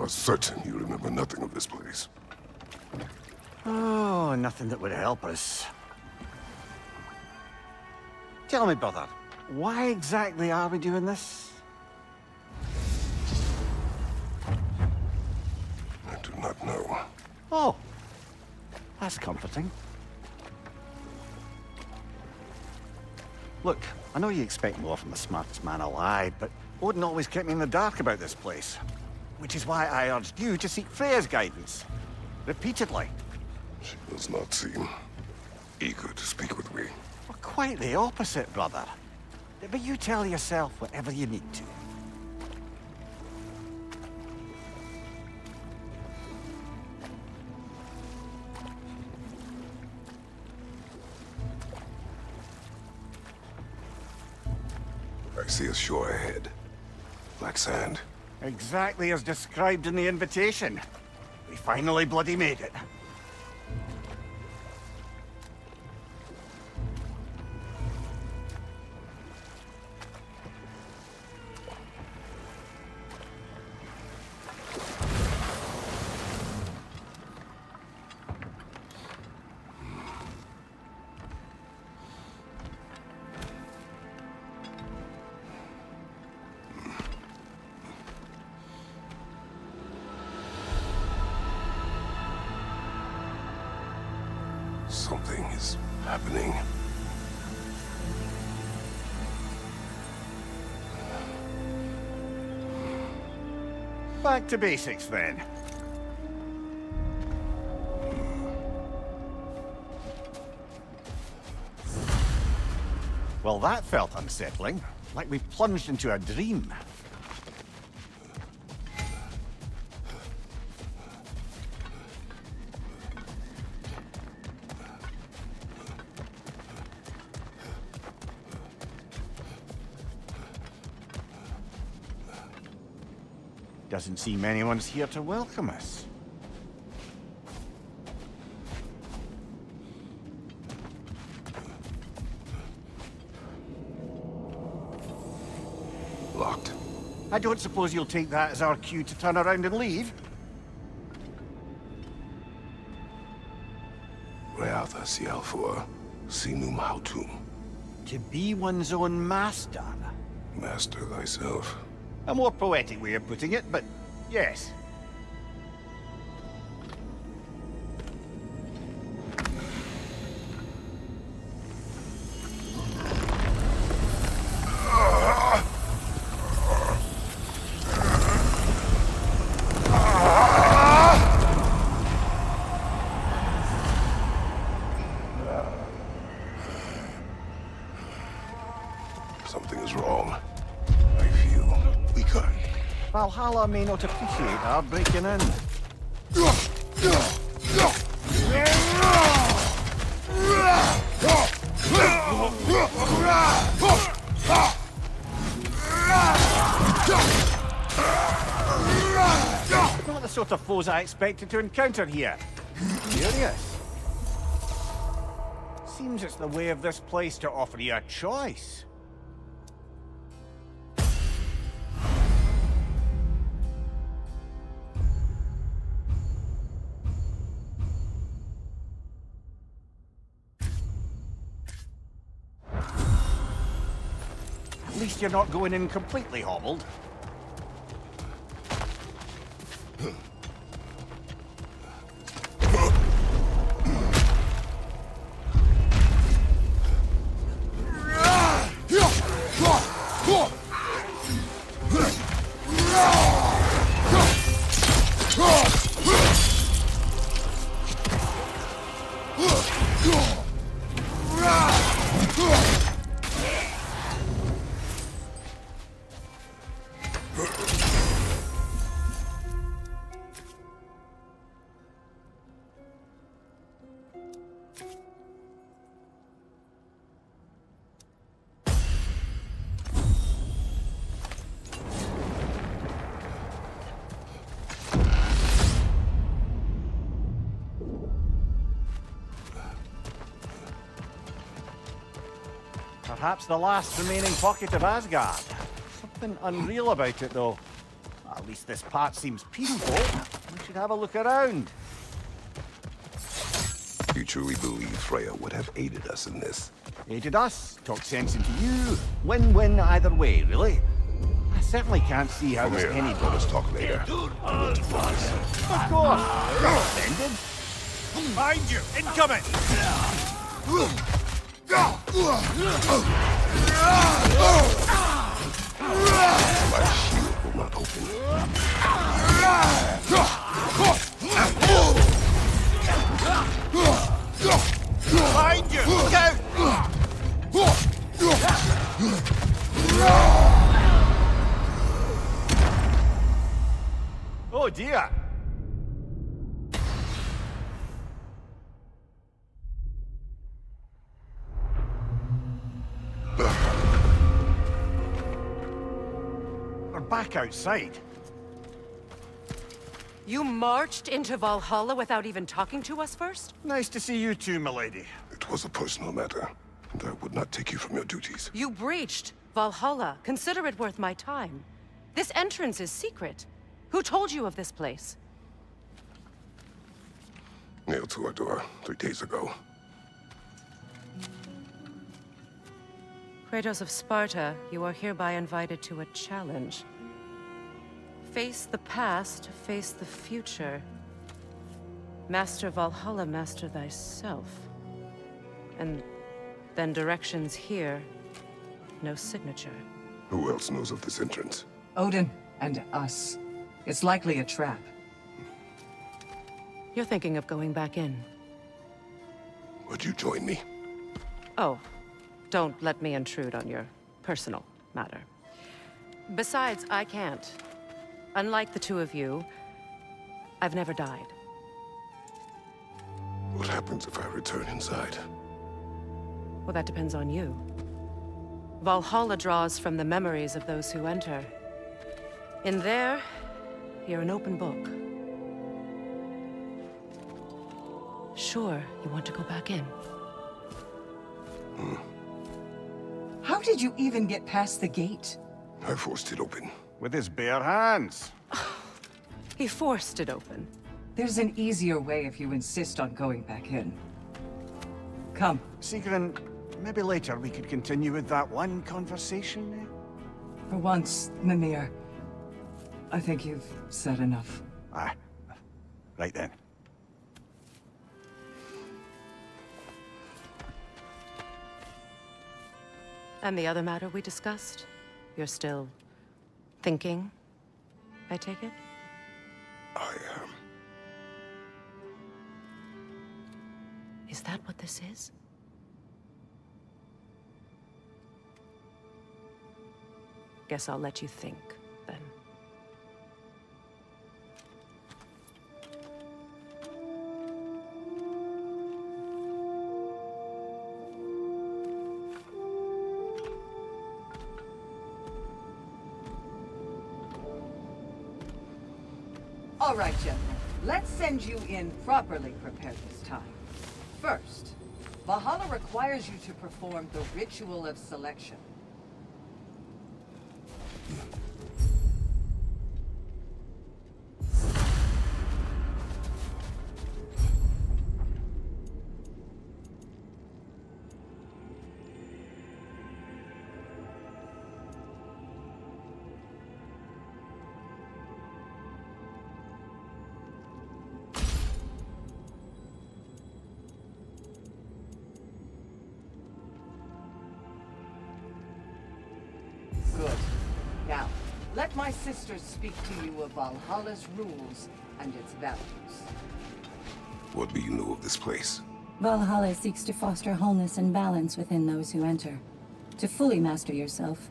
certain you remember nothing of this place. Oh, nothing that would help us. Tell me, brother, why exactly are we doing this? I do not know. Oh, that's comforting. Look, I know you expect more from the smartest man alive, but Odin always kept me in the dark about this place. Which is why I urged you to seek Freya's guidance. Repeatedly. She does not seem eager to speak with me. Well, quite the opposite, brother. But you tell yourself whatever you need to. I see a shore ahead. Black sand. Exactly as described in the invitation. We finally bloody made it. Something is happening. Back to basics, then. Well, that felt unsettling. Like we plunged into a dream. Doesn't seem anyone's here to welcome us. Locked. I don't suppose you'll take that as our cue to turn around and leave? Reatha Sialfur, Sinum Hautum. To be one's own master. Master thyself. A more poetic way of putting it, but yes. Something is wrong. I feel weaker. Valhalla may not appreciate our breaking in. Not the sort of foes I expected to encounter here. Curious. Seems it's the way of this place to offer you a choice. At least you're not going in completely hobbled. Perhaps the last remaining pocket of Asgard. Something unreal about it, though. At least this part seems peaceful. We should have a look around. You truly believe Freya would have aided us in this? Aided us, talk sense into you. Win-win either way, really. I certainly can't see how Come there's here, any... let us talk later. Of course. Offended? Behind you! Incoming! My shield will not open. Behind you! Look out! Oh dear. We're back outside. You marched into Valhalla without even talking to us first? Nice to see you too, milady. It was a personal matter, and I would not take you from your duties. You breached Valhalla. Consider it worth my time. This entrance is secret. Who told you of this place? Nailed to our door 3 days ago. Kratos of Sparta, you are hereby invited to a challenge. Face the past, face the future. Master Valhalla, master thyself. And then directions here, no signature. Who else knows of this entrance? Odin and us. It's likely a trap. You're thinking of going back in. Would you join me? Oh, don't let me intrude on your personal matter. Besides, I can't. Unlike the two of you, I've never died. What happens if I return inside? Well, that depends on you. Valhalla draws from the memories of those who enter. In there, you're an open book. Sure, you want to go back in. How did you even get past the gate? I forced it open. With his bare hands. He forced it open. There's an easier way if you insist on going back in. Come. Sigrun, maybe later we could continue with that one conversation, eh? For once, Mimir, I think you've said enough. Ah, right then. And the other matter we discussed? You're still thinking, I take it? I am. Is that what this is? Guess I'll let you think, then. All right, gentlemen. Let's send you in properly prepared this time. First, Valhalla requires you to perform the ritual of selection. Good. Now, let my sisters speak to you of Valhalla's rules and its values. What do you know of this place? Valhalla seeks to foster wholeness and balance within those who enter. To fully master yourself,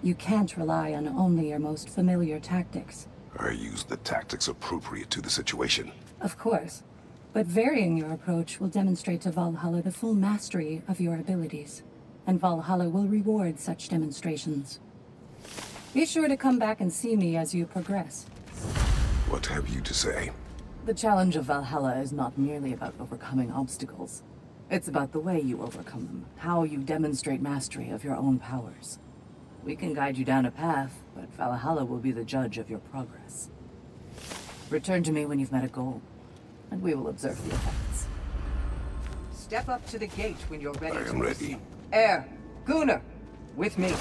you can't rely on only your most familiar tactics. I use the tactics appropriate to the situation. Of course, but varying your approach will demonstrate to Valhalla the full mastery of your abilities, and Valhalla will reward such demonstrations. Be sure to come back and see me as you progress. What have you to say? The challenge of Valhalla is not merely about overcoming obstacles. It's about the way you overcome them, how you demonstrate mastery of your own powers. We can guide you down a path, but Valhalla will be the judge of your progress. Return to me when you've met a goal, and we will observe the effects. Step up to the gate when you're ready. I am ready. Air, Gunnar, with me.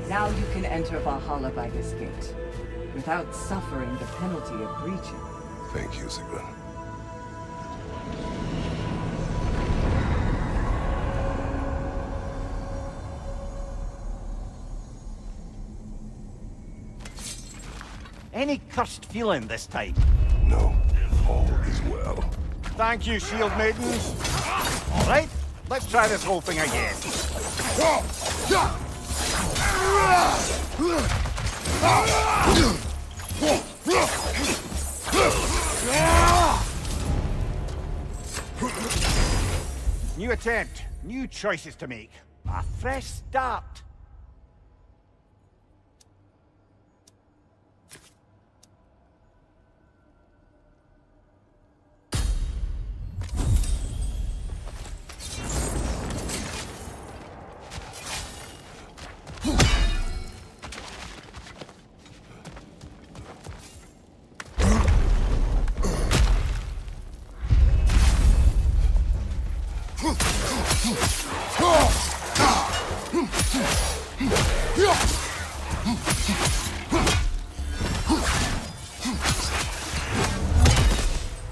Now you can enter Valhalla by this gate, without suffering the penalty of breaching. Thank you, Sigrun. Any cursed feeling this time? No, all is well. Thank you, shield maidens. All right, let's try this whole thing again. New attempt, new choices to make. A fresh start.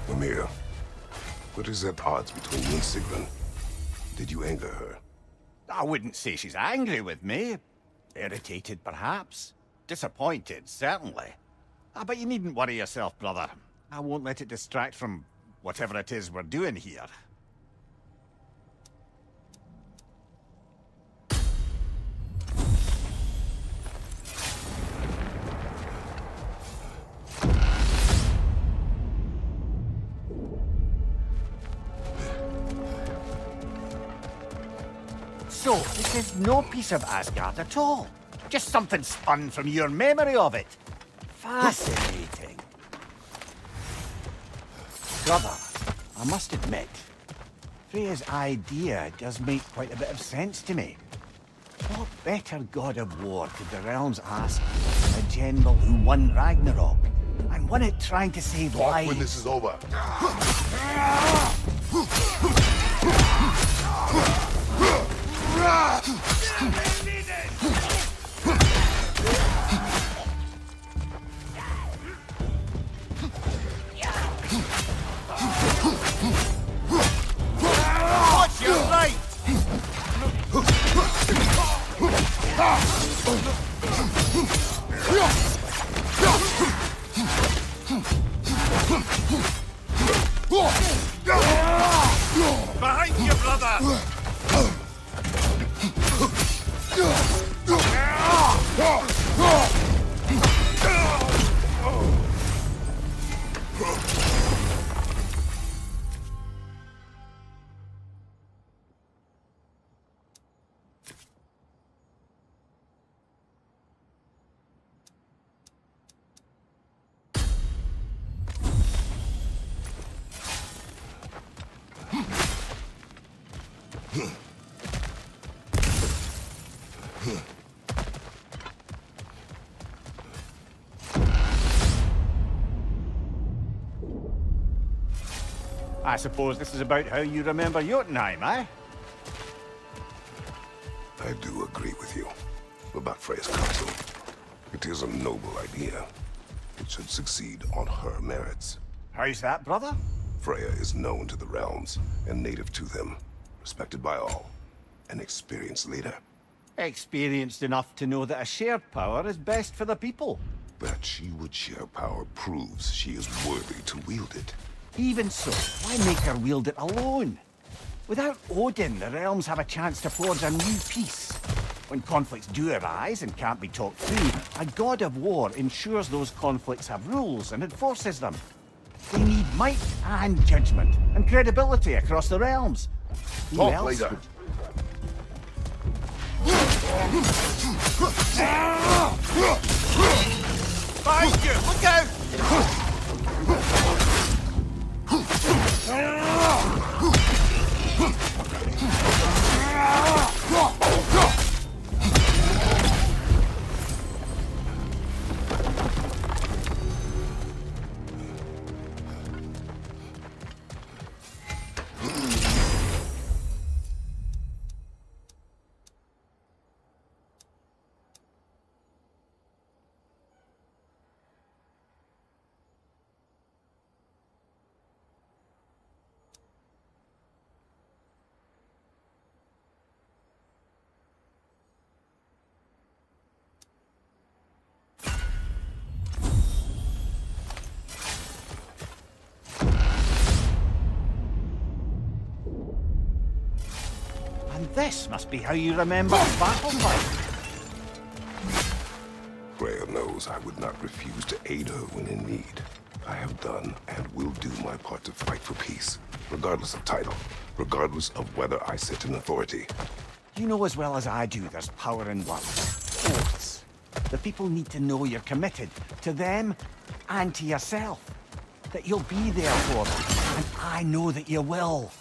Mimir, what is at odds between you and Sigrun? Did you anger her? I wouldn't say she's angry with me. Irritated, perhaps. Disappointed, certainly. But you needn't worry yourself, brother. I won't let it distract from whatever it is we're doing here. So, this is no piece of Asgard at all. Just something spun from your memory of it. Fascinating. Brother, I must admit, Freya's idea does make quite a bit of sense to me. What better god of war could the realms ask than a general who won Ragnarok, and won it trying to save lives? When this is over. Watch your right! Behind you, brother! I suppose this is about how you remember Jotunheim, eh? I do agree with you about Freya's castle. It is a noble idea. It should succeed on her merits. How's that, brother? Freya is known to the realms and native to them, respected by all, an experienced leader. Experienced enough to know that a shared power is best for the people. That she would share power proves she is worthy to wield it. Even so, why make her wield it alone? Without Odin, the realms have a chance to forge a new peace. When conflicts do arise and can't be talked through, a god of war ensures those conflicts have rules and enforces them. They need might and judgment and credibility across the realms. Who Talk else later. would- Behind you! Look out! And this must be how you remember the battle fight. Freya knows I would not refuse to aid her when in need. I have done and will do my part to fight for peace, regardless of title, regardless of whether I sit in authority. You know as well as I do there's power in words. Oaths. The people need to know you're committed to them and to yourself. That you'll be there for them. And I know that you will.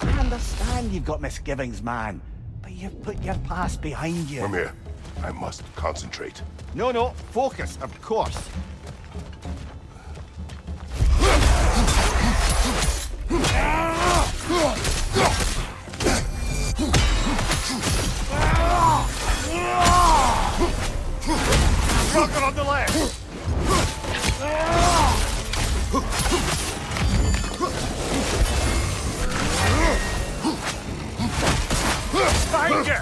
I understand you've got misgivings, man. But you've put your past behind you. Come here. I must concentrate. No, focus, of course. Rocket on the left! Behind you!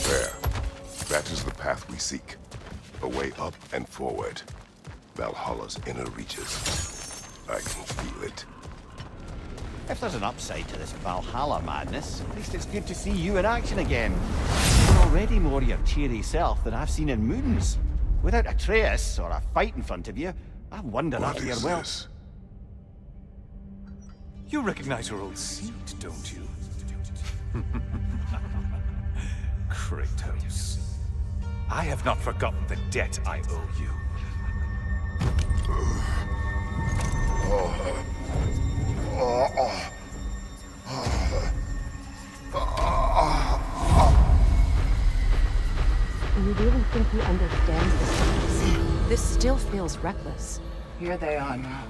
There. That is the path we seek. A way up and forward. Valhalla's inner reaches. I can feel it. If there's an upside to this Valhalla madness, at least it's good to see you in action again. You're already more your cheery self than I've seen in moons. Without Atreus or a fight in front of you, I wonder What after you're is well. this? You recognize your old seat, don't you? Kratos. I have not forgotten the debt I owe you. Do you really think he understands this? This still feels reckless. Here they are now.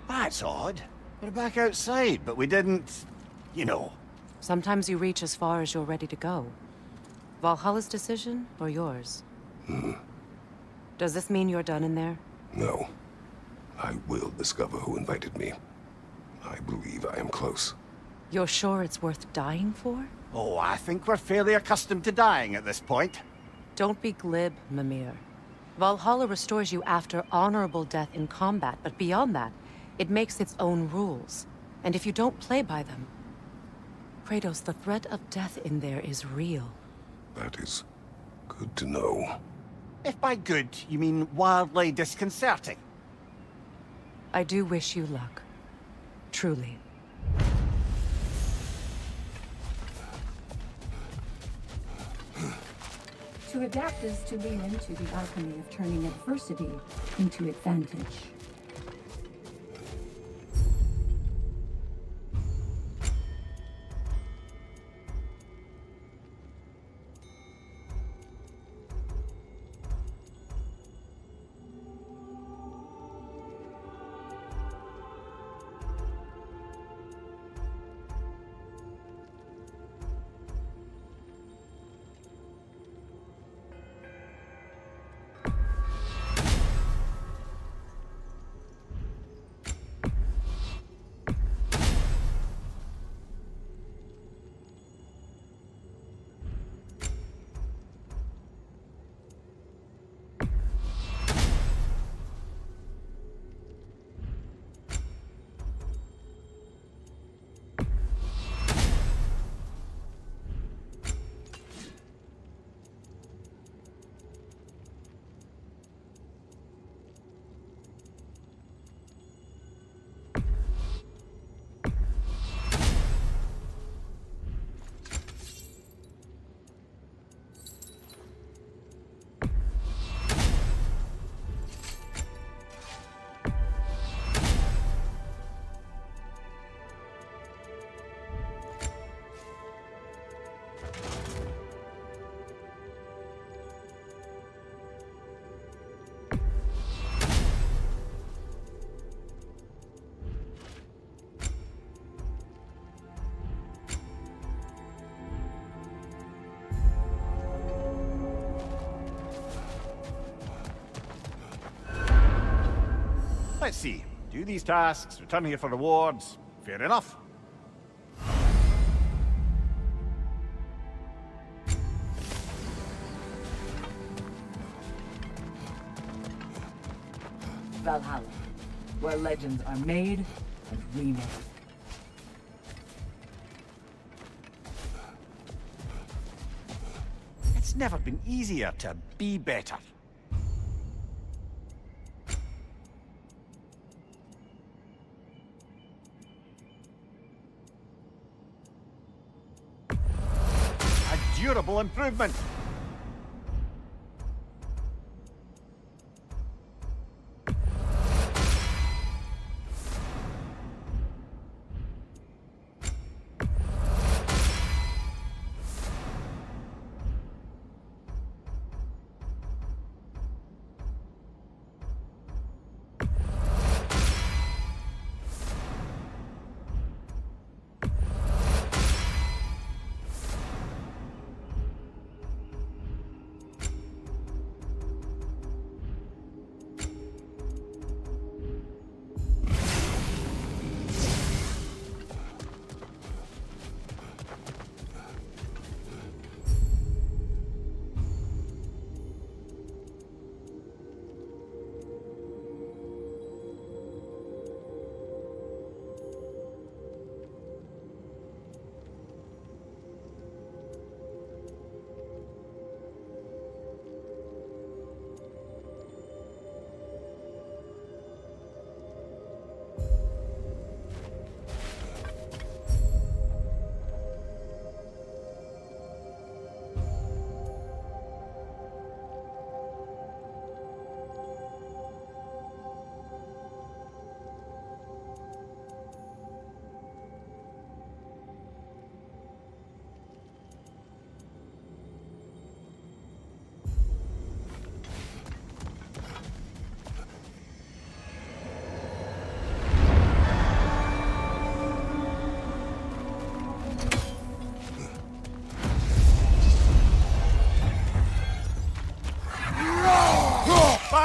That's odd. We're back outside, but we didn't... you know. Sometimes you reach as far as you're ready to go. Valhalla's decision, or yours? Does this mean you're done in there? No. I will discover who invited me. I believe I am close. You're sure it's worth dying for? Oh, I think we're fairly accustomed to dying at this point. Don't be glib, Mimir. Valhalla restores you after honorable death in combat, but beyond that, it makes its own rules. And if you don't play by them... Kratos, the threat of death in there is real. That is good to know. If by good, you mean wildly disconcerting. I do wish you luck. Truly. To adapt is to lean into the alchemy of turning adversity into advantage. let's see. Do these tasks, return here for rewards. Fair enough. Valhalla, where legends are made and remade. It's never been easier to be better. A durable improvement.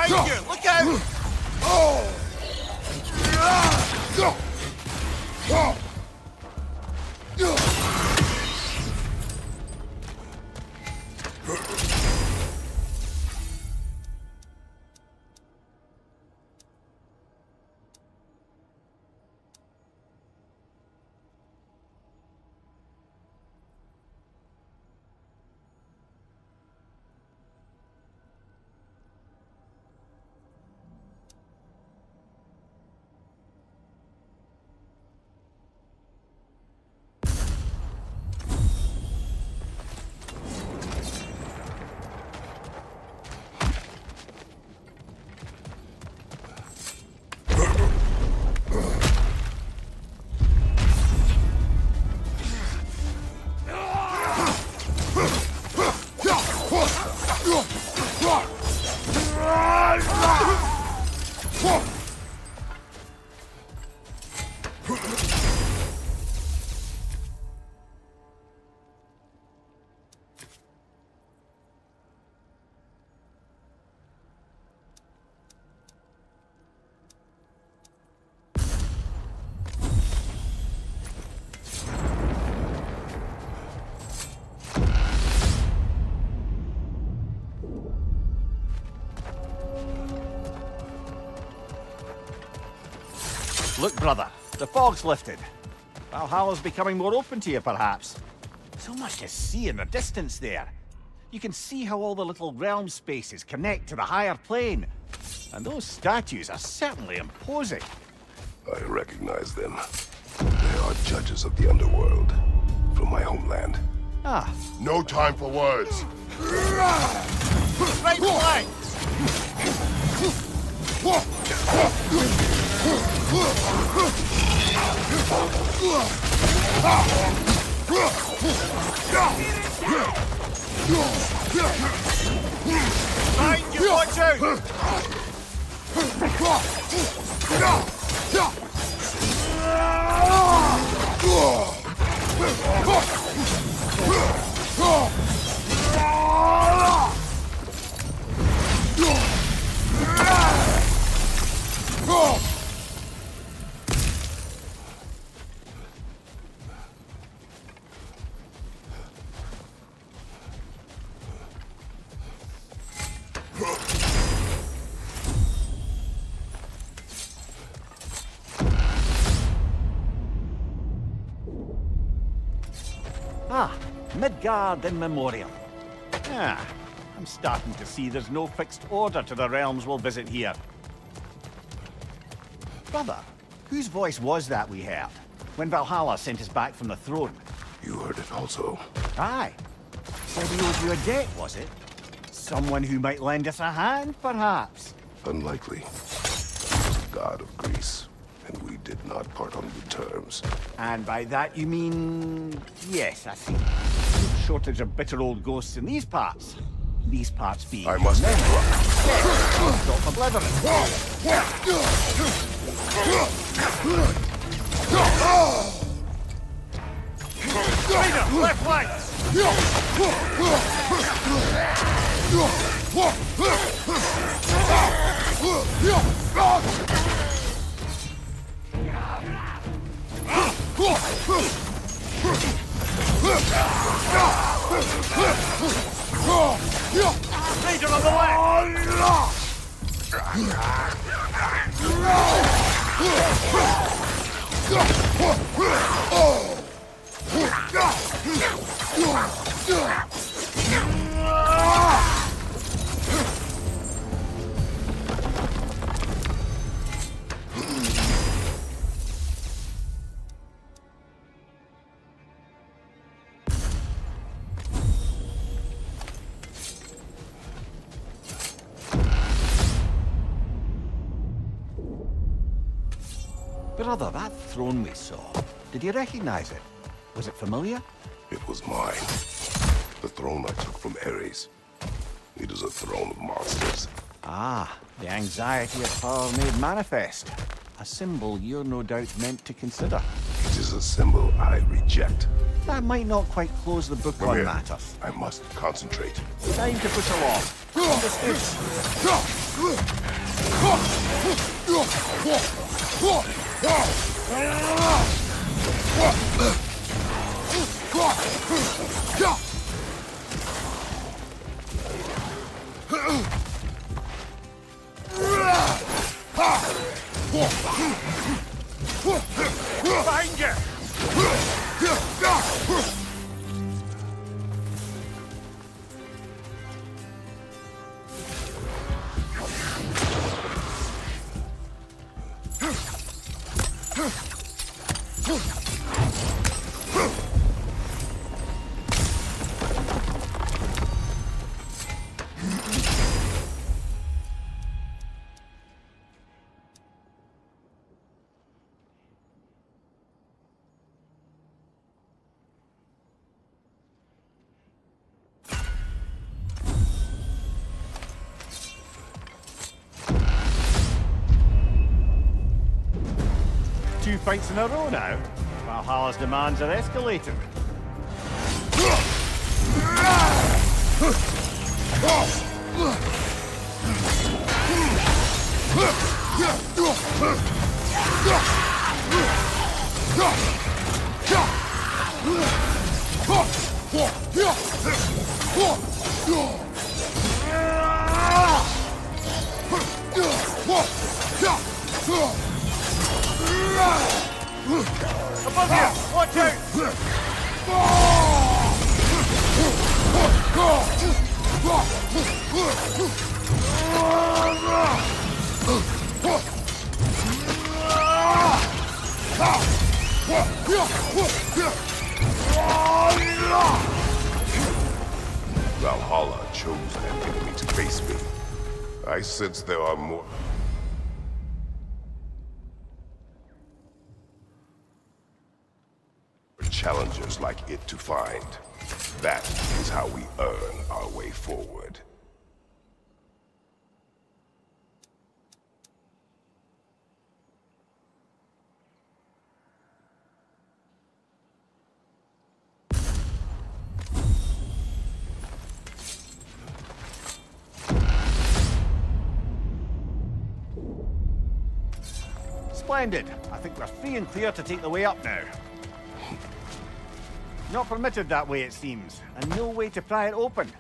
Behind you! Look out! Look, brother, the fog's lifted. Valhalla's becoming more open to you, perhaps. So much to see in the distance there. You can see how all the little realm spaces connect to the higher plane. And those statues are certainly imposing. I recognize them. They are judges of the underworld from my homeland. Ah. No time for words. Right flank! Behind you, watch out! Ah, Midgard in Memoriam. Ah, I'm starting to see there's no fixed order to the realms we'll visit here. Brother, whose voice was that we heard when Valhalla sent us back from the throne? You heard it also. Aye. Said he owed you a debt, was it? Someone who might lend us a hand, perhaps? Unlikely. He was the god of Greece, and we did not part on good terms. And by that you mean... Yes, I see. No shortage of bitter old ghosts in these parts. These parts being... I must interrupt. Yes, stop obliterating. Leader, left flank! Leader on the left! Brother, that throne we saw, did you recognize it? Was it familiar? It was mine. The throne I took from Ares. It is a throne of monsters. Ah, the anxiety of power made manifest. A symbol you're no doubt meant to consider. It is a symbol I reject. That might not quite close the book on matters. I must concentrate. Time to push along. Understood. Behind you! Two fights in a row now. Valhalla's demands are escalating. Above you! Watch out! Valhalla chose an enemy to face me. I sense there are more... challengers like it to find. That is how we earn our way forward. Splendid. I think we're free and clear to take the way up now. Not permitted that way, it seems, and no way to pry it open.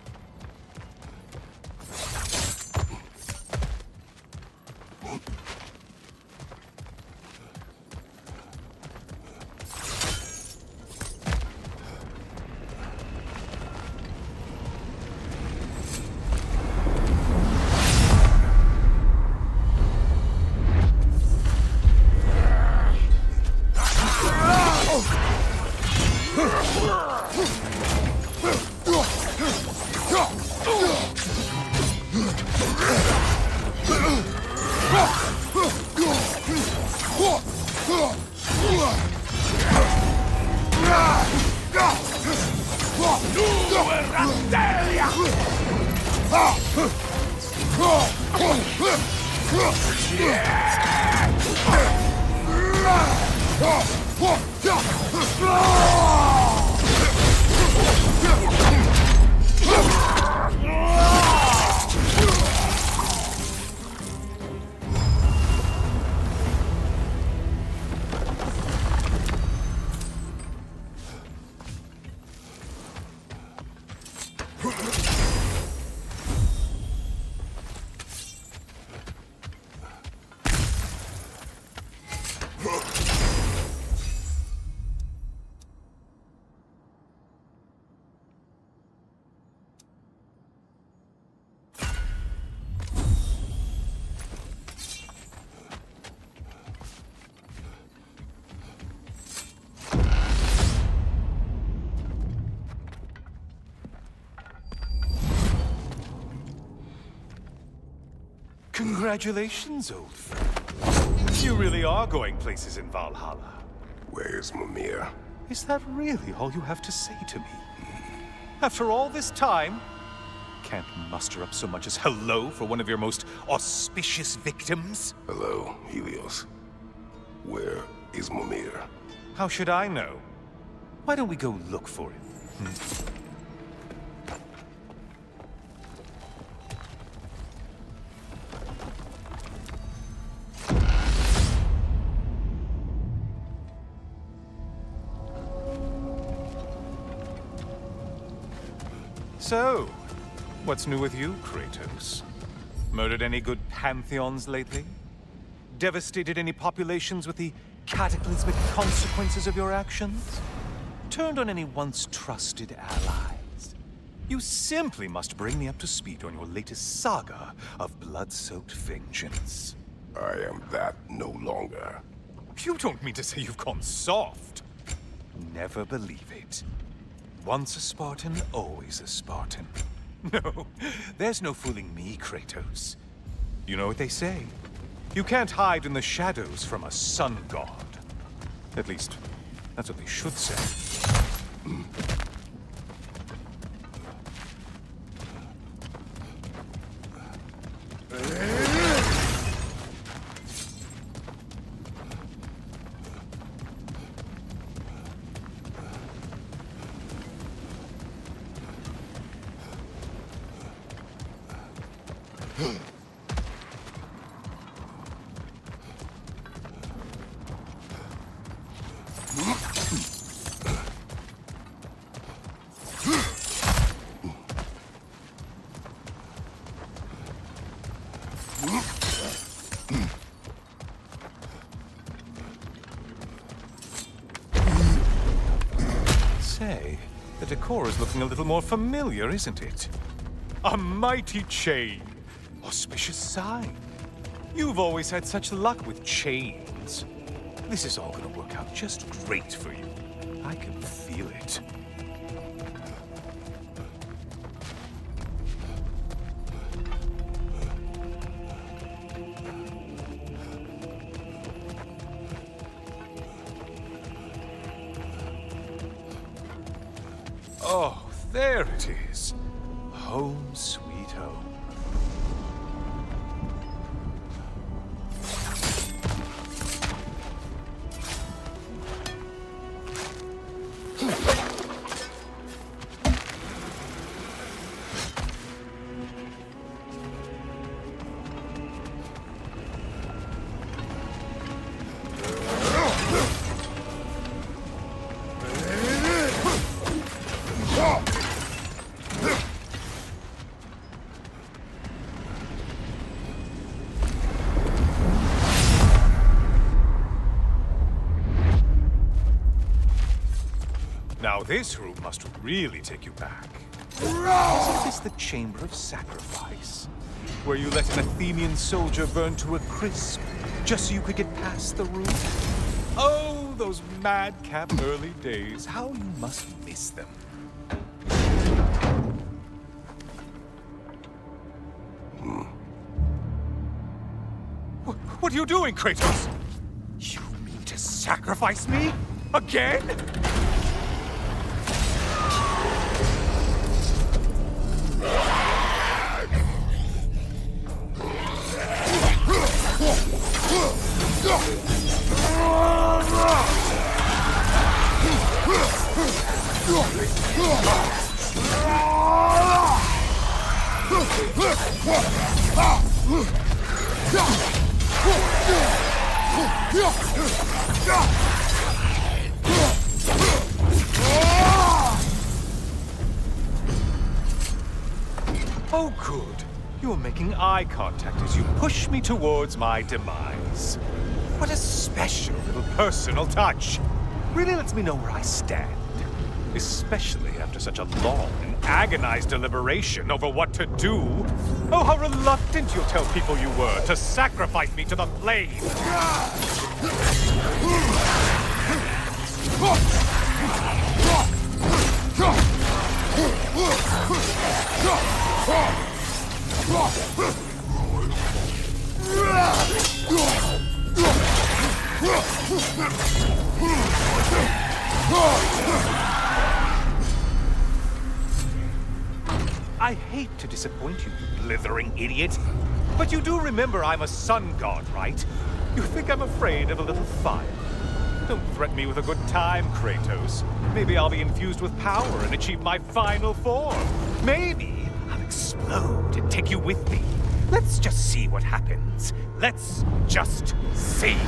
Congratulations, old friend. You really are going places in Valhalla. Where's Mimir? Is that really all you have to say to me? After all this time, can't muster up so much as hello for one of your most auspicious victims? Hello, Helios. Where is Mimir? How should I know? Why don't we go look for him? So, what's new with you, Kratos? Murdered any good pantheons lately? Devastated any populations with the cataclysmic consequences of your actions? Turned on any once trusted allies? You simply must bring me up to speed on your latest saga of blood-soaked vengeance. I am that no longer. You don't mean to say you've gone soft? Never believe it. Once a Spartan, always a Spartan. No, there's no fooling me, Kratos. You know what they say? You can't hide in the shadows from a sun god. At least, that's what they should say. Say, the decor is looking a little more familiar, isn't it? A mighty chain. Auspicious sign. You've always had such luck with chains. This is all gonna work out just great for you. I can feel it. Oh, there it is. Home sweet home. Now this room must really take you back. Isn't this the Chamber of Sacrifice? Where you let an Athenian soldier burn to a crisp, just so you could get past the roof? Oh, those madcap early days. How you must miss them. What are you doing, Kratos? You mean to sacrifice me? Again? I'm Oh, good. You're making eye contact as you push me towards my demise. What a special little personal touch. Really lets me know where I stand. Especially after such a long and agonized deliberation over what to do. Oh, how reluctant you'll tell people you were to sacrifice me to the flames. I hate to disappoint you, you blithering idiot. But you do remember I'm a sun god, right? You think I'm afraid of a little fire? Don't threaten me with a good time, Kratos. Maybe I'll be infused with power and achieve my final form. Maybe I'll explode and take you with me. Let's just see what happens. Let's just see.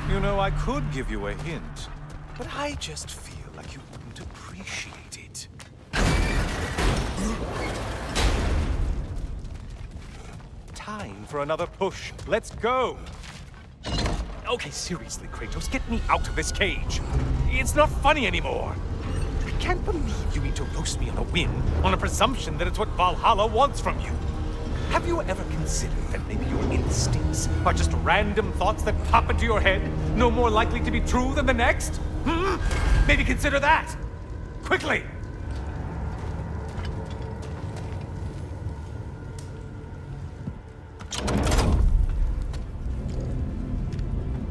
You know, I could give you a hint, but I just feel like you wouldn't appreciate it. Time for another push. Let's go! Okay, seriously, Kratos, get me out of this cage. It's not funny anymore. I can't believe you need to roast me on a whim, on a presumption that it's what Valhalla wants from you. Have you ever considered that maybe your instincts are just random thoughts that pop into your head, no more likely to be true than the next? Maybe consider that! Quickly!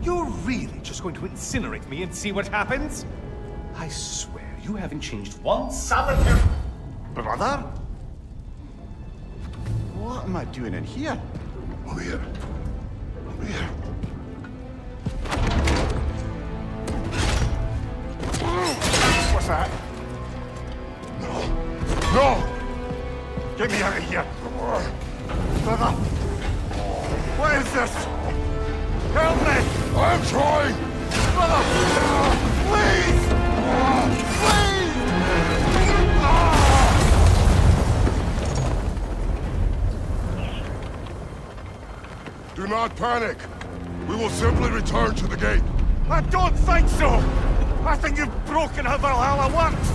You're really just going to incinerate me and see what happens? I swear, you haven't changed one solitary... Brother? What am I doing in here? Over here. Over here. What's that? No! No! Get me out of here! Brother! What is this? Help me! I'm trying! Brother! Please! Please! Do not panic. We will simply return to the gate. I don't think so! I think you've broken how Valhalla works!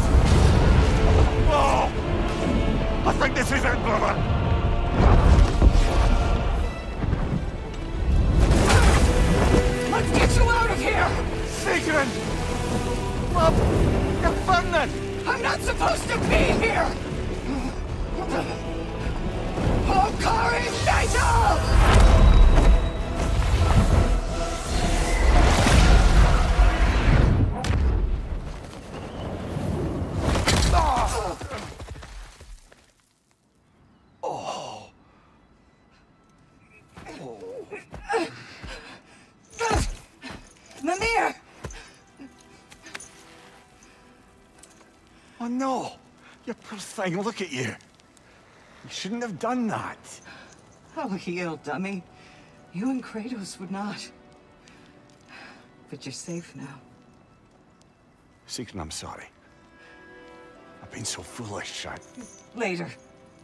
Oh! I think this is it, brother! Let's get you out of here! Sigrun! Love! You're burning! I'm not supposed to be here! Hokari Naito! Mimir! Oh no! You poor thing, look at you! You shouldn't have done that. I'll heal, dummy. You and Kratos would not. But you're safe now. Sigrun, I'm sorry. I've been so foolish. Later,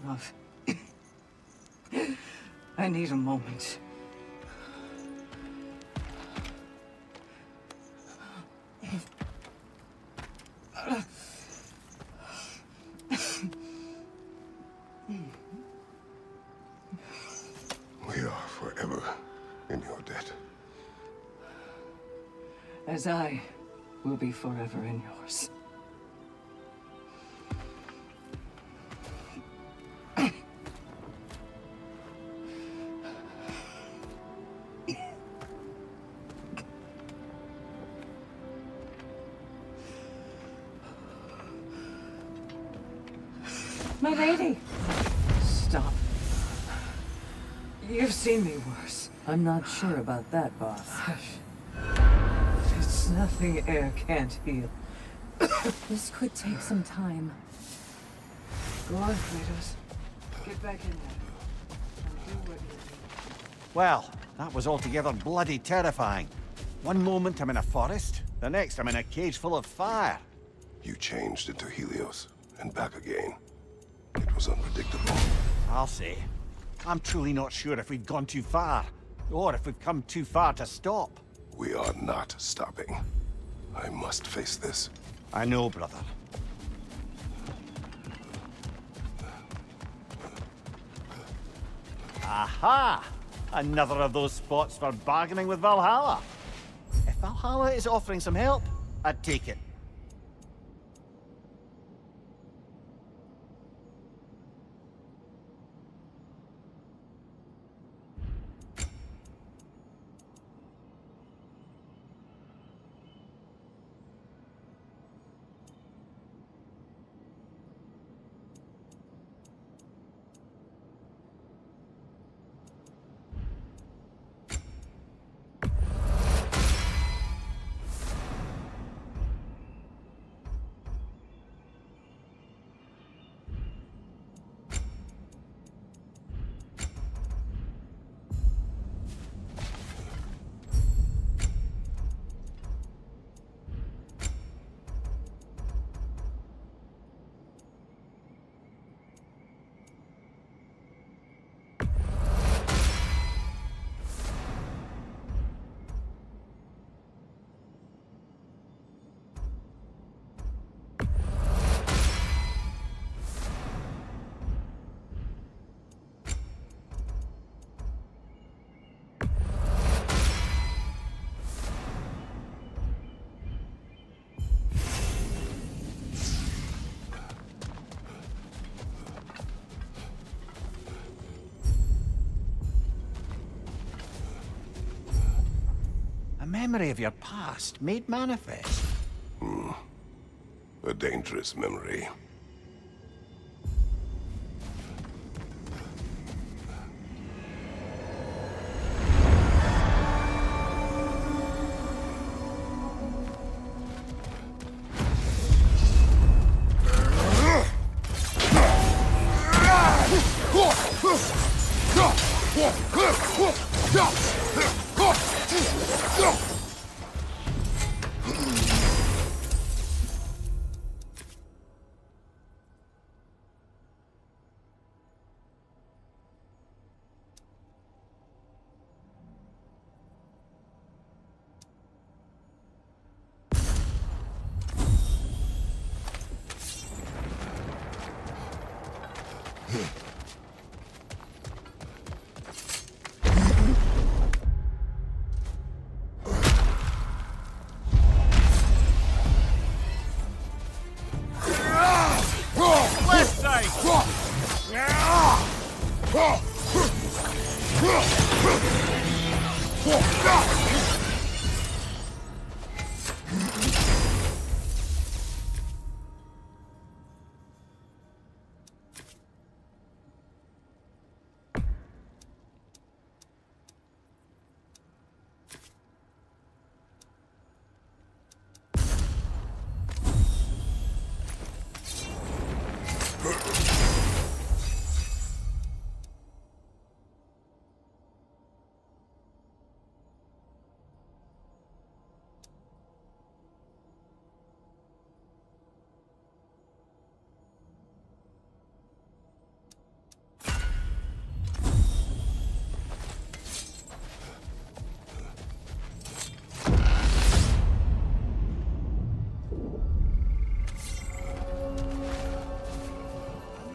love. I need a moment. as I will be forever in yours. My lady! Stop. You've seen me worse. I'm not sure about that, boss. Hush. It's nothing air can't heal. This could take some time. Go on, Kratos. Get back in there. And do what you do. Well, that was altogether bloody terrifying. One moment I'm in a forest, the next I'm in a cage full of fire. You changed into Helios, and back again. It was unpredictable. I'll say. I'm truly not sure if we've gone too far, or if we've come too far to stop. We are not stopping. I must face this. I know, brother. Aha! Another of those spots for bargaining with Valhalla. If Valhalla is offering some help, I'd take it. Memory of your past made manifest. A dangerous memory.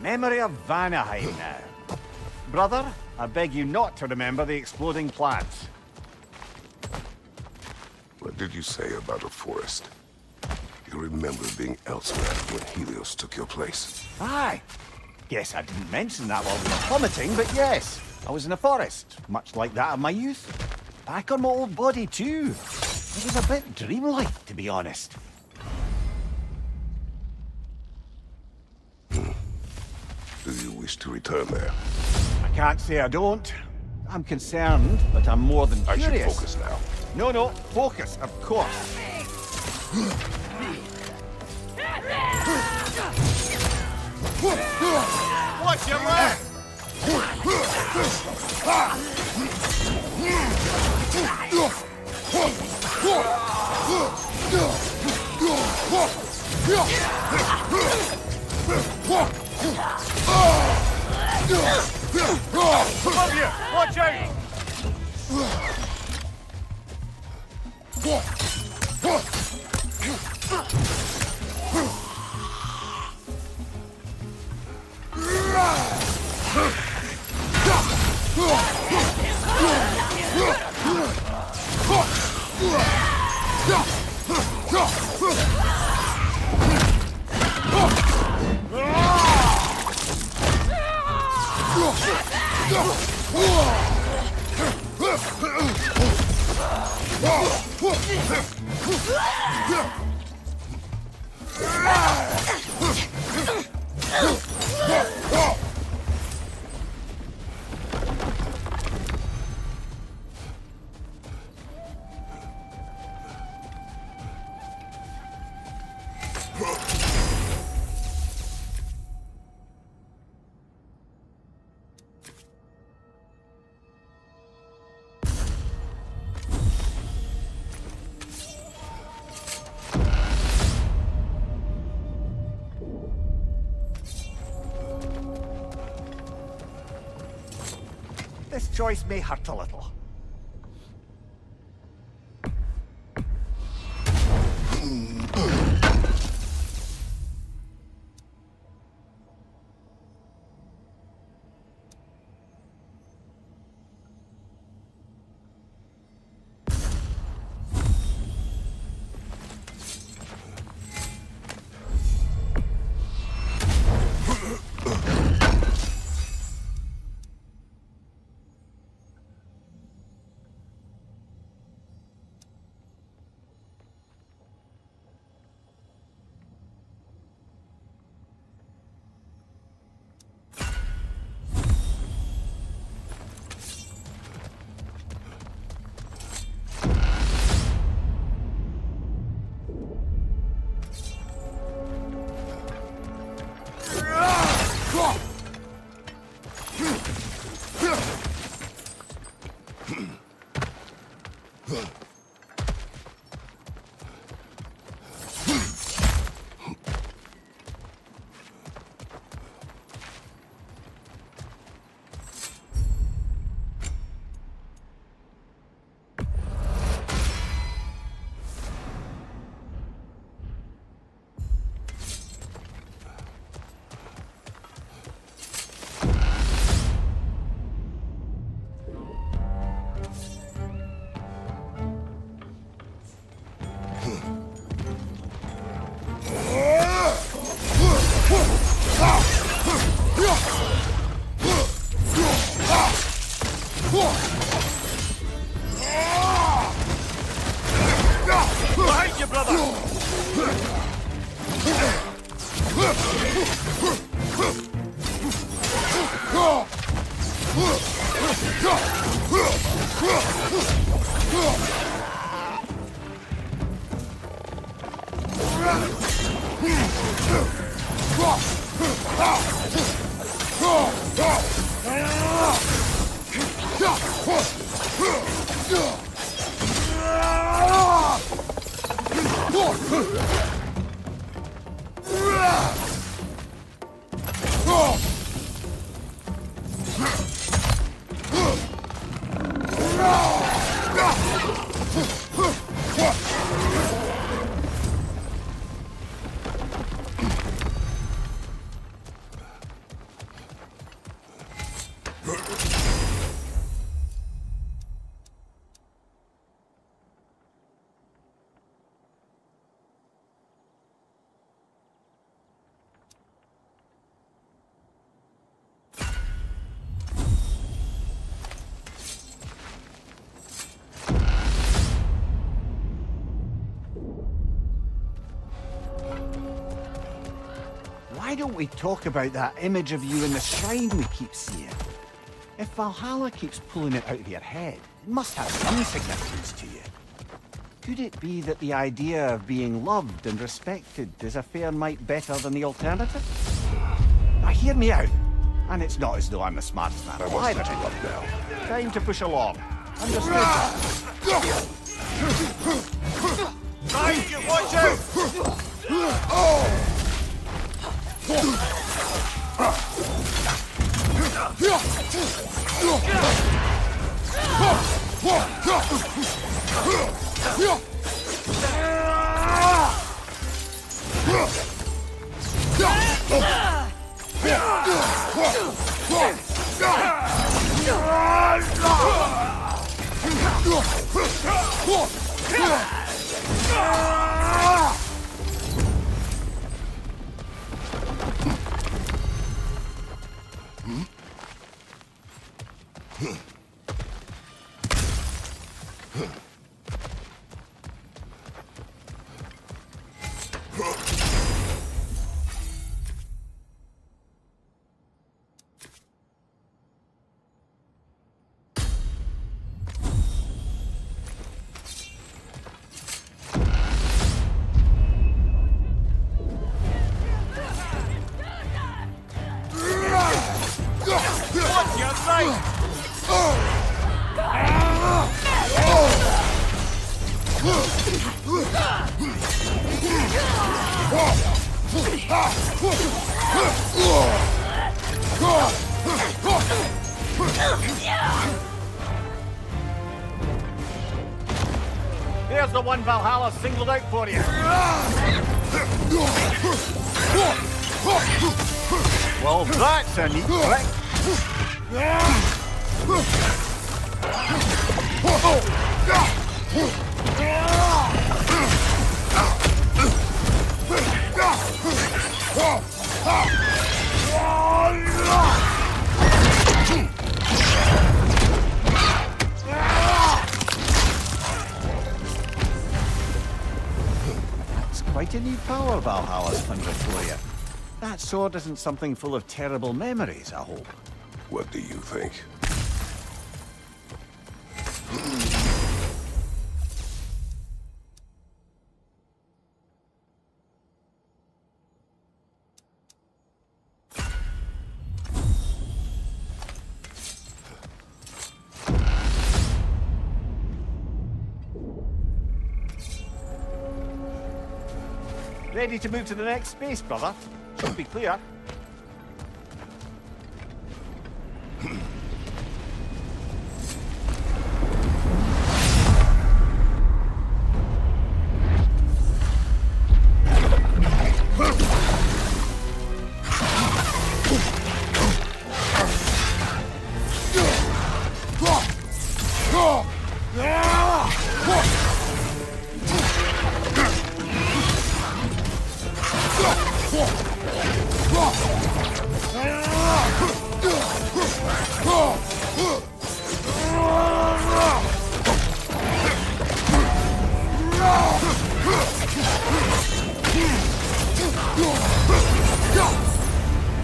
Memory of Vanaheim now. Brother, I beg you not to remember the exploding plants. What did you say about a forest? You remember being elsewhere when Helios took your place? Aye. Guess I didn't mention that while we were plummeting, but yes. I was in a forest, much like that of my youth. Back on my old body, too. It was a bit dreamlike, to be honest. Do you wish to return there? I can't say I don't. I'm concerned, but I'm more than I curious. should focus now. No, focus, of course. Watch your back! Above you! Watch out! This choice may hurt a little. Behind you, brother! why don't we talk about that image of you in the shrine we keep seeing? If Valhalla keeps pulling it out of your head, it must have some significance to you. Could it be that the idea of being loved and respected is a fair mite better than the alternative? Now hear me out. And it's not as though I'm the smartest man alive. I must let you up now. Time to push along. Understood? Right, watch out! Here's the one Valhalla singled out for you. Well, that's a neat trick. That's quite a new power Valhalla's conjured for you. That sword isn't something full of terrible memories, I hope. What do you think? Ready to move to the next space, brother? Should be clear.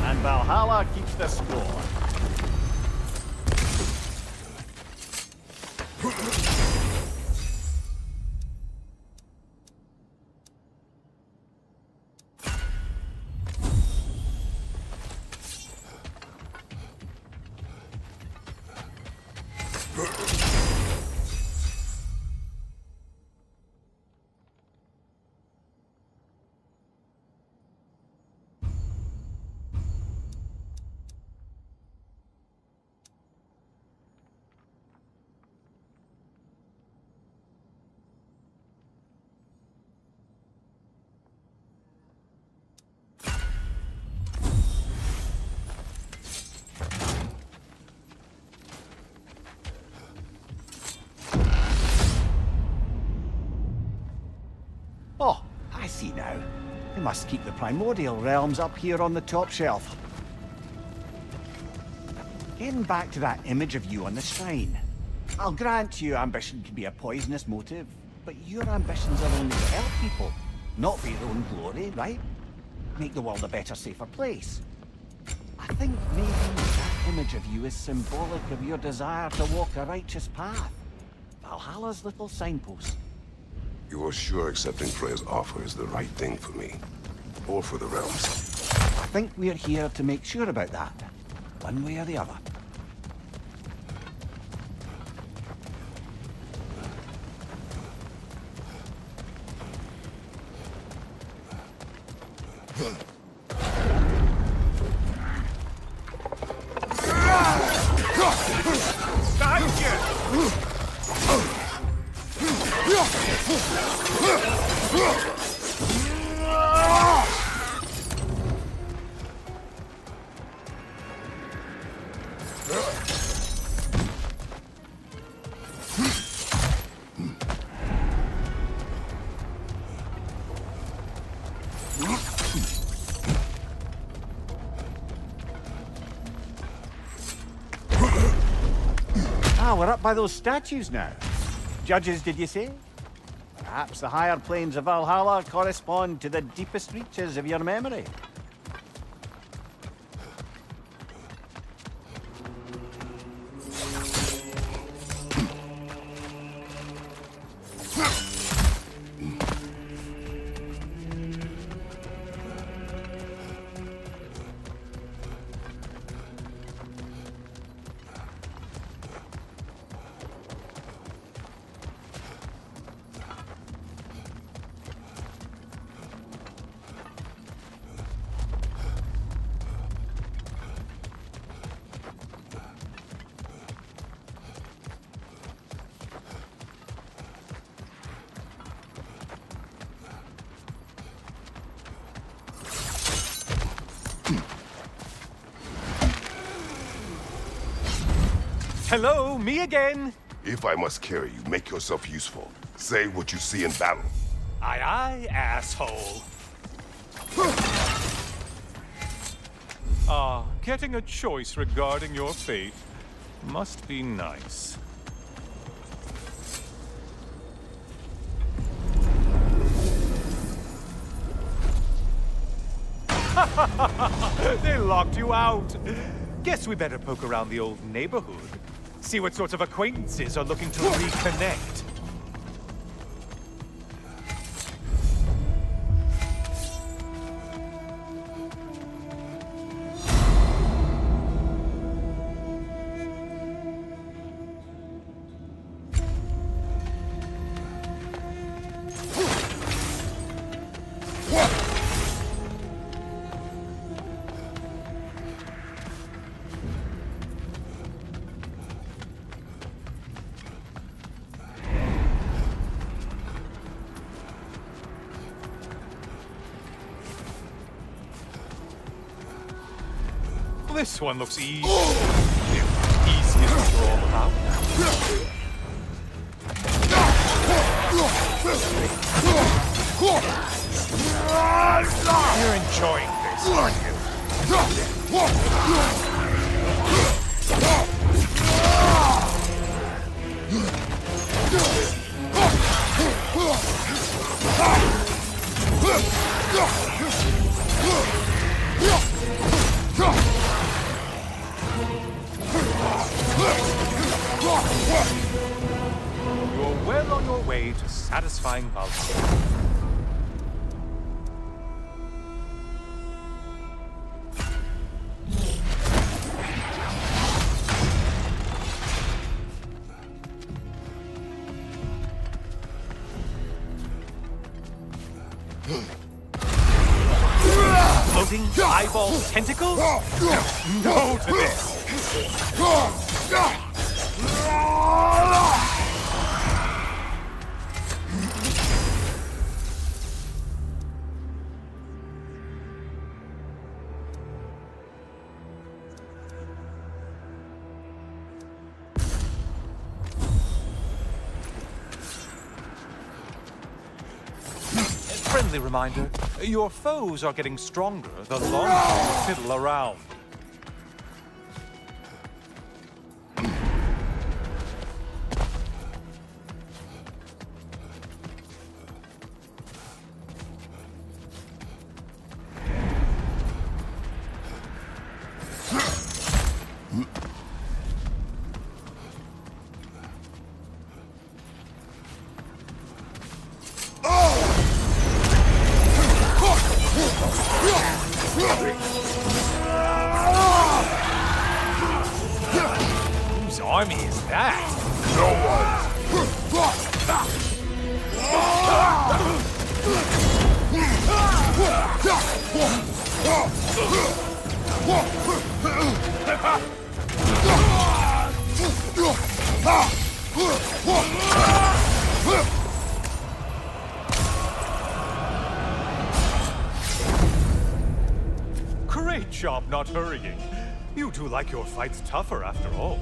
And Valhalla keeps the score. Oh, I see now. They must keep the primordial realms up here on the top shelf. Getting back to that image of you on the shrine. I'll grant you ambition can be a poisonous motive, but your ambitions are only to help people, not for your own glory, right? make the world a better, safer place. I think maybe that image of you is symbolic of your desire to walk a righteous path. Valhalla's little signpost. You are sure accepting Freya's offer is the right thing for me? Or for the realms? I think we're here to make sure about that, one way or the other. Ah, we're up by those statues now. Judges, did you say? Perhaps the higher planes of Valhalla correspond to the deepest reaches of your memory. Hello, me again. If I must carry you, make yourself useful. Say what you see in battle. Aye, aye, asshole. Ah, getting a choice regarding your fate must be nice. They locked you out. Guess we better poke around the old neighborhood. See what sorts of acquaintances are looking to reconnect. This one looks easy. Easy is what we're all about. You're enjoying this, aren't you? You're well on your way to satisfying Valhalla. Floating eyeball tentacles? No to this! Friendly reminder, your foes are getting stronger the longer you fiddle around. Great job not hurrying. You two like your fights tougher after all.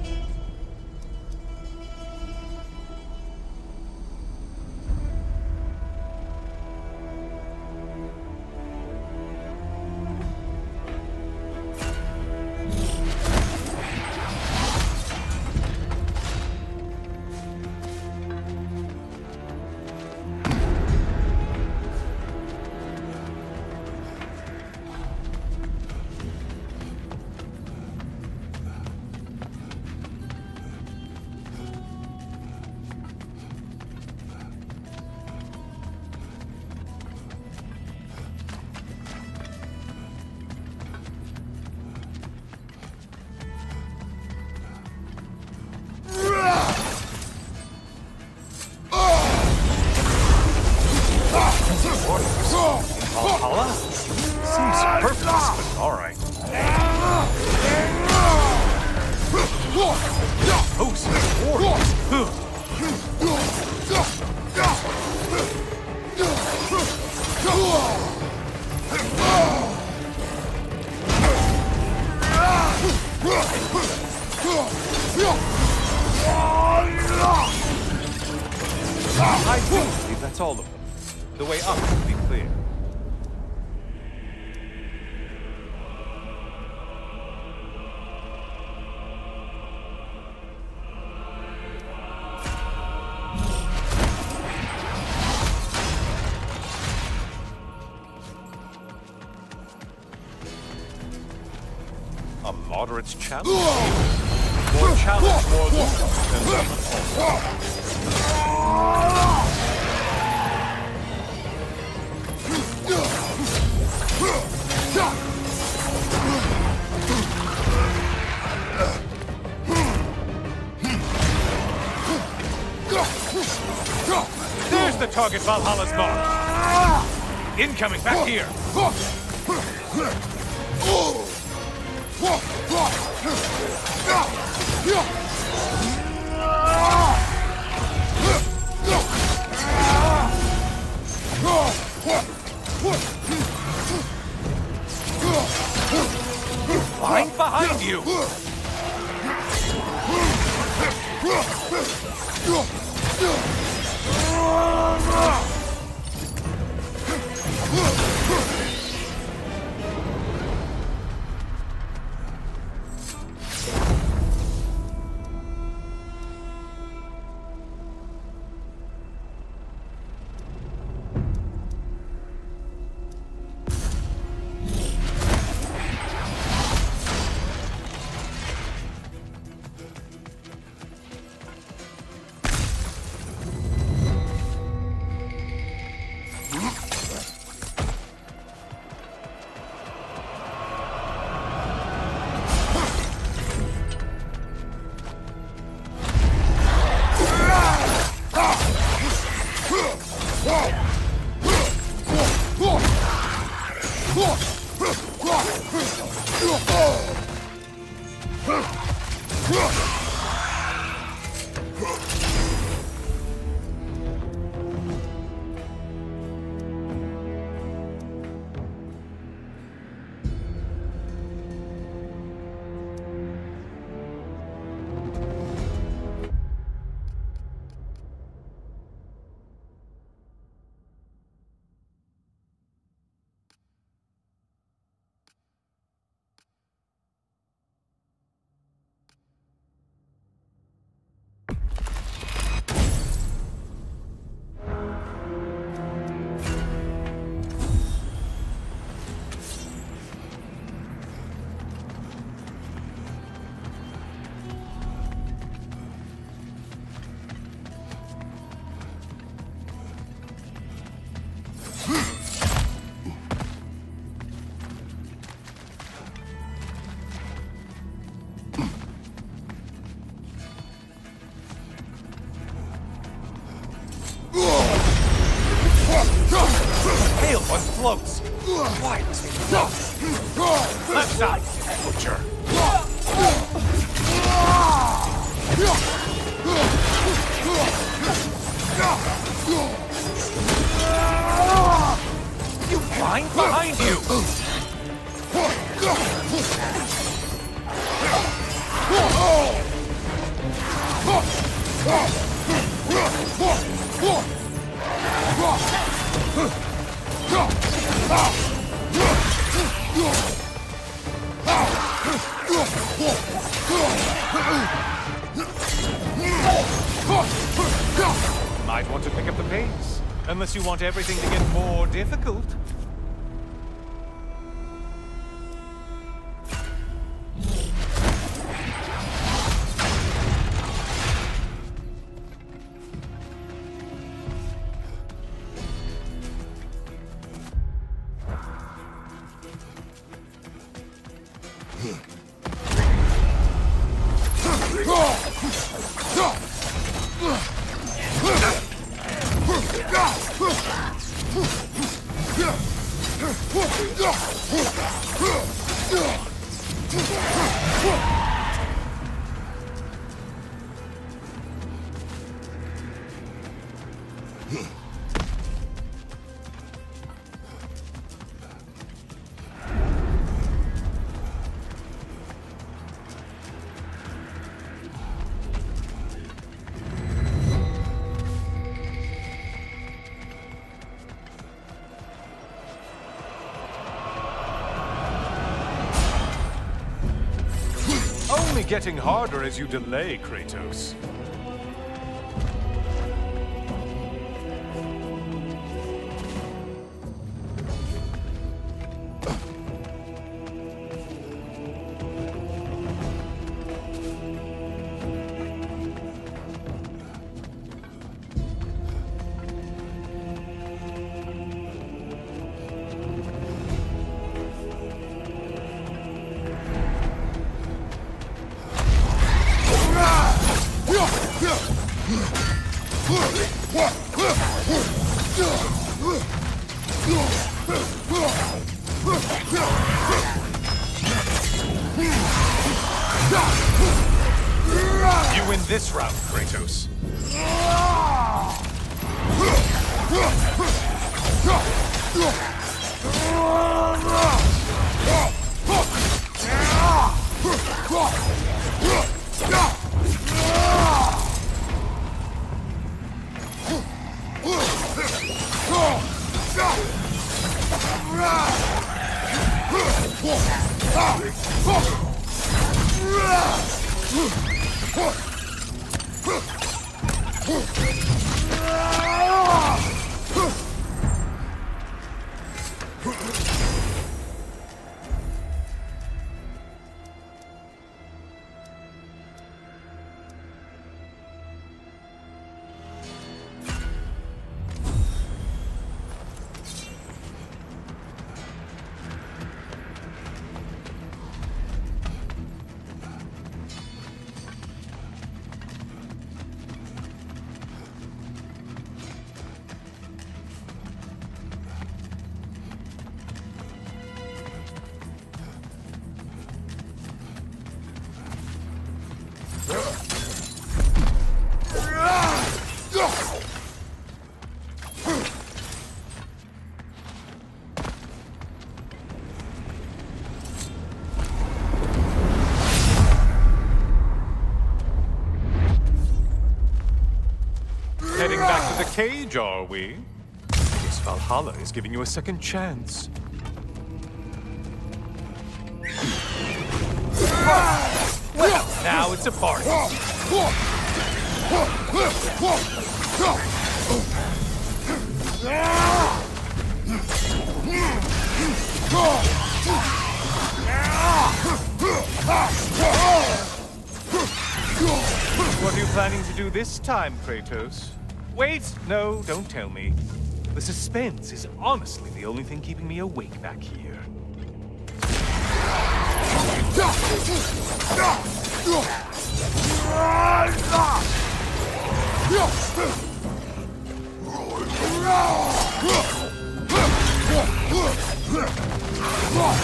Valhalla? Seems purposeless, but alright. Host of warriors. I do believe that's all of them. The way up will be clear. A moderate's challenge? More challenge, more loot, There's the target Valhalla's marked. Incoming, back here. Behind you! close! Why was it close? Left side! Butcher! You blind? Behind you! Might want to pick up the pace, unless you want everything to get more difficult. Only getting harder as you delay, Kratos. You win this round, Kratos. Heading back to the cage, are we? Guess Valhalla is giving you a second chance. Well, now it's a party. What are you planning to do this time, Kratos? Wait, no, don't tell me. The suspense is honestly the only thing keeping me awake back here.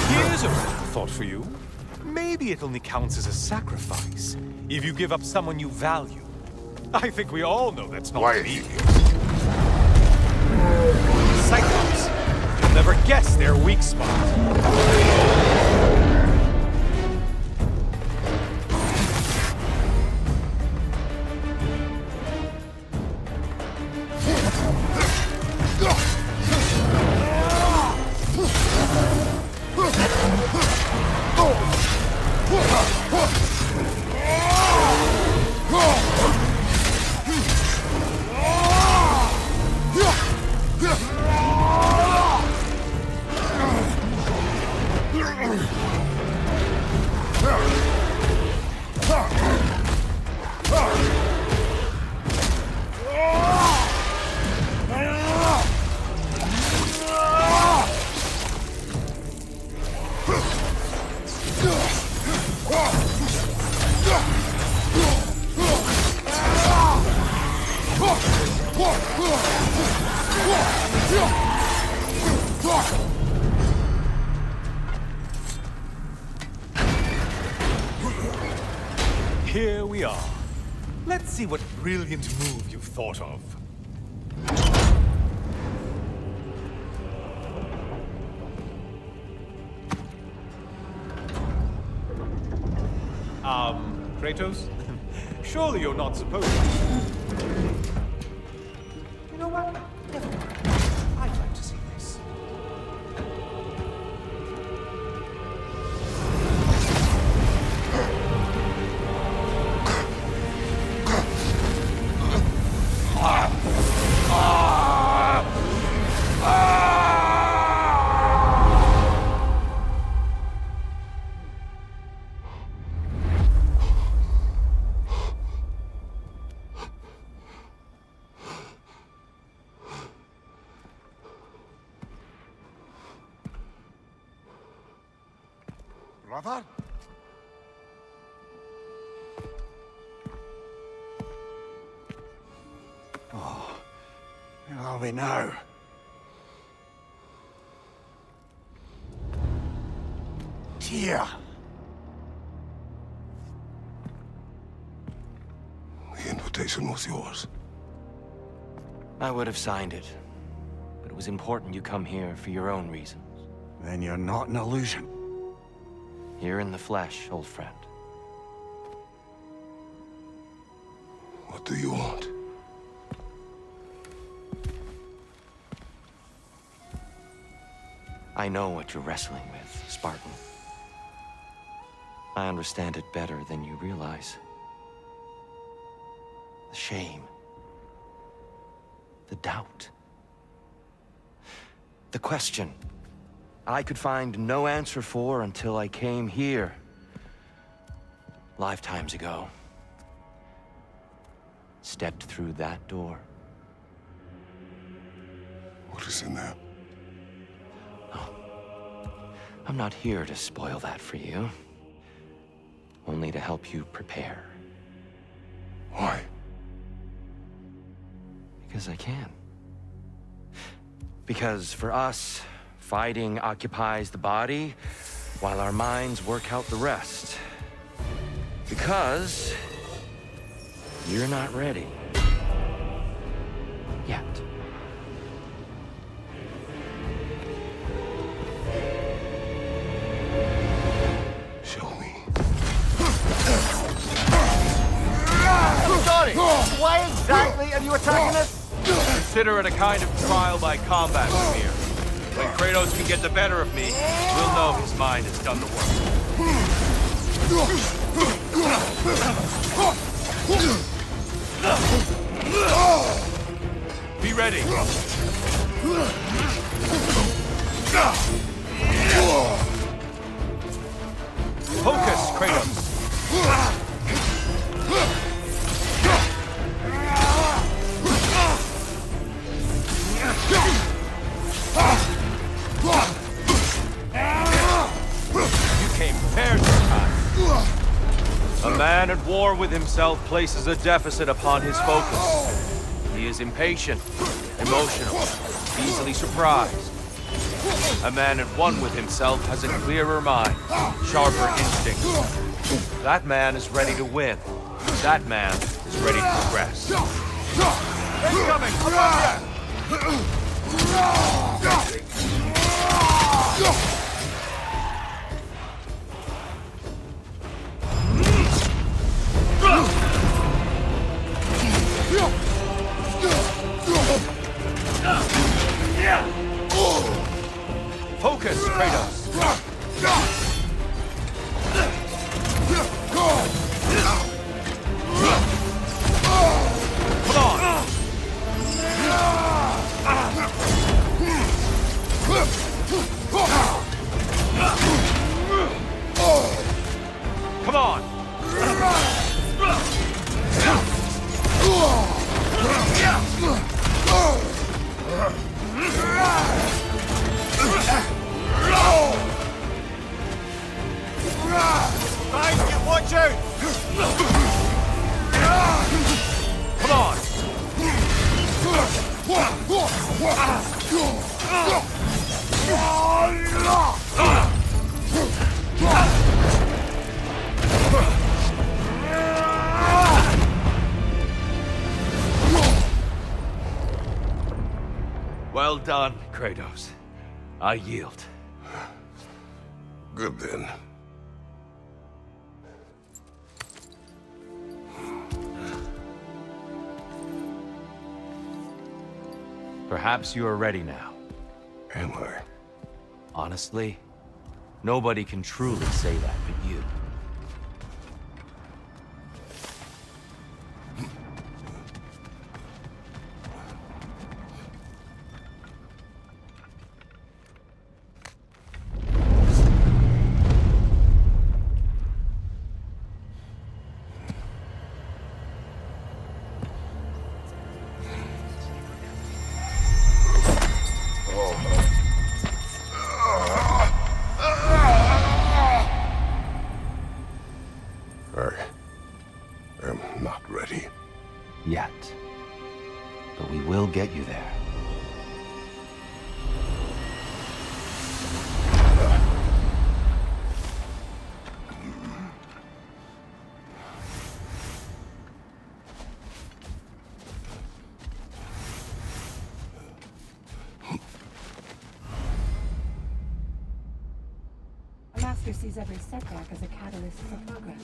Here's a thought for you. Maybe it only counts as a sacrifice if you give up someone you value. I think we all know that's not Quiet. me. Cyclops. You'll never guess their weak spot. Here we are. Let's see what brilliant move you've thought of. Kratos? Surely you're not supposed to. You know what? Never mind. I'd like to see this. Brother? Oh, where are we now? Tyr! The invitation was yours. I would have signed it, but it was important you come here for your own reasons. Then you're not an illusion. Here in the flesh, old friend. What do you want? I know what you're wrestling with, Spartan. I understand it better than you realize. The shame. The doubt. The question I could find no answer for until I came here. Lifetimes ago. Stepped through that door. What is in there? I'm not here to spoil that for you. Only to help you prepare. Why? Because I can. Because for us, fighting occupies the body, while our minds work out the rest. Because you're not ready. Yet. Show me. Sorry! Why exactly are you attacking us? Consider it a kind of trial by combat, Mimir. When Kratos can get the better of me, we'll know his mind has done the work. Be ready. Focus, Kratos. You came prepared this time. A man at war with himself places a deficit upon his focus. He is impatient, emotional, easily surprised. A man at one with himself has a clearer mind, sharper instincts. That man is ready to win. That man is ready to progress. Incoming! Above Focus, Kratos! Come on! Come on! Watch out! Come on! Well done, Kratos. I yield. Good then. Perhaps you are ready now. Am I? Honestly, nobody can truly say that but you. I am not ready. Yet. But we will get you there. A master sees every setback as a catalyst for progress.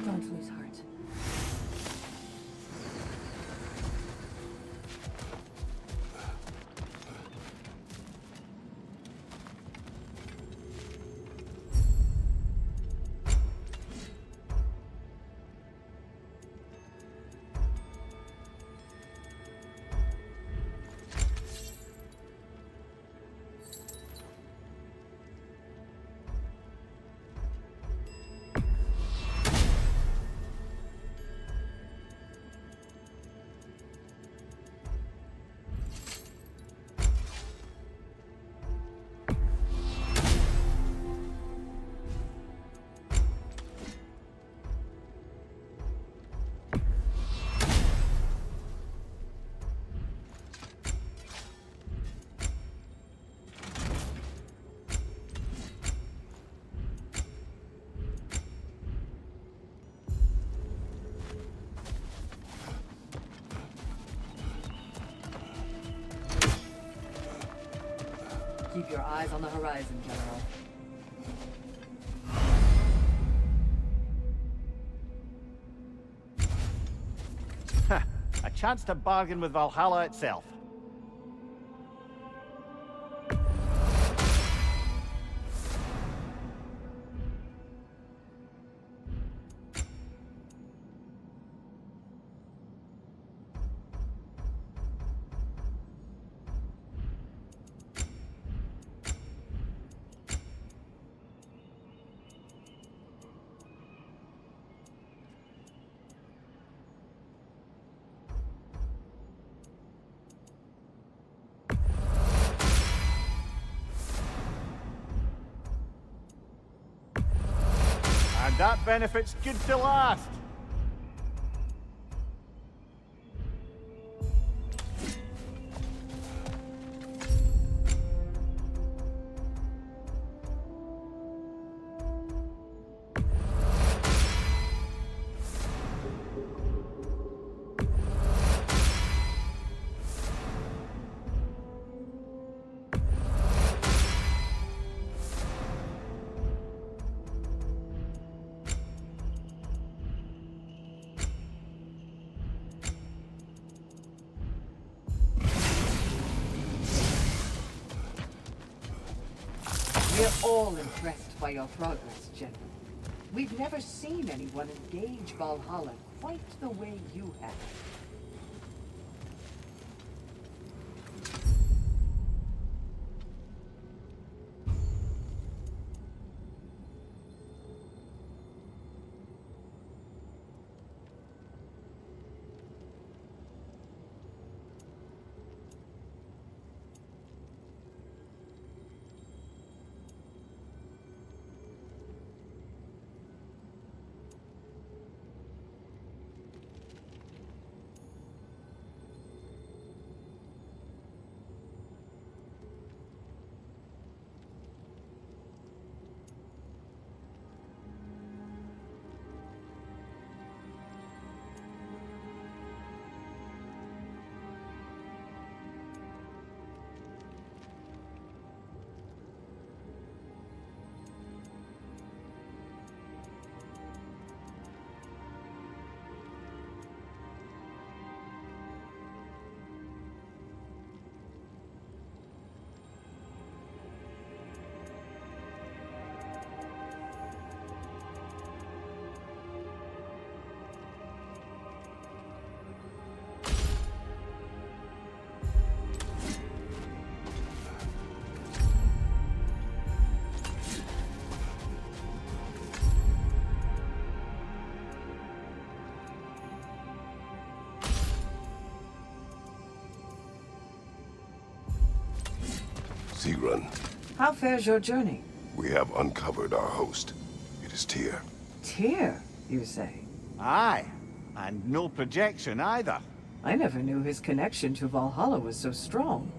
Don't lose heart. Keep your eyes on the horizon, General. A chance to bargain with Valhalla itself. And that benefit's good to last. We're all impressed by your progress, General. We've never seen anyone engage Valhalla quite the way you have. Sigrun, How fares your journey? we have uncovered our host. It is Tyr. Tyr, you say? Aye, and no projection either. I never knew his connection to Valhalla was so strong.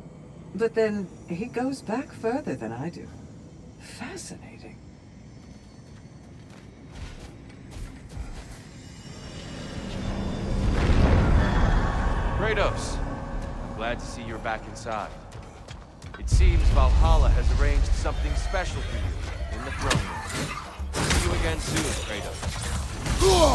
But then, he goes back further than I do. Fascinating. Kratos, I'm glad to see you're back inside. It seems Valhalla has arranged something special for you in the throne room. See you again soon, Kratos.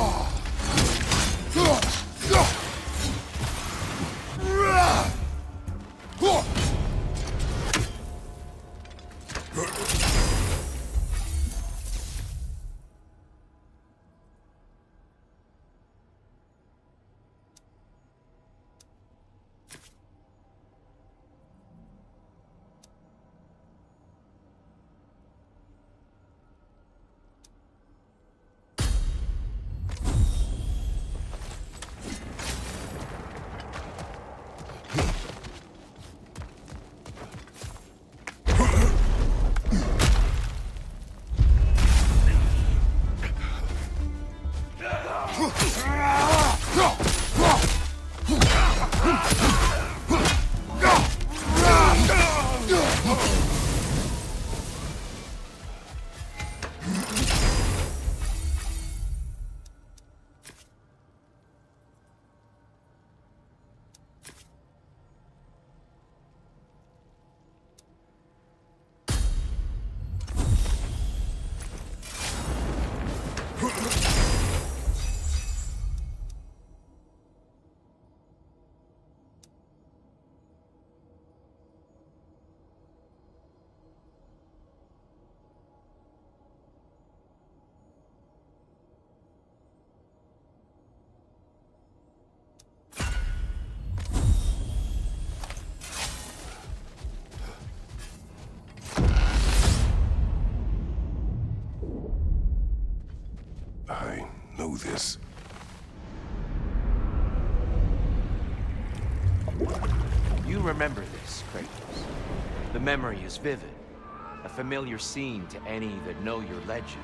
I know this. You remember this, Kratos. The memory is vivid. A familiar scene to any that know your legend.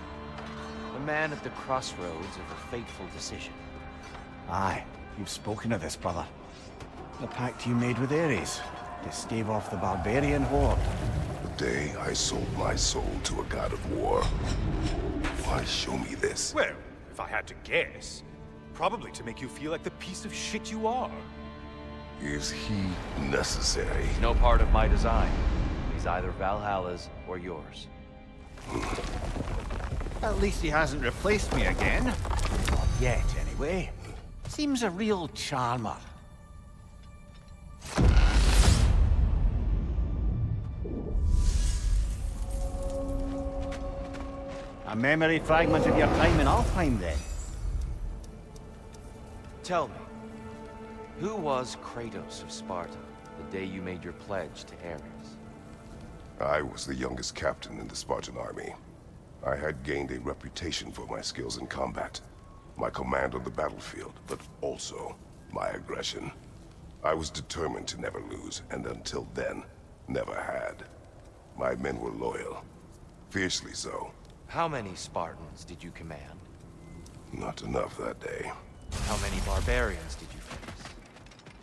The man at the crossroads of a fateful decision. Aye, you've spoken of this, brother. The pact you made with Ares to stave off the barbarian horde. The day I sold my soul to a god of war. Why show me this? Well, if I had to guess, probably to make you feel like the piece of shit you are. Is he necessary? He's no part of my design. He's either Valhalla's or yours. At least he hasn't replaced me again. Not yet, anyway. Seems a real charmer. A memory fragment of your time in Alfheim, then? Tell me, who was Kratos of Sparta the day you made your pledge to Ares? I was the youngest captain in the Spartan army. I had gained a reputation for my skills in combat, my command on the battlefield, but also my aggression. I was determined to never lose, and until then, never had. My men were loyal. Fiercely so. How many Spartans did you command? Not enough that day. How many barbarians did you face?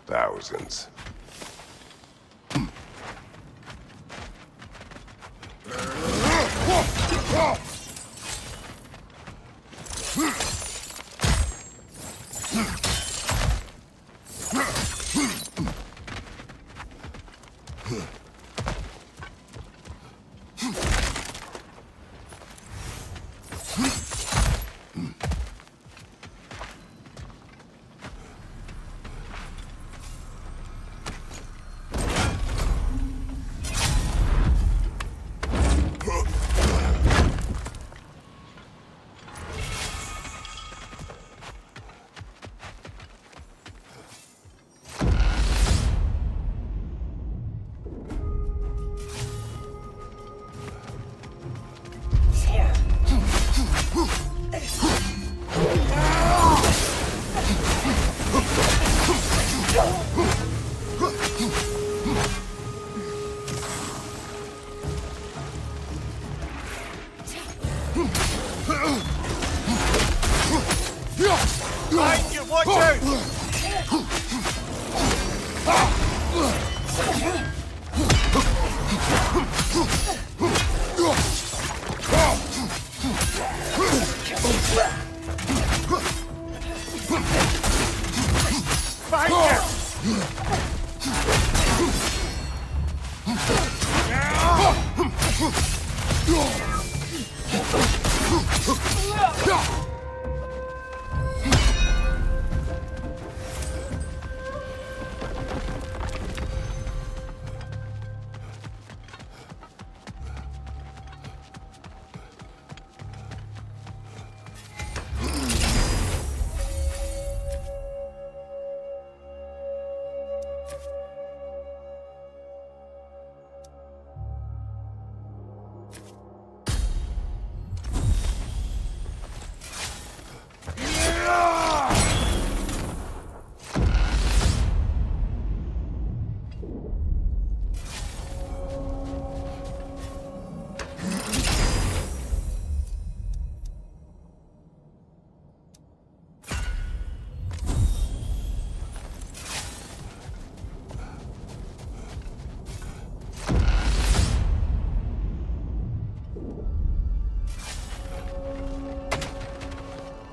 Thousands.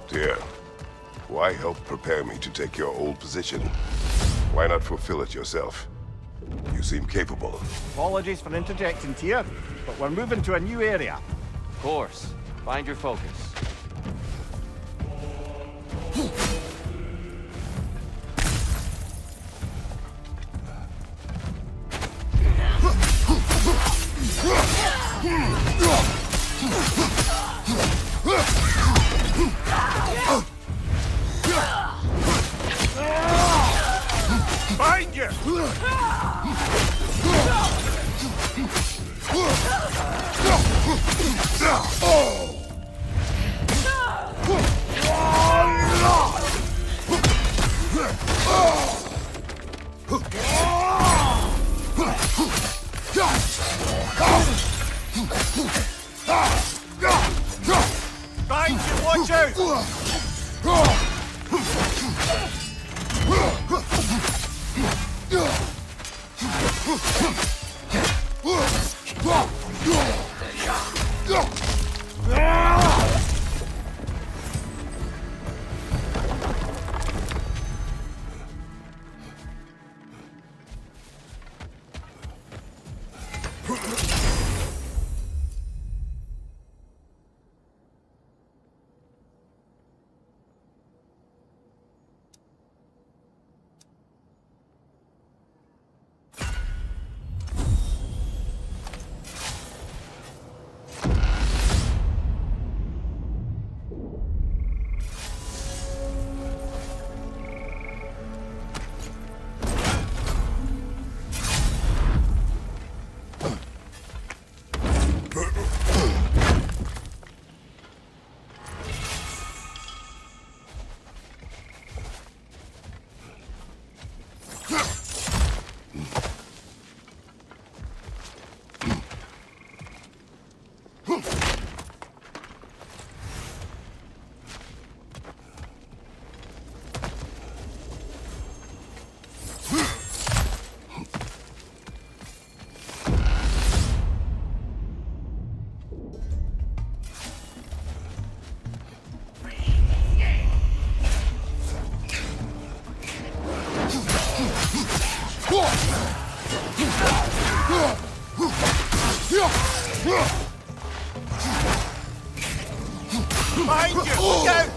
Dear, why help prepare me to take your old position? Why not fulfill it yourself? You seem capable. Apologies for interjecting, Tyr, but we're moving to a new area. Of course. Find your focus. Find you! Find you, watch out! Behind you! Look out!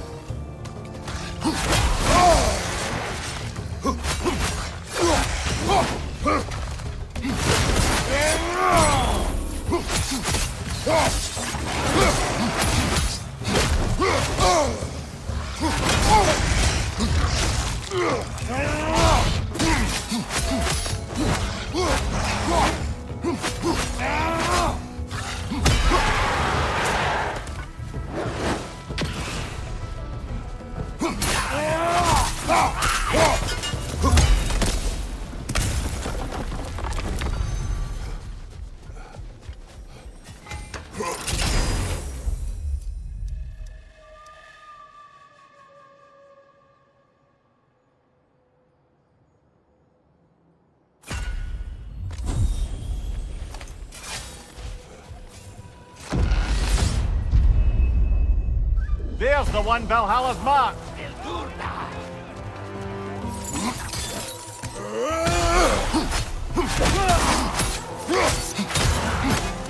There's the one Valhalla's marked.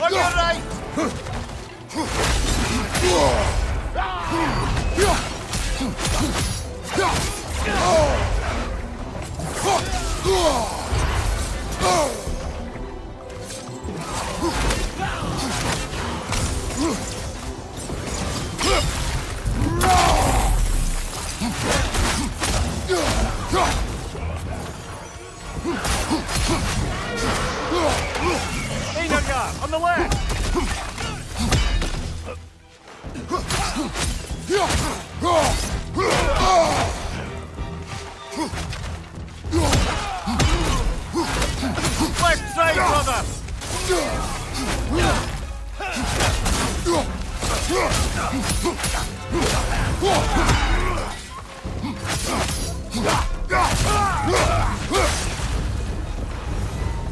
On your right! On the left! Left side, brother!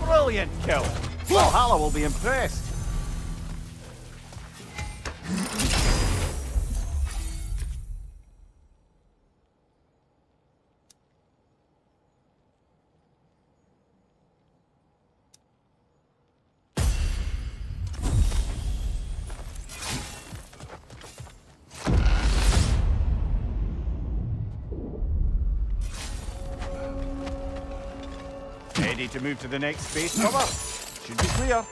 Brilliant kill! Valhalla will be impressed. Ready to move to the next space cover? Should be clear.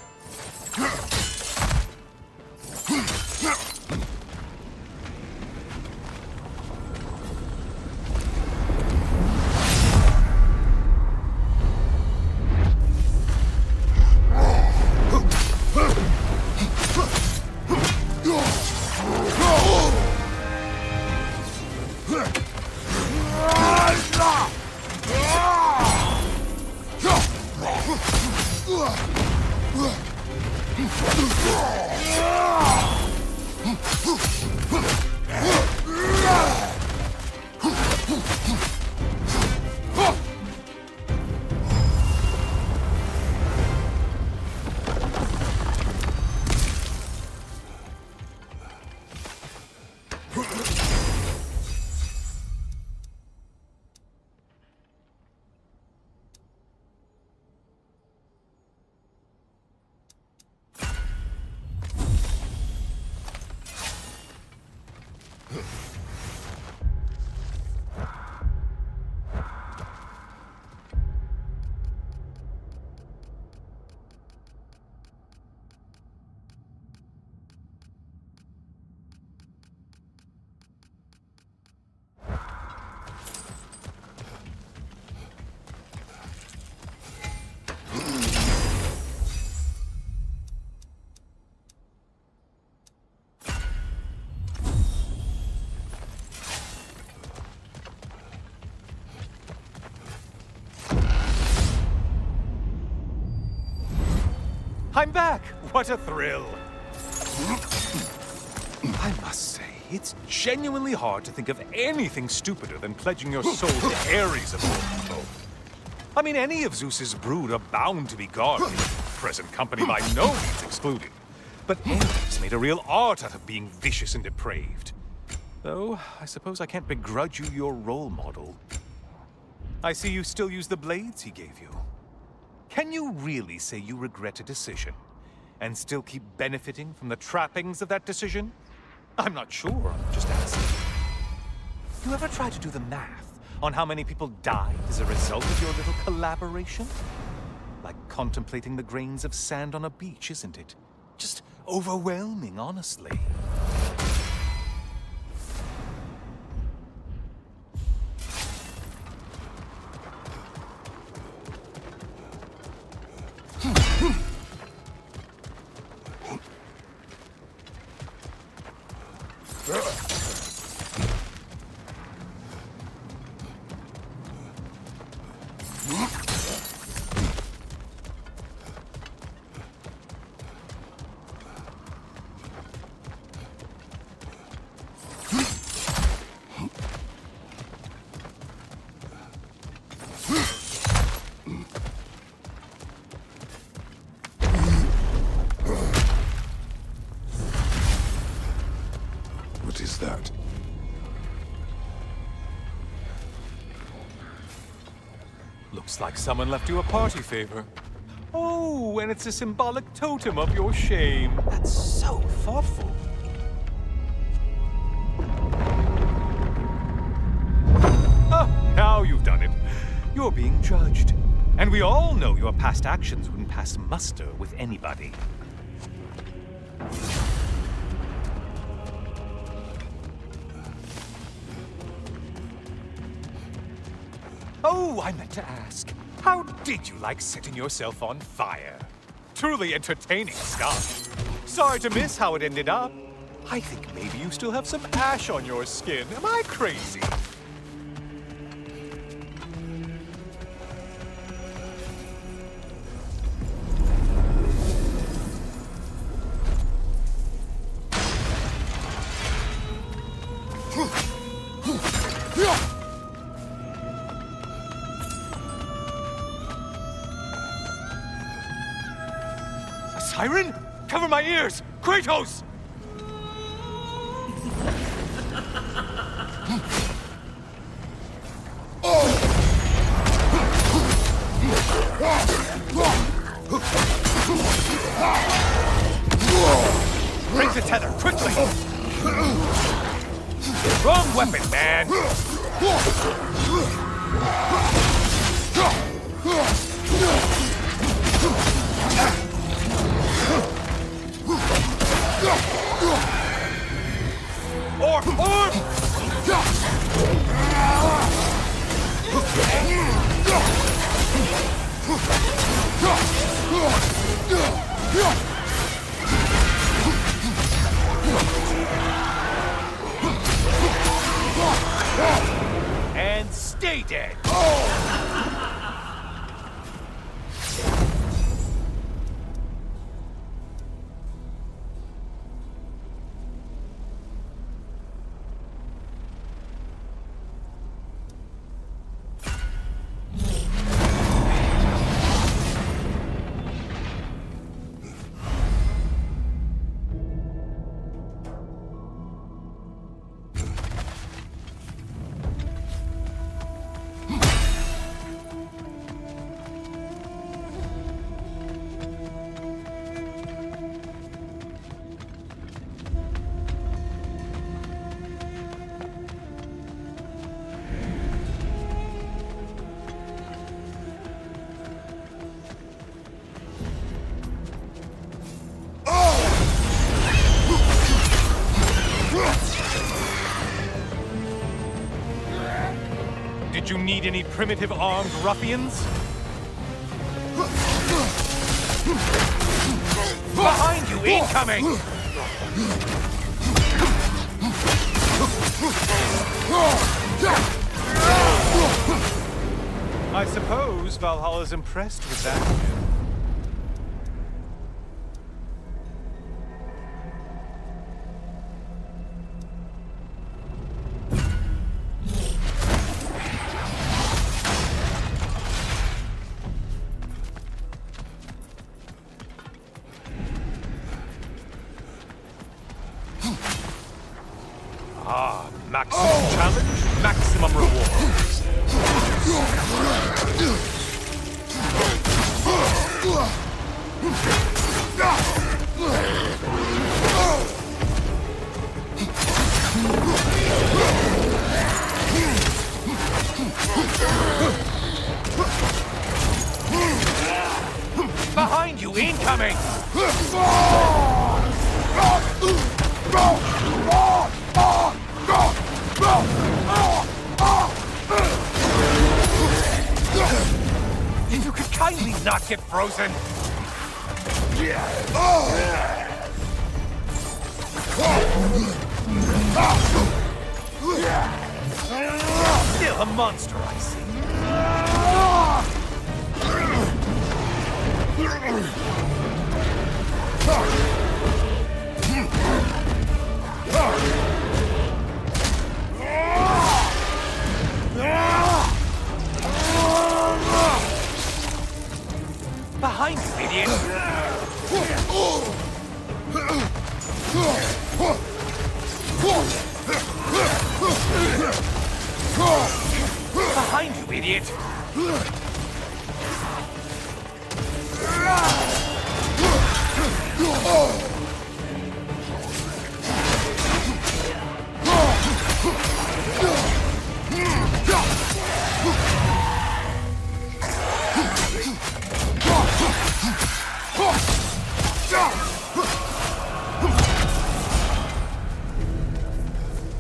I'm back! What a thrill! I must say, it's genuinely hard to think of anything stupider than pledging your soul to Ares of all people. I mean, any of Zeus's brood are bound to be godly, present company by no means excluded. But Ares made a real art out of being vicious and depraved. Though, I suppose I can't begrudge you your role model. I see you still use the blades he gave you. Can you really say you regret a decision? and still keep benefiting from the trappings of that decision? I'm not sure, I'm just asking. You ever try to do the math on how many people died as a result of your little collaboration? Like contemplating the grains of sand on a beach, isn't it? Just overwhelming, honestly. What is that? Looks like someone left you a party favor. Oh, and it's a symbolic totem of your shame. That's so thoughtful. Oh, now you've done it. You're being judged. And we all know your past actions wouldn't pass muster with anybody. Oh, I meant to ask, how did you like setting yourself on fire? Truly entertaining stuff. Sorry to miss how it ended up. I think maybe you still have some ash on your skin. Am I crazy? Siren? Cover my ears! Kratos! Bring the tether, quickly! Wrong weapon, man! Or! And stay dead! Did you need any primitive armed ruffians? Behind you, incoming! I suppose Valhalla's impressed with that. Maximum challenge, maximum reward. get frozen. Still a monster, I see. Behind you, idiot! Behind you, idiot!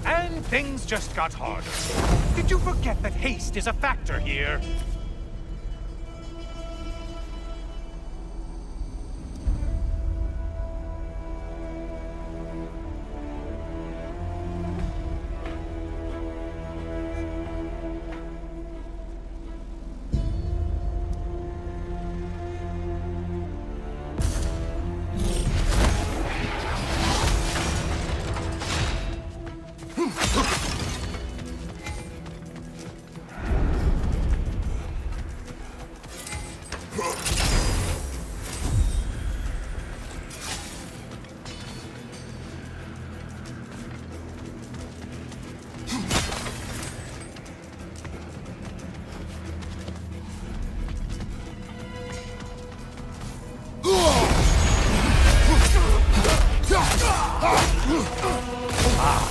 And things just got harder. Did you forget that haste is a factor here?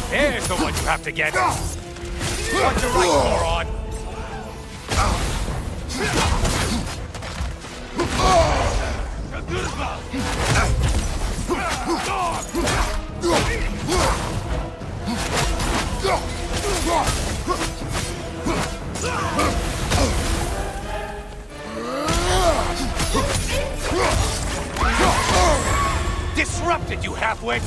There's the one you have to get. Watch your right, moron. Disrupted, you half-wit!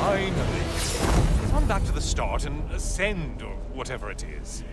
Finally. Come back to the start and ascend, or whatever it is.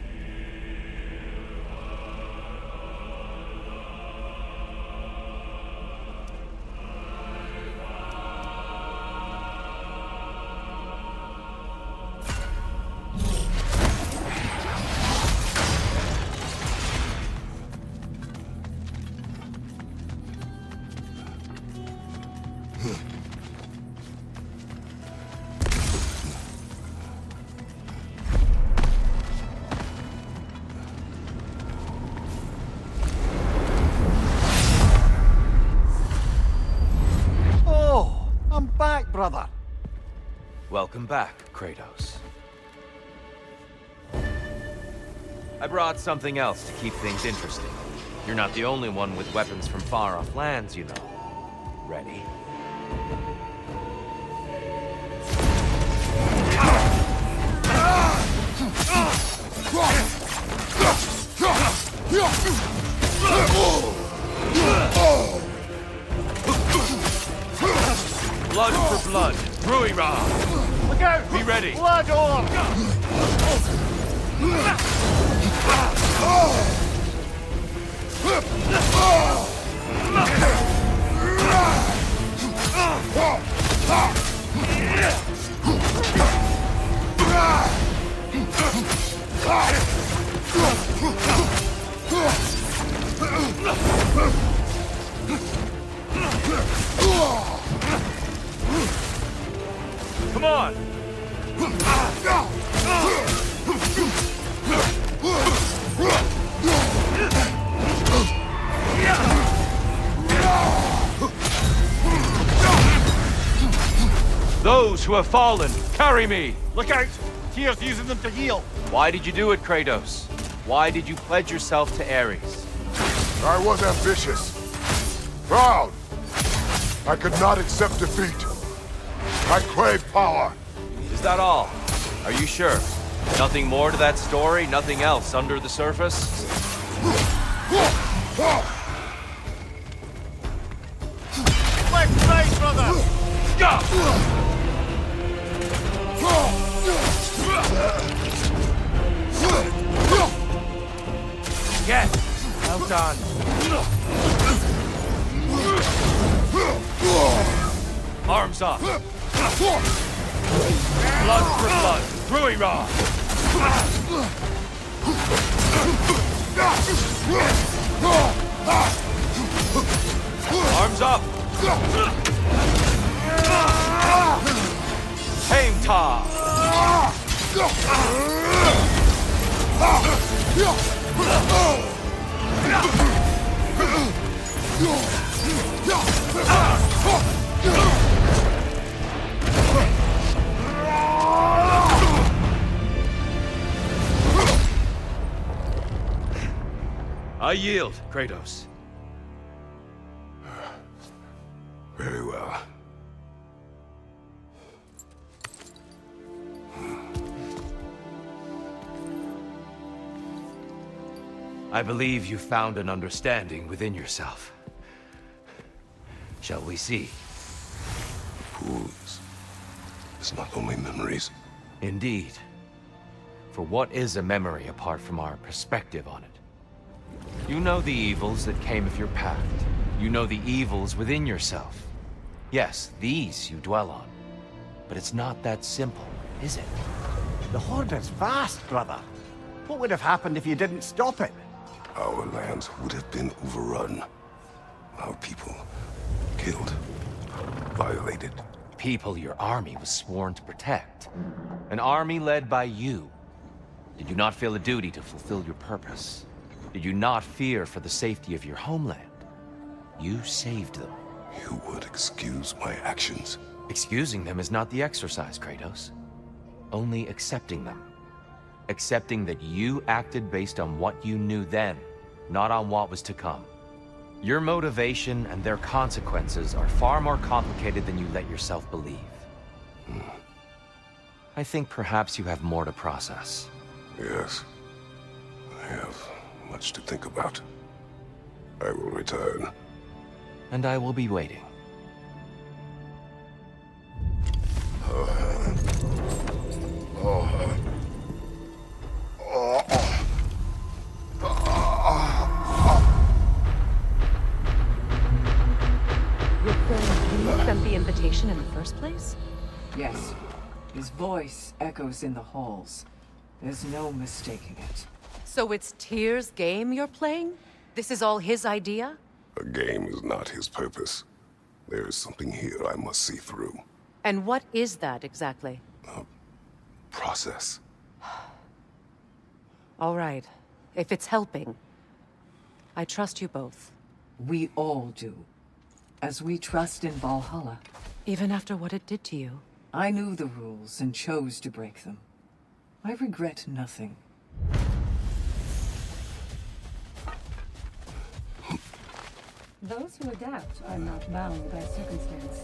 Brother. Welcome back, Kratos. I brought something else to keep things interesting. You're not the only one with weapons from far-off lands, you know. Ready? Blood for blood. Ruira! Look out! Be ready! Blood on! Come on! Those who have fallen, carry me! Look out! Tyr's using them to heal. Why did you do it, Kratos? Why did you pledge yourself to Ares? I was ambitious. Proud. I could not accept defeat. I crave power. Is that all? Are you sure? Nothing more to that story? Nothing else under the surface? Left side, brother! Yes! Well done. Arms up. Blood for blood. Rui Ra. Arms up. Heimta. I yield, Kratos. Very well. I believe you found an understanding within yourself. Shall we see? Fools. It's not only memories. Indeed. For what is a memory apart from our perspective on it? You know the evils that came of your path. You know the evils within yourself. Yes, these you dwell on. But it's not that simple, is it? The Horde is vast, brother. What would have happened if you didn't stop it? Our lands would have been overrun. Our people killed, violated. People your army was sworn to protect. An army led by you. Did you not feel a duty to fulfill your purpose? Did you not fear for the safety of your homeland? You saved them. You would excuse my actions? Excusing them is not the exercise, Kratos. Only accepting them. Accepting that you acted based on what you knew then, not on what was to come. Your motivation and their consequences are far more complicated than you let yourself believe. I think perhaps you have more to process. Yes. I have much to think about. I will return. And I will be waiting. Your friend sent the invitation in the first place? Yes. His voice echoes in the halls. There's no mistaking it. So it's Tyr's game you're playing? This is all his idea? A game is not his purpose. There is something here I must see through. And what is that exactly? Process. All right. If it's helping, I trust you both. We all do. As we trust in Valhalla. Even after what it did to you. I knew the rules and chose to break them. I regret nothing. Those who adapt are not bound by circumstance.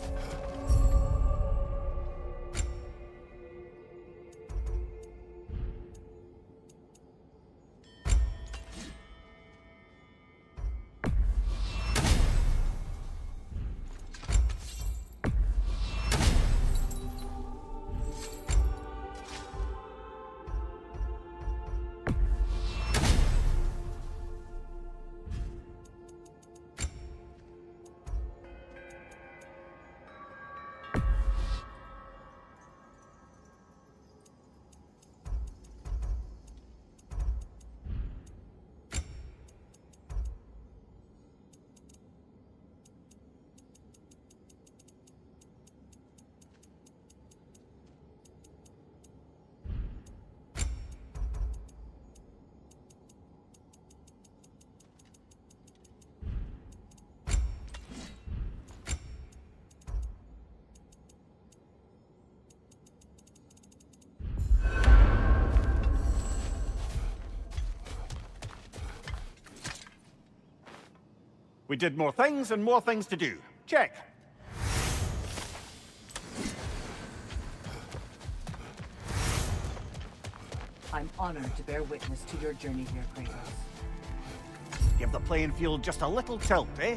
We did more things and more things to do. Check. I'm honored to bear witness to your journey here, Kratos. Give the playing field just a little tilt, eh?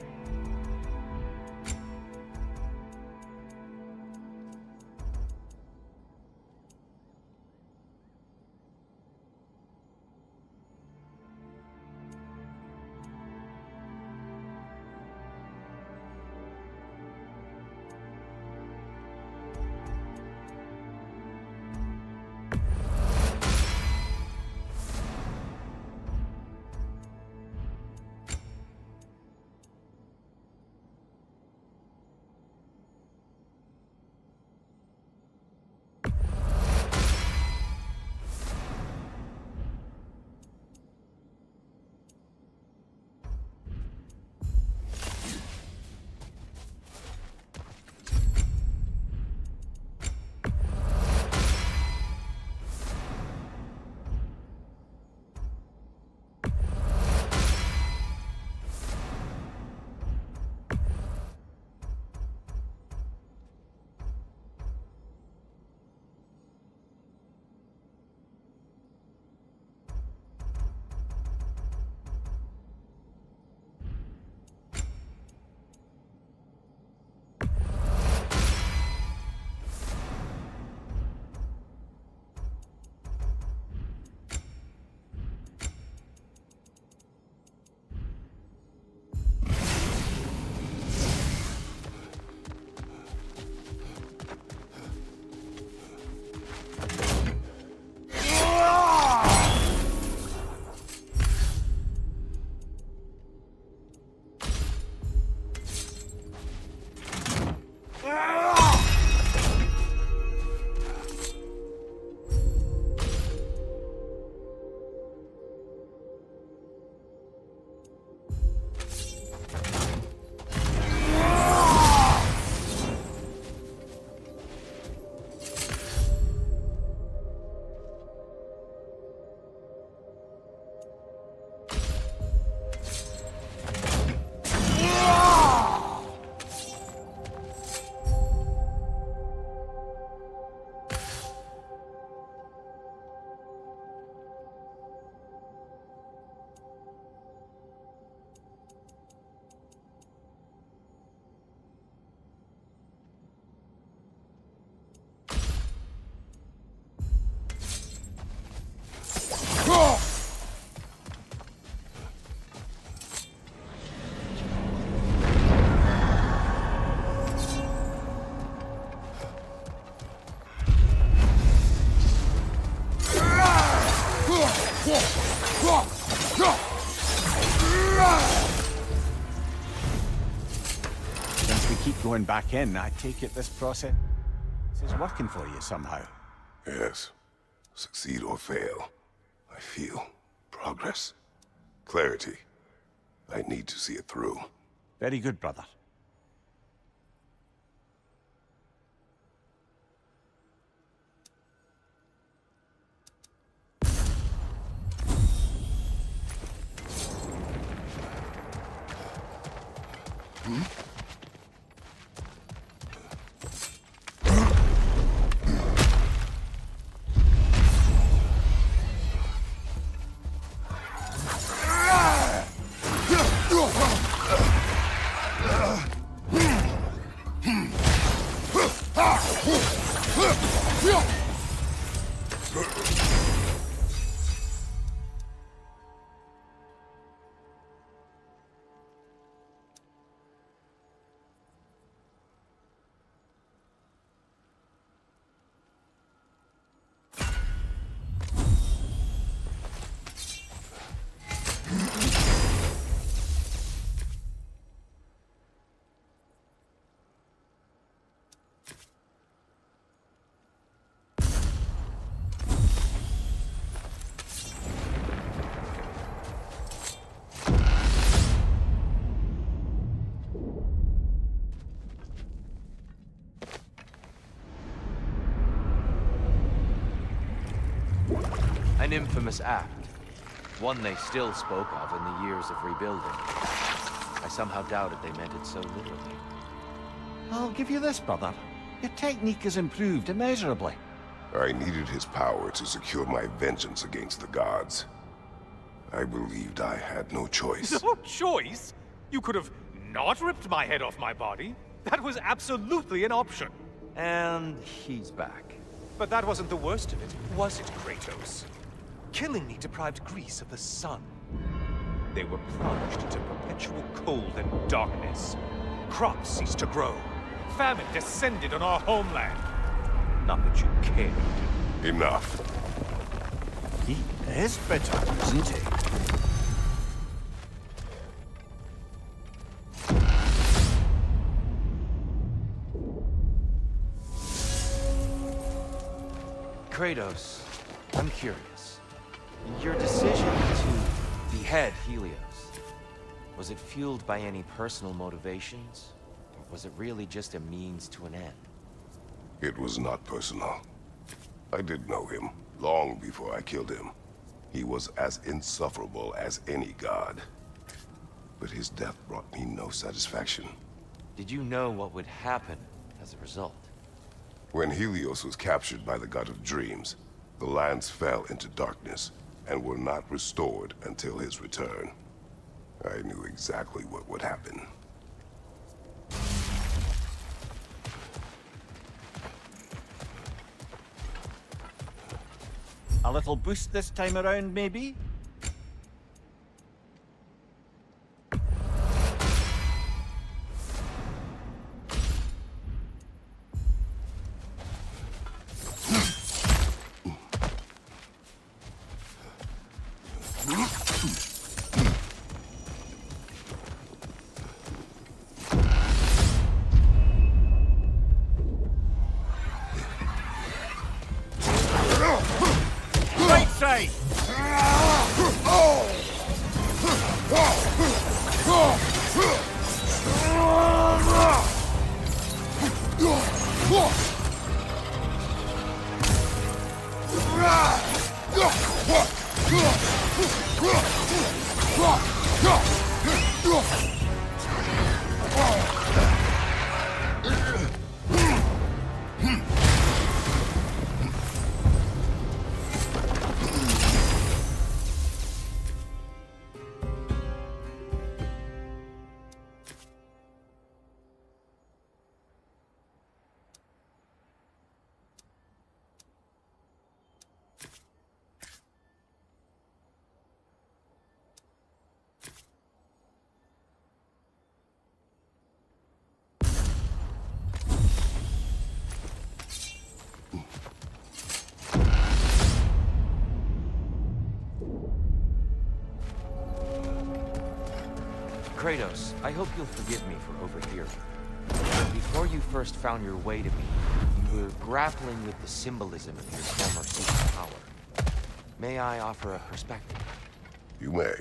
Since we keep going back in, I take it this process is working for you somehow. Yes. Succeed or fail, I feel progress. Clarity. I need to see it through. Very good, brother. An infamous act. One they still spoke of in the years of rebuilding. I somehow doubted they meant it so literally. I'll give you this, brother. Your technique has improved immeasurably. I needed his power to secure my vengeance against the gods. I believed I had no choice. No choice? You could have not ripped my head off my body. That was absolutely an option. And he's back. But that wasn't the worst of it, was it, Kratos? Killing me deprived Greece of the sun. They were plunged into perpetual cold and darkness. Crops ceased to grow. Famine descended on our homeland. Not that you cared. Enough. He is bitter, isn't he? Kratos, I'm curious. Your decision to behead Helios, was it fueled by any personal motivations? Or was it really just a means to an end? It was not personal. I did know him, long before I killed him. He was as insufferable as any god. But his death brought me no satisfaction. Did you know what would happen as a result? When Helios was captured by the god of dreams, the lands fell into darkness and were not restored until his return. I knew exactly what would happen. A little boost this time around, maybe? Right side! Kratos, I hope you'll forgive me for overhearing. Before you first found your way to me, you were grappling with the symbolism of your former superpower. May I offer a perspective? You may.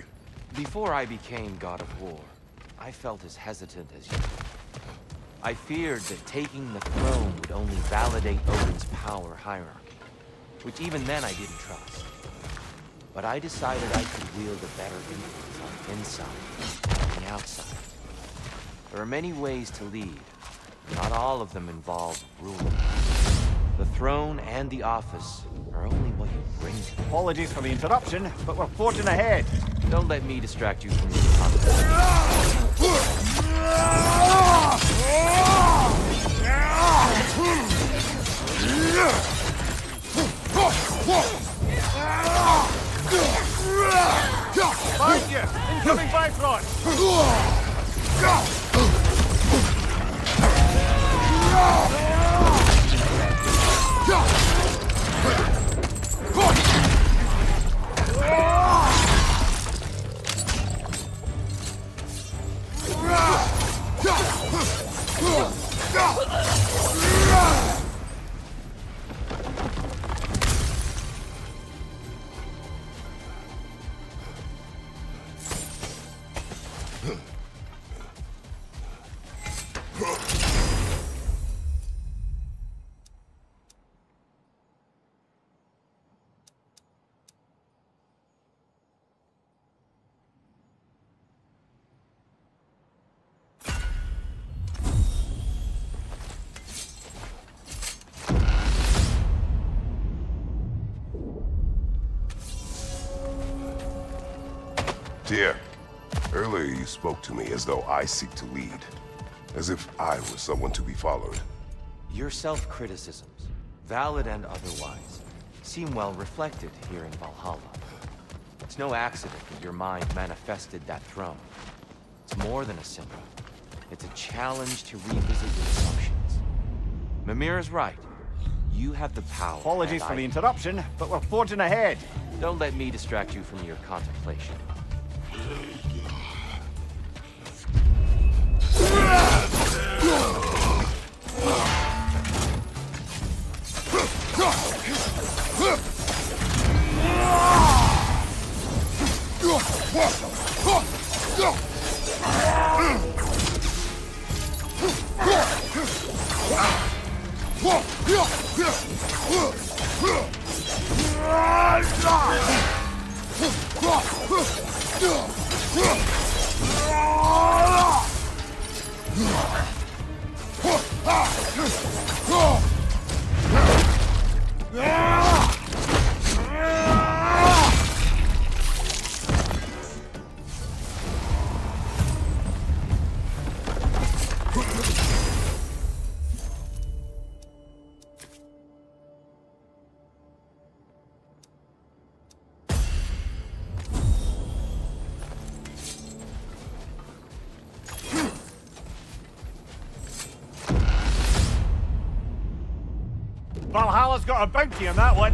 Before I became God of War, I felt as hesitant as you. I feared that taking the throne would only validate Odin's power hierarchy, which even then I didn't trust. But I decided I could wield a better influence on the inside and the outside. There are many ways to lead. Not all of them involve rule. The throne and the office are only what you bring to them. Apologies for the interruption, but we're forging ahead. Don't let me distract you from your conversation. Find you! Incoming Bifrost! Tyr, earlier you spoke to me as though I seek to lead. As if I were someone to be followed. Your self-criticisms, valid and otherwise, seem well reflected here in Valhalla. It's no accident that your mind manifested that throne. It's more than a symbol. It's a challenge to revisit your assumptions. Mimir is right. You have the power. Apologies for the interruption, but we're forging ahead. Don't let me distract you from your contemplation. Valhalla's got a bounty on that one.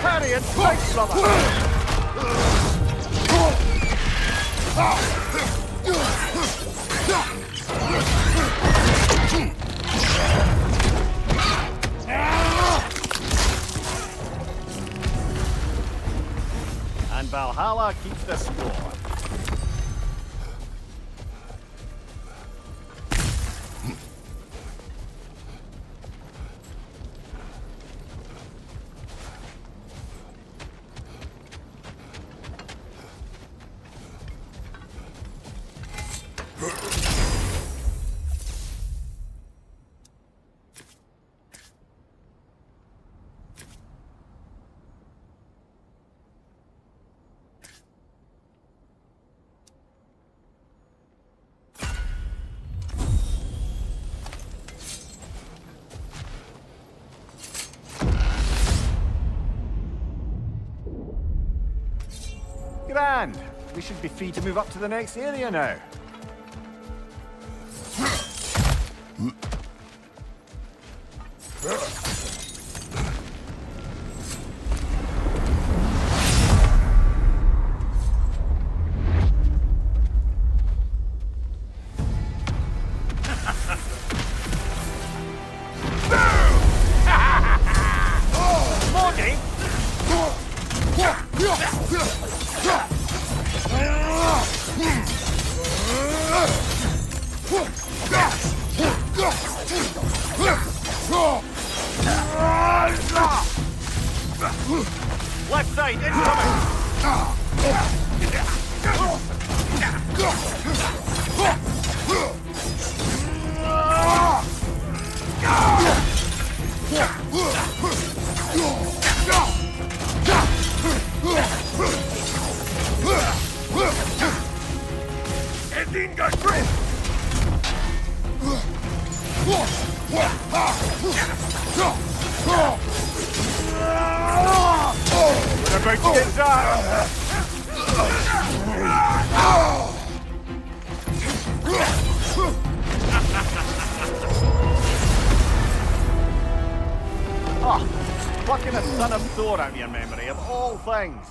Carry it, thanks, brother. And Valhalla keeps the score. Grand. We should be free to move up to the next area now. Left side, Fucking a son of Thor out of your memory, of all things.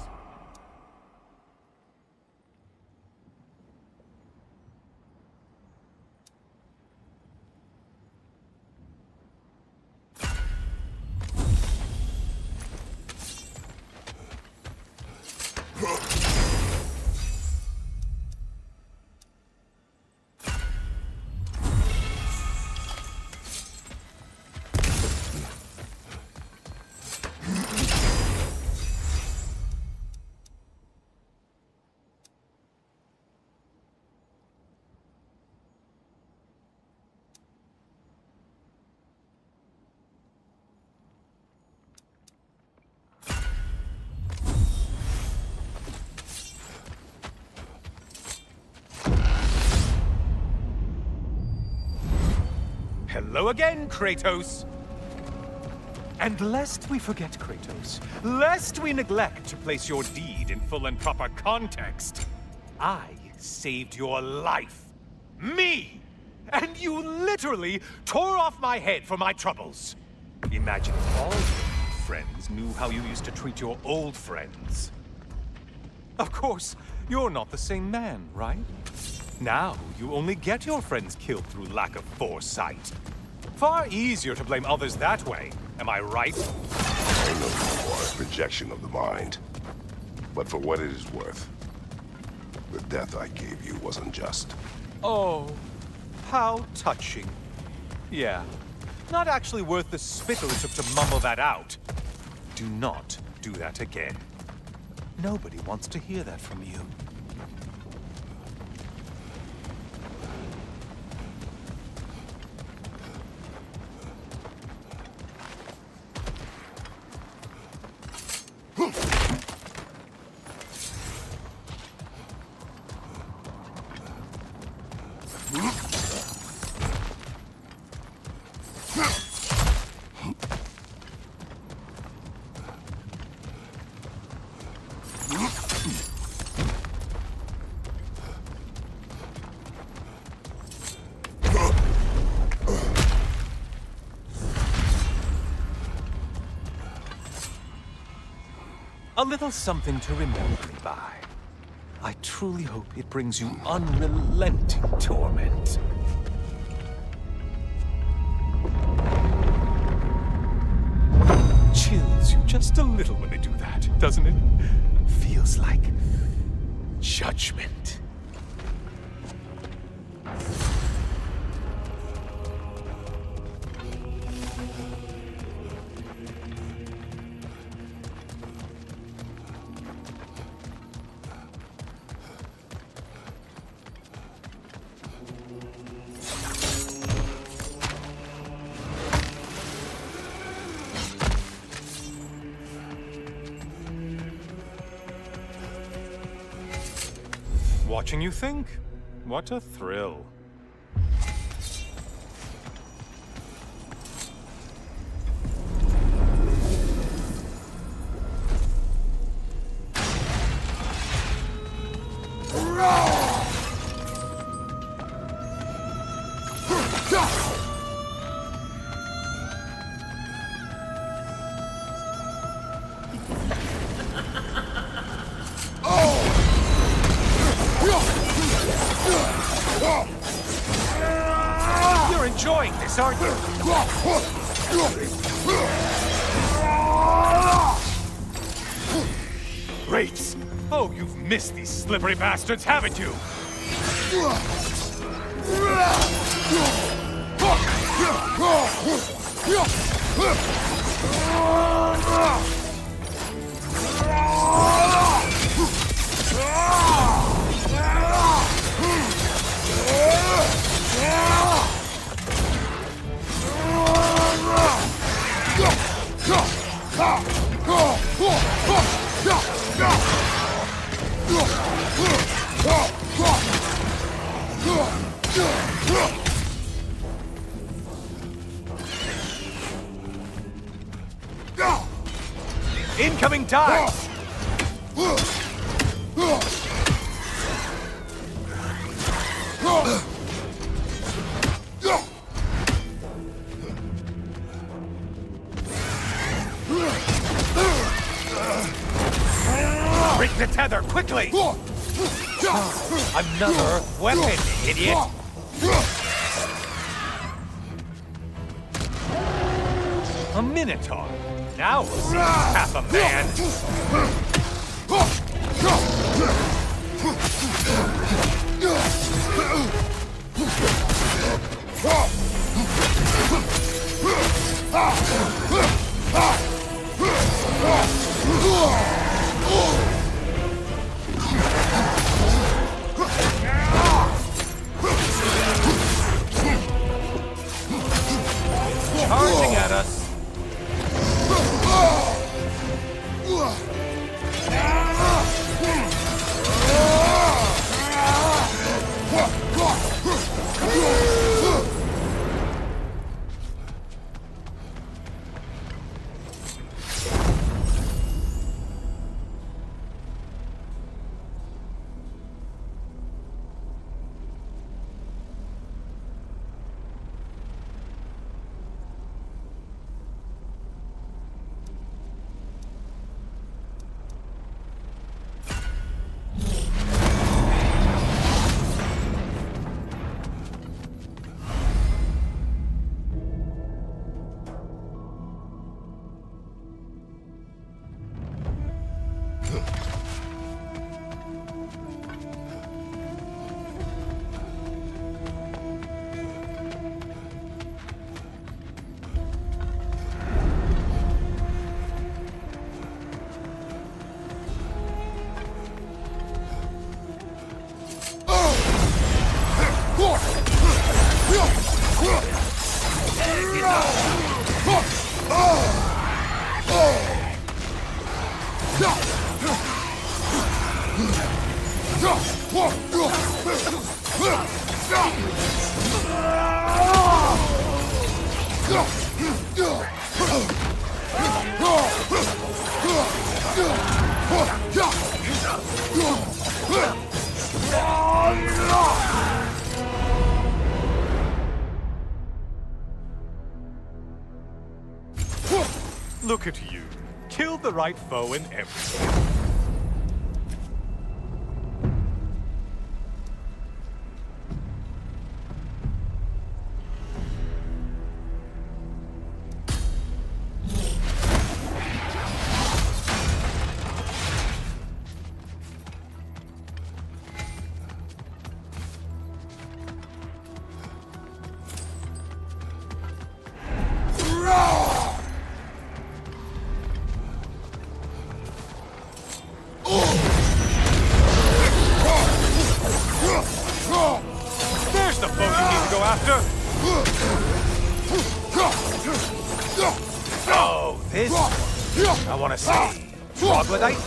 Hello again, Kratos! And lest we forget, Kratos, lest we neglect to place your deed in full and proper context, I saved your life. Me! And you literally tore off my head for my troubles. Imagine if all your new friends knew how you used to treat your old friends. Of course, you're not the same man, right? Now, you only get your friends killed through lack of foresight. Far easier to blame others that way, am I right? I know you are a projection of the mind. But for what it is worth, the death I gave you wasn't just. Oh, how touching. Yeah, not actually worth the spittle it took to mumble that out. Do not do that again. Nobody wants to hear that from you. A little something to remember me by. I truly hope it brings you unrelenting torment. Chills you just a little when they do that, doesn't it? Feels like judgment. Watching you think? What a thrill. You're enjoying this, aren't you? Great! Oh, you've missed these slippery bastards, haven't you? Incoming dive! Break the tether, quickly! Another weapon, idiot! A Minotaur. Now we'll see half a man. Charging at us. Look at you. Killed the right foe and everything. There's the foe you need to go after! Oh, this one. I want to see. Troglodyte?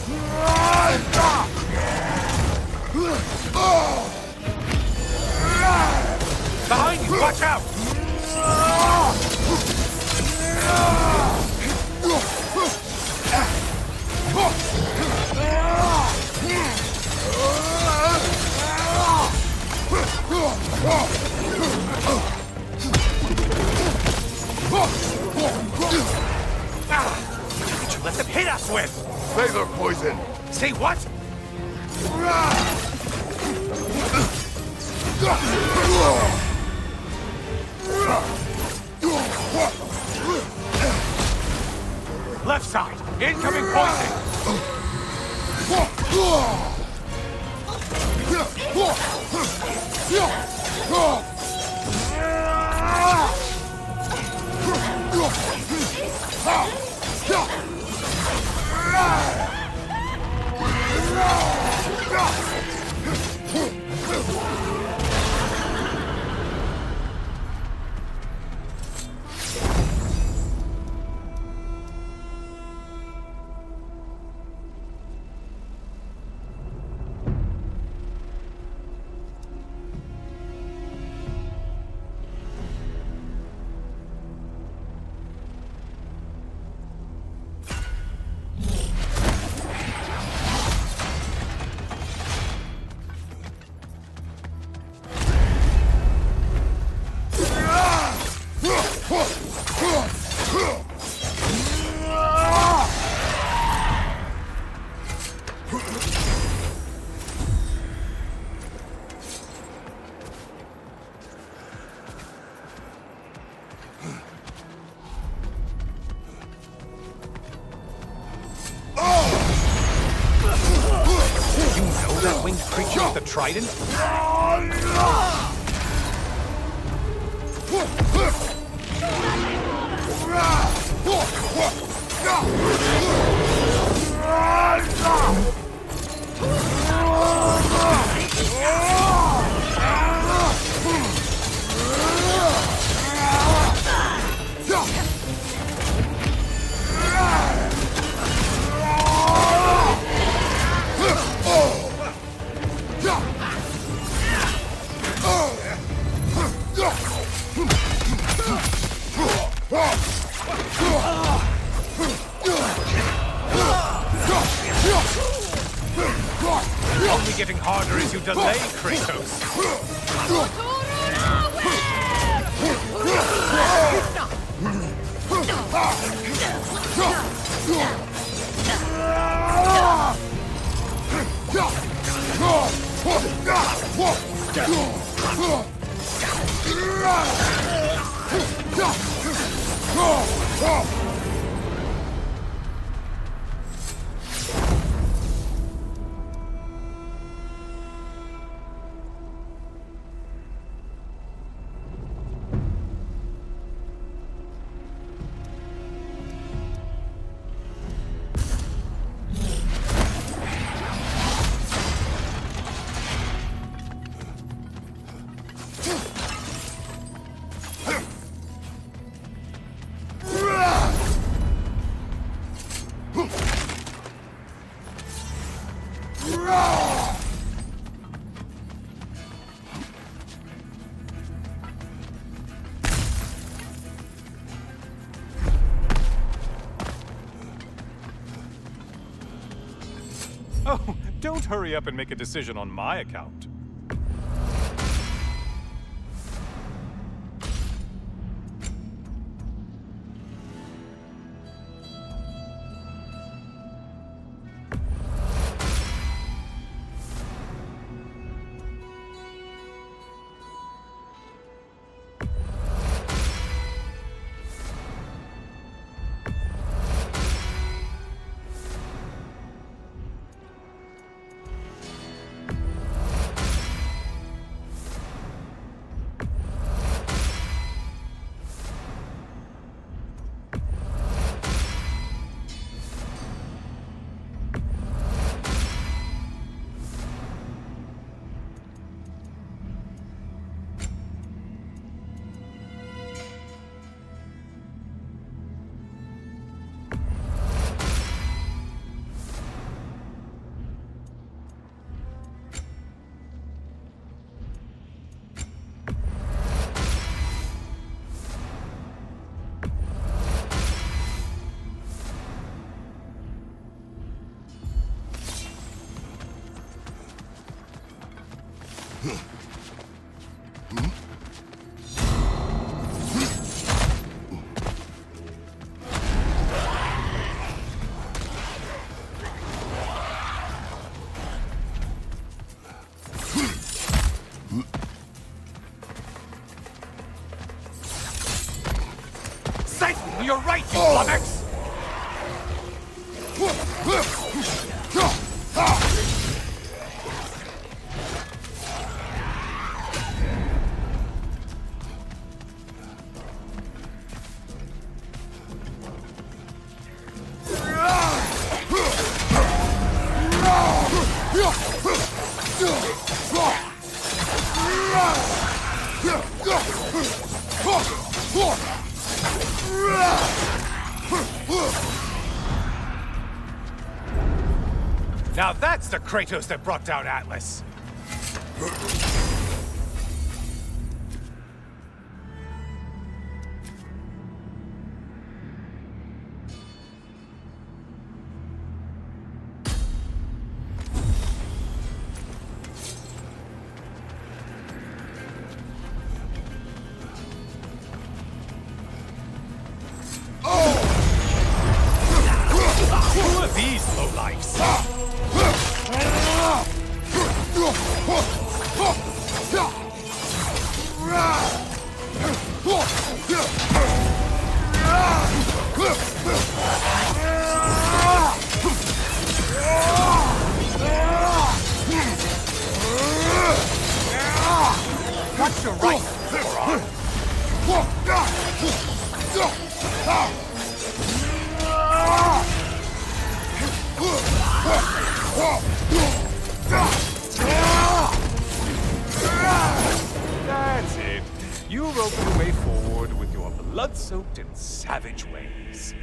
Behind you! Watch out! What did you let them hit us with? Laser poison. Say what? Left side, incoming poison. That winged creature with the trident? Only getting harder as you delay, Kratos. Oh, don't hurry up and make a decision on my account. You're right, you flummox! Now that's the Kratos that brought down Atlas! Who are these lowlifes? Watch your right, moron. That's it. You rope your way forward with your blood-soaked and savage ways.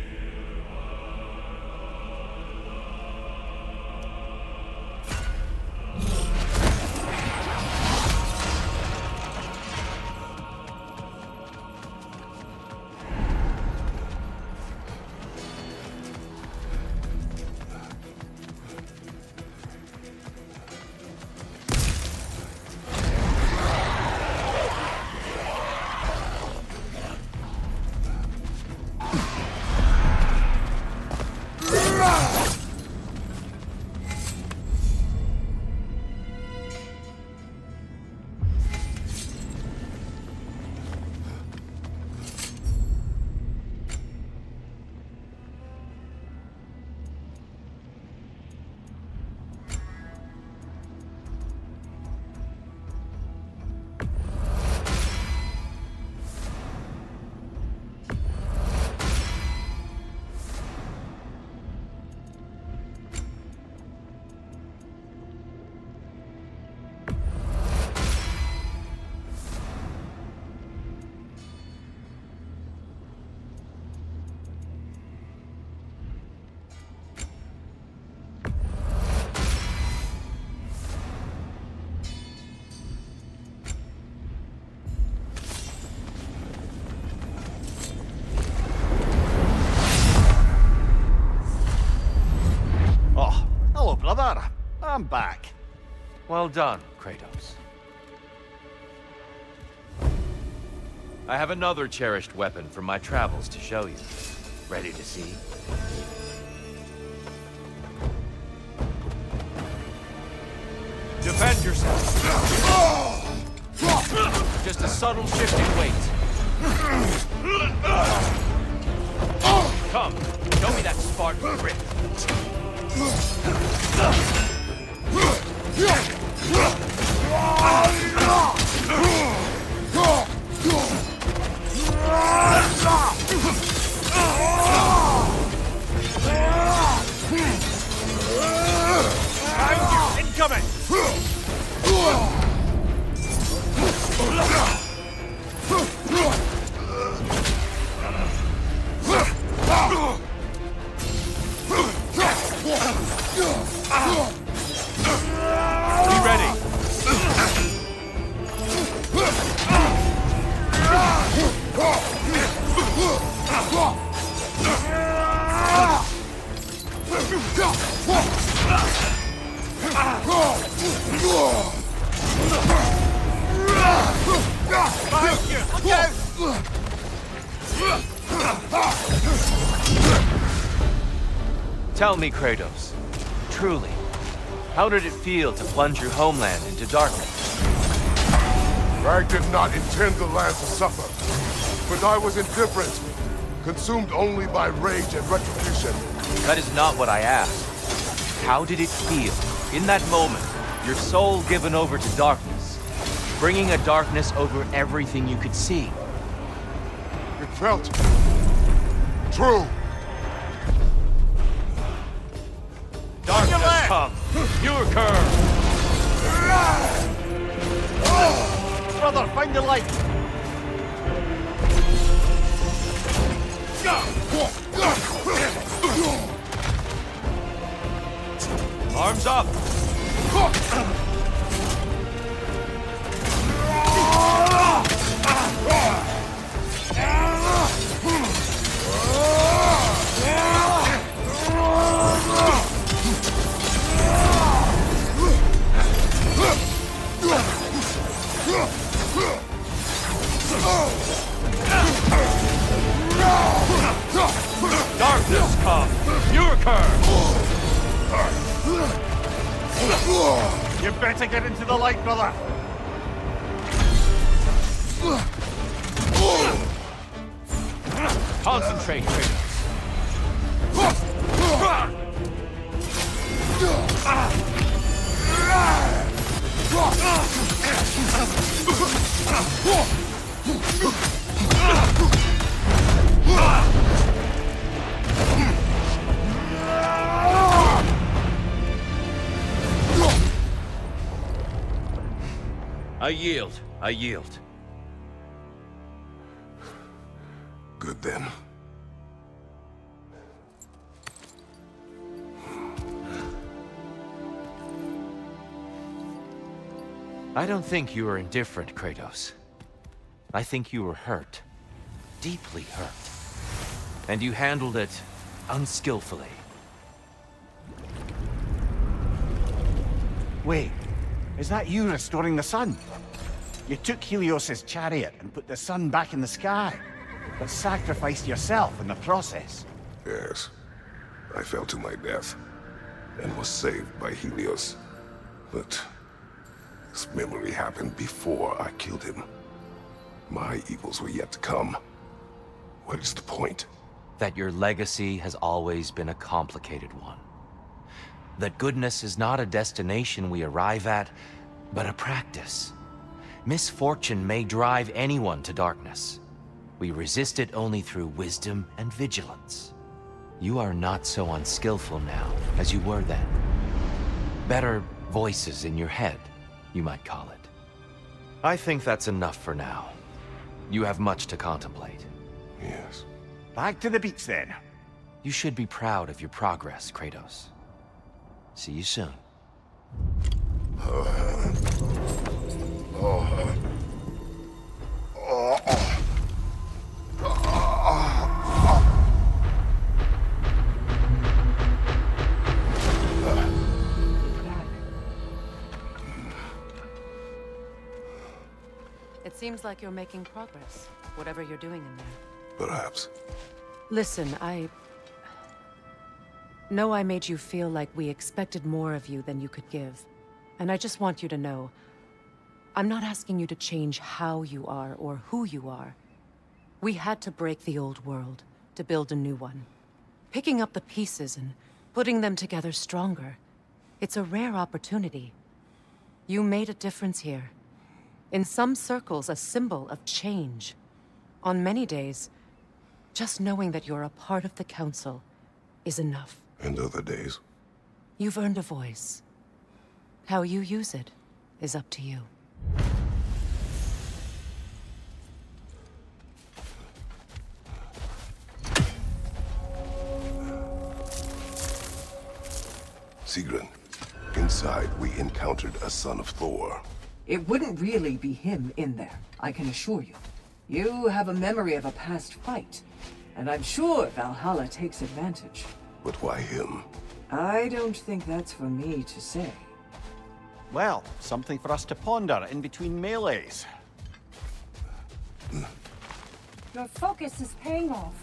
I'm back. Well done, Kratos. I have another cherished weapon from my travels to show you. Ready to see? Defend yourself. Just a subtle shift in weight. Come, show me that Spartan grit. Incoming! Be ready. Tell me, Kratos, truly, how did it feel to plunge your homeland into darkness? Rag did not intend the land to suffer, but I was indifferent, consumed only by rage and retribution. That is not what I asked. How did it feel, in that moment, your soul given over to darkness, bringing a darkness over everything you could see? It felt true. Darkness come, your curve. Brother, find the light. Arms up. Darkness come, your curve. You better get into the light, brother. Concentrate, Kratos. I yield. Good then. I don't think you were indifferent, Kratos. I think you were hurt. Deeply hurt. And you handled it unskillfully. Wait, is that you restoring the sun? You took Helios's chariot and put the sun back in the sky, but sacrificed yourself in the process. Yes. I fell to my death, and was saved by Helios. But this memory happened before I killed him. My evils were yet to come. What is the point? That your legacy has always been a complicated one. That goodness is not a destination we arrive at, but a practice. Misfortune may drive anyone to darkness. We resist it only through wisdom and vigilance. You are not so unskillful now as you were then. Better voices in your head, you might call it. I think that's enough for now. You have much to contemplate. Yes. Back to the beach then. You should be proud of your progress, Kratos. See you soon. Seems like you're making progress, whatever you're doing in there. Perhaps. Listen, I know I made you feel like we expected more of you than you could give. And I just want you to know, I'm not asking you to change how you are or who you are. We had to break the old world to build a new one. Picking up the pieces and putting them together stronger. It's a rare opportunity. You made a difference here. In some circles, a symbol of change. On many days, just knowing that you're a part of the Council is enough. And other days? You've earned a voice. How you use it is up to you. Sigrun, inside we encountered a son of Thor. It wouldn't really be him in there, I can assure you. You have a memory of a past fight, and I'm sure Valhalla takes advantage. But why him? I don't think that's for me to say. Well, something for us to ponder in between melees. Your focus is paying off.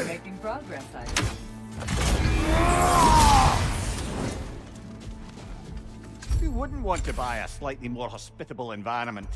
Making progress, I think. Who wouldn't want to buy a slightly more hospitable environment?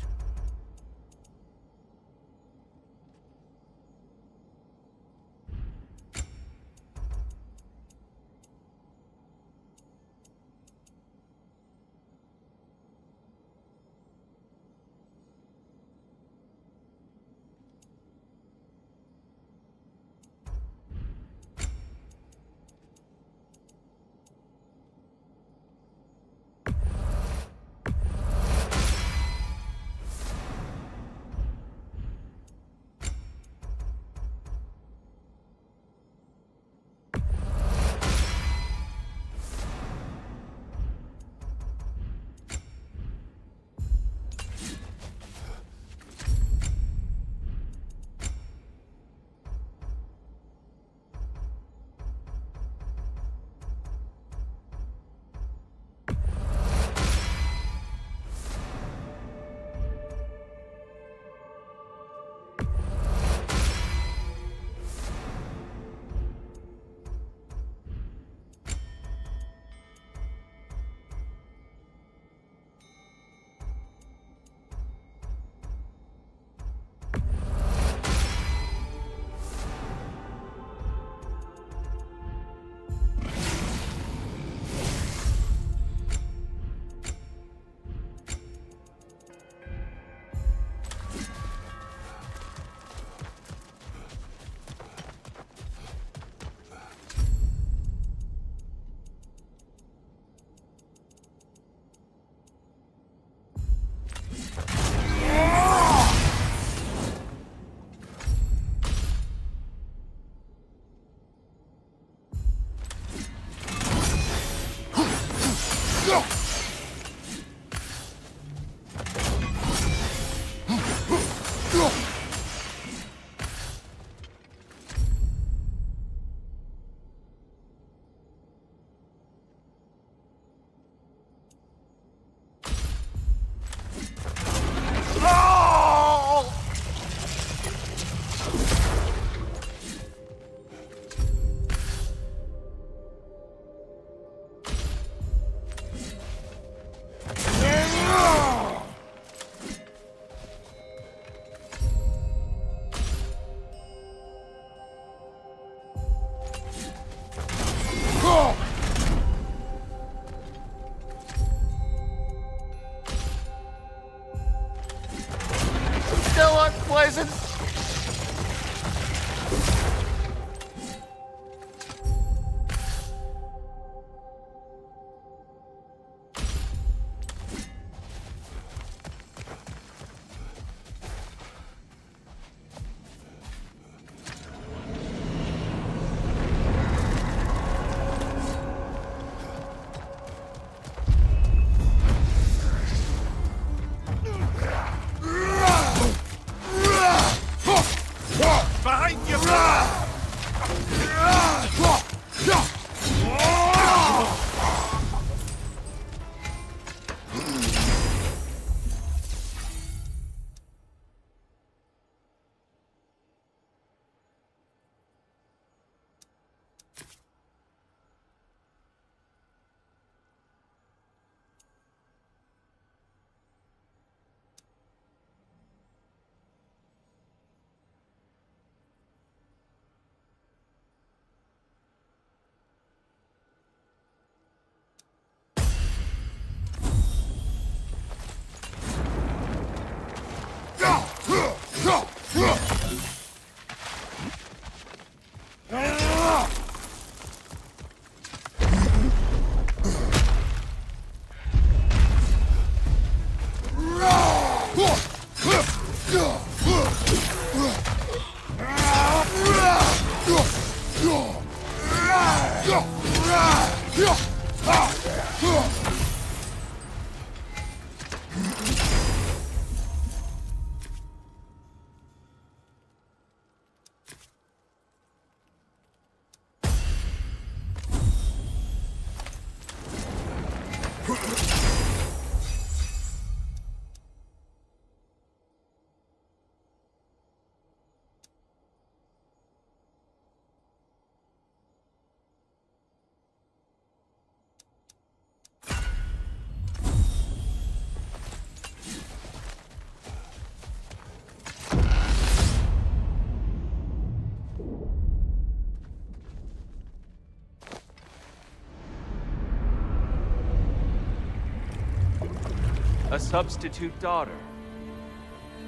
A substitute daughter.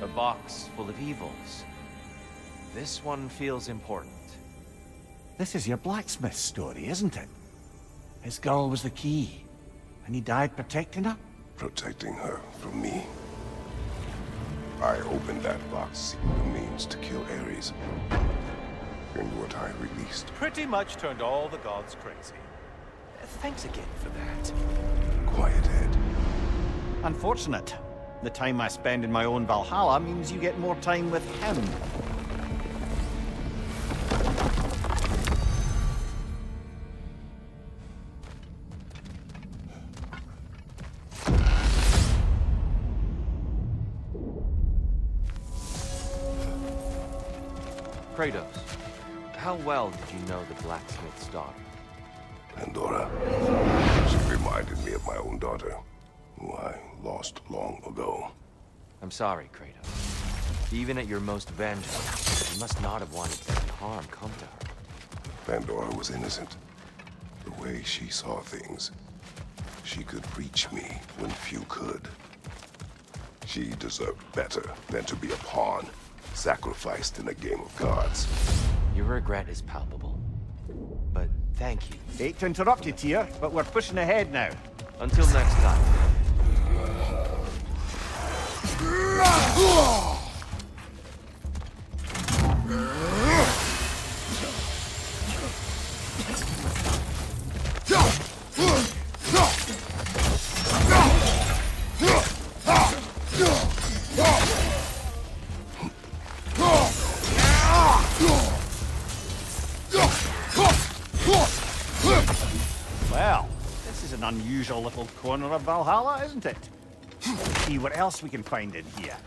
A box full of evils. This one feels important. This is your blacksmith story, isn't it? His girl was the key, and he died protecting her? Protecting her from me. I opened that box seeking the means to kill Ares. And what I released. Pretty much turned all the gods crazy. Thanks again for that. Quiet head. Unfortunate. The time I spend in my own Valhalla means you get more time with him. Kratos, how well did you know the blacksmith's daughter? Pandora. She reminded me of my own daughter, who I lost long ago. I'm sorry, Kratos. Even at your most vengeful, you must not have wanted any harm come to her. Pandora was innocent. The way she saw things, she could reach me when few could. She deserved better than to be a pawn, sacrificed in a game of gods. Your regret is palpable. But thank you. Hate to interrupt you, Tyr, but we're pushing ahead now. Until next time. Well, this is an unusual little corner of Valhalla, isn't it? Let's see what else we can find in here.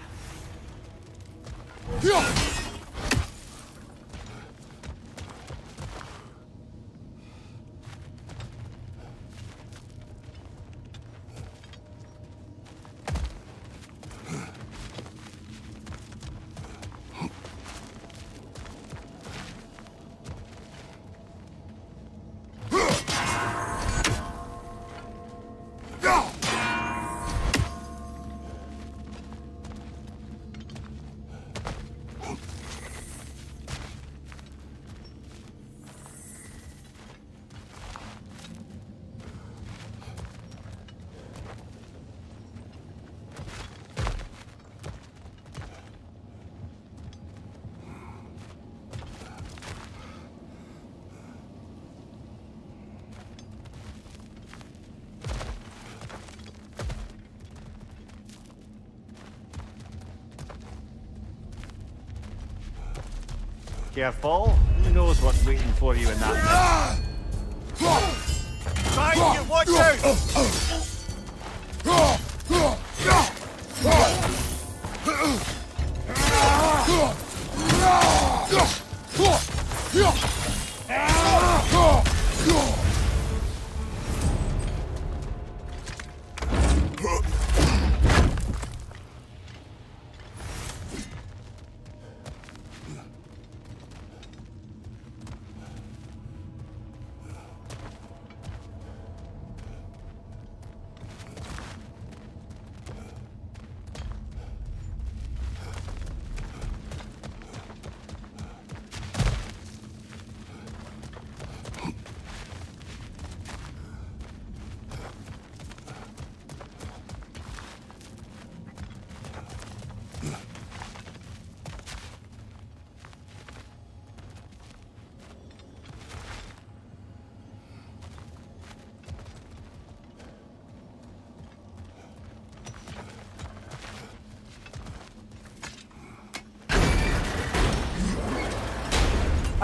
Careful. Who knows what's waiting for you in that pit? Try you, watch out!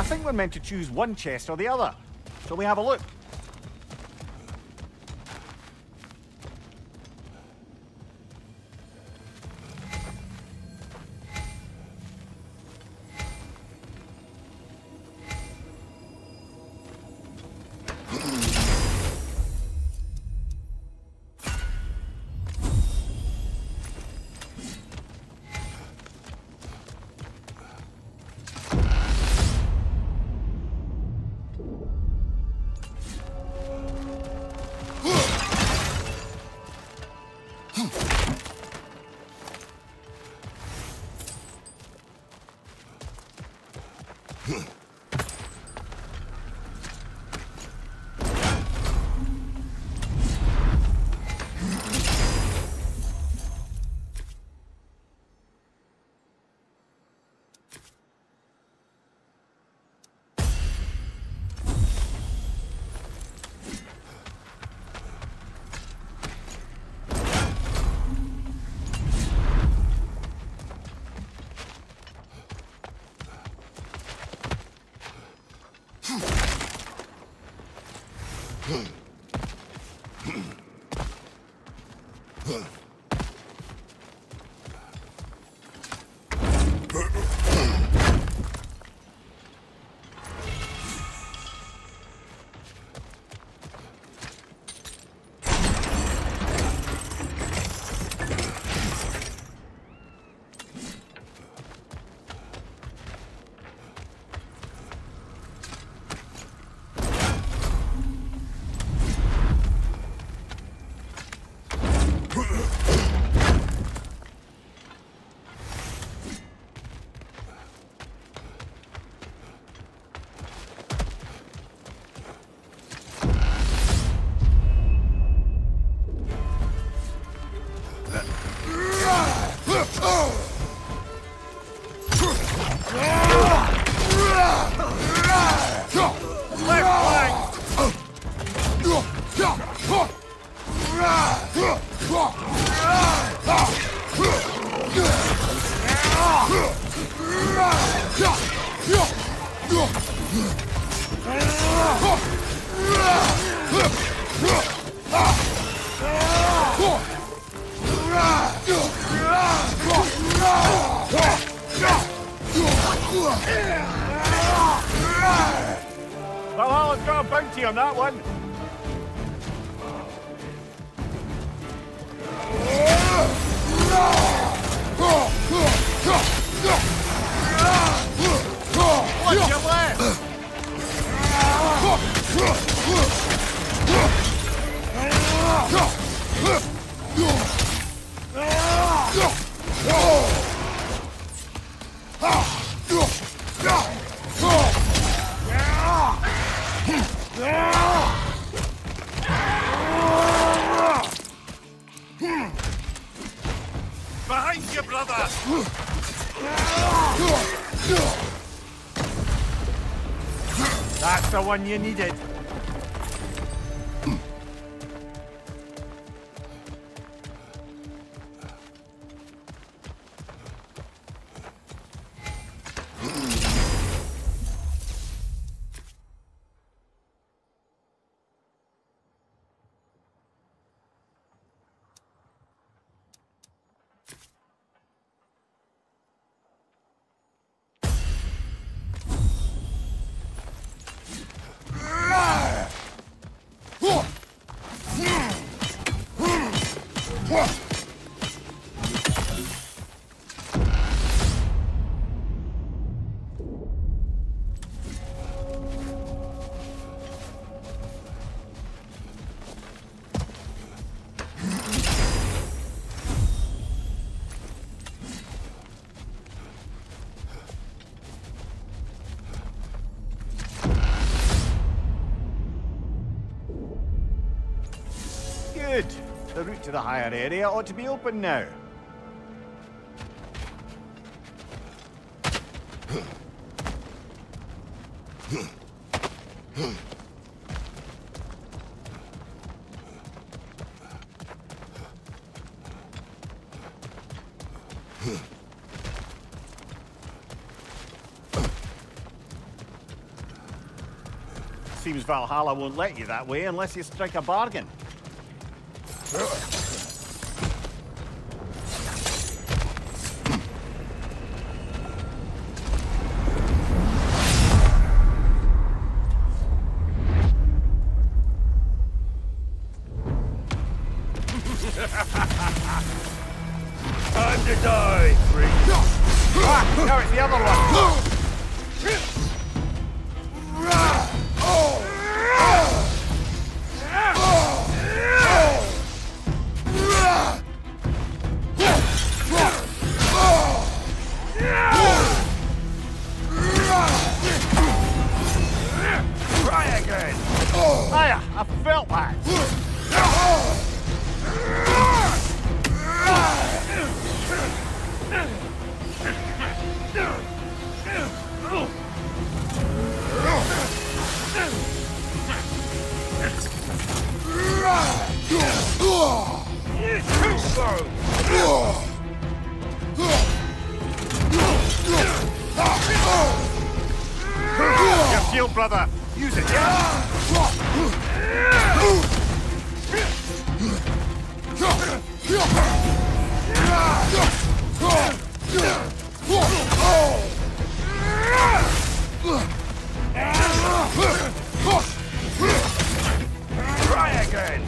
think we're meant to choose one chest or the other. Shall we have a look? Valhalla's got a bounty on that one. What's your left? Behind you, brother! That's the one you needed. Good. The route to the higher area ought to be open now. seems Valhalla won't let you that way unless you strike a bargain. Time to die, freak. Ah, now it's the other one. Try again. Hiya, I felt that. Too slow. Your shield, brother. Use it, yeah? Try again.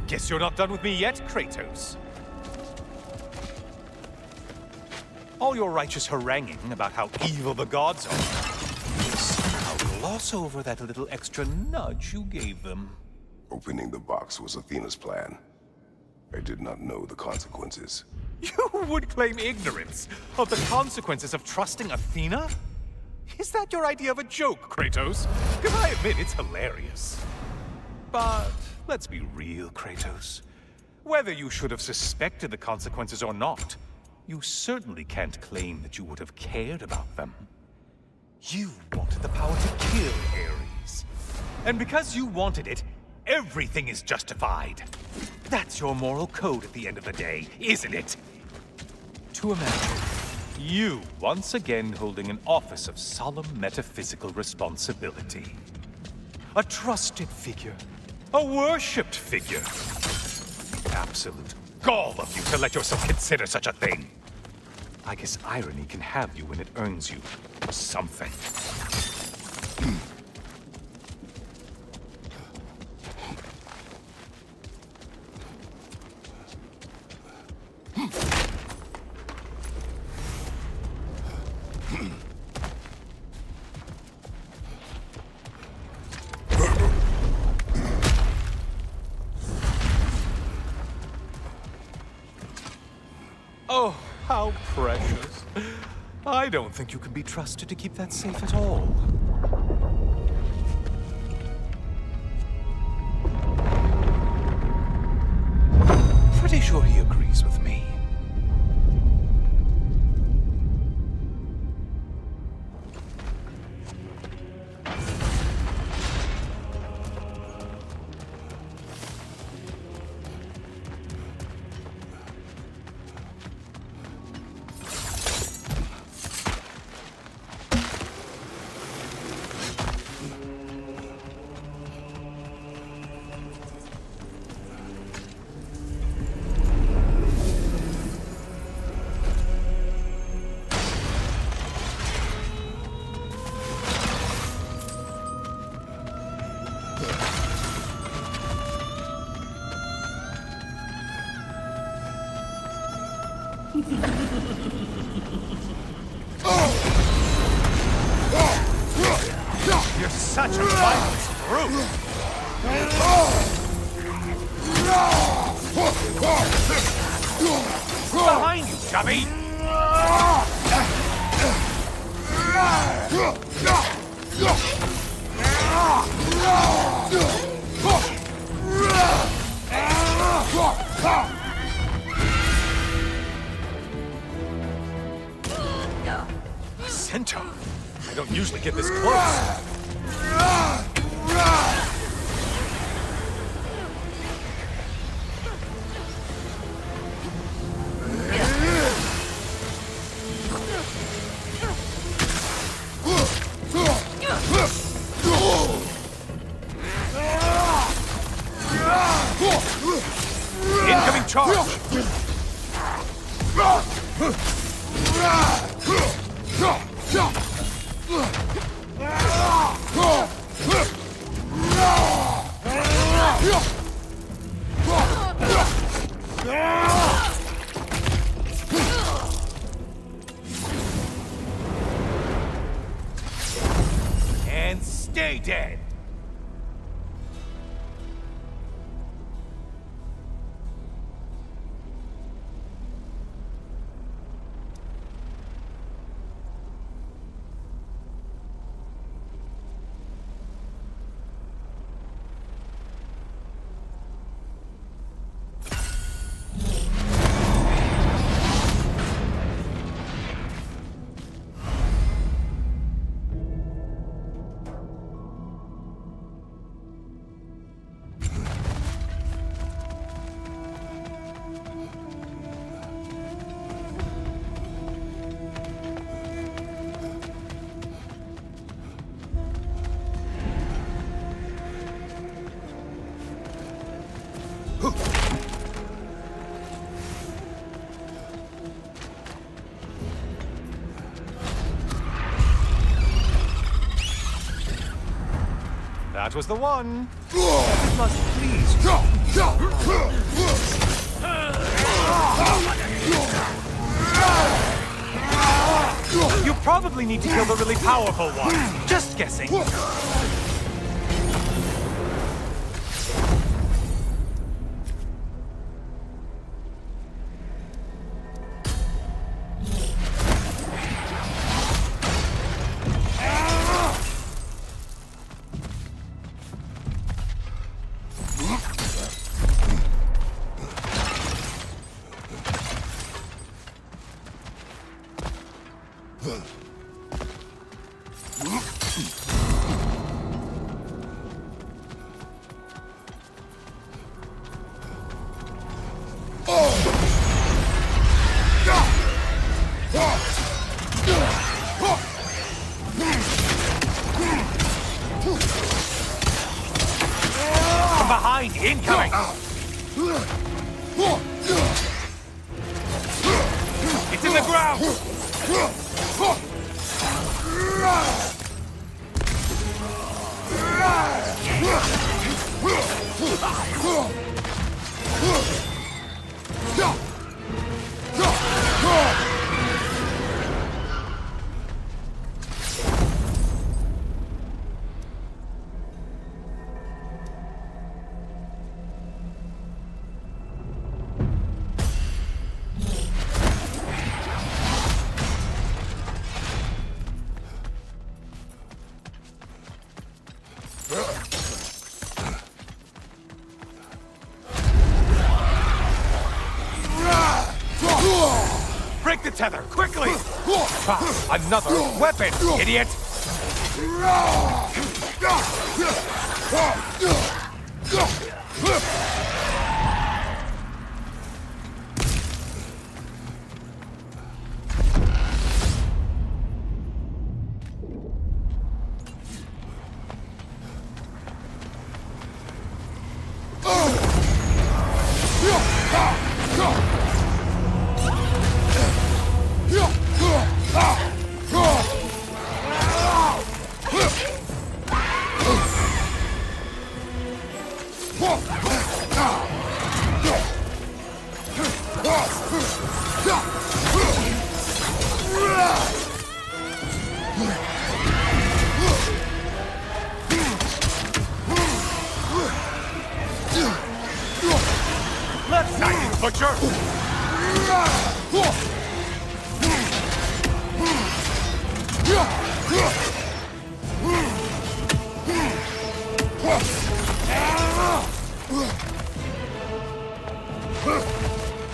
Guess you're not done with me yet, Kratos. All your righteous haranguing about how evil the gods are, they somehow gloss over that little extra nudge you gave them. Opening the box was Athena's plan. I did not know the consequences. You would claim ignorance of the consequences of trusting Athena? Is that your idea of a joke, Kratos? Because I admit it's hilarious. But let's be real, Kratos. Whether you should have suspected the consequences or not, you certainly can't claim that you would have cared about them. You wanted the power to kill Ares. And because you wanted it, everything is justified. That's your moral code at the end of the day, isn't it? To imagine you once again holding an office of solemn metaphysical responsibility. A trusted figure. A worshipped figure. Absolute gall of you to let yourself consider such a thing. I guess irony can have you when it earns you something. Oh, how precious. I don't think you can be trusted to keep that safe at all. Pretty sure he agrees with me. You're such a violent brute! Behind you, chubby! A centaur? I don't usually get this close. Incoming charge! And stay dead! That was the one. You must please. You probably need to kill the really powerful one. Just guessing. From behind, incoming! It's in the ground! Break the tether, quickly! Another weapon, idiot! creature!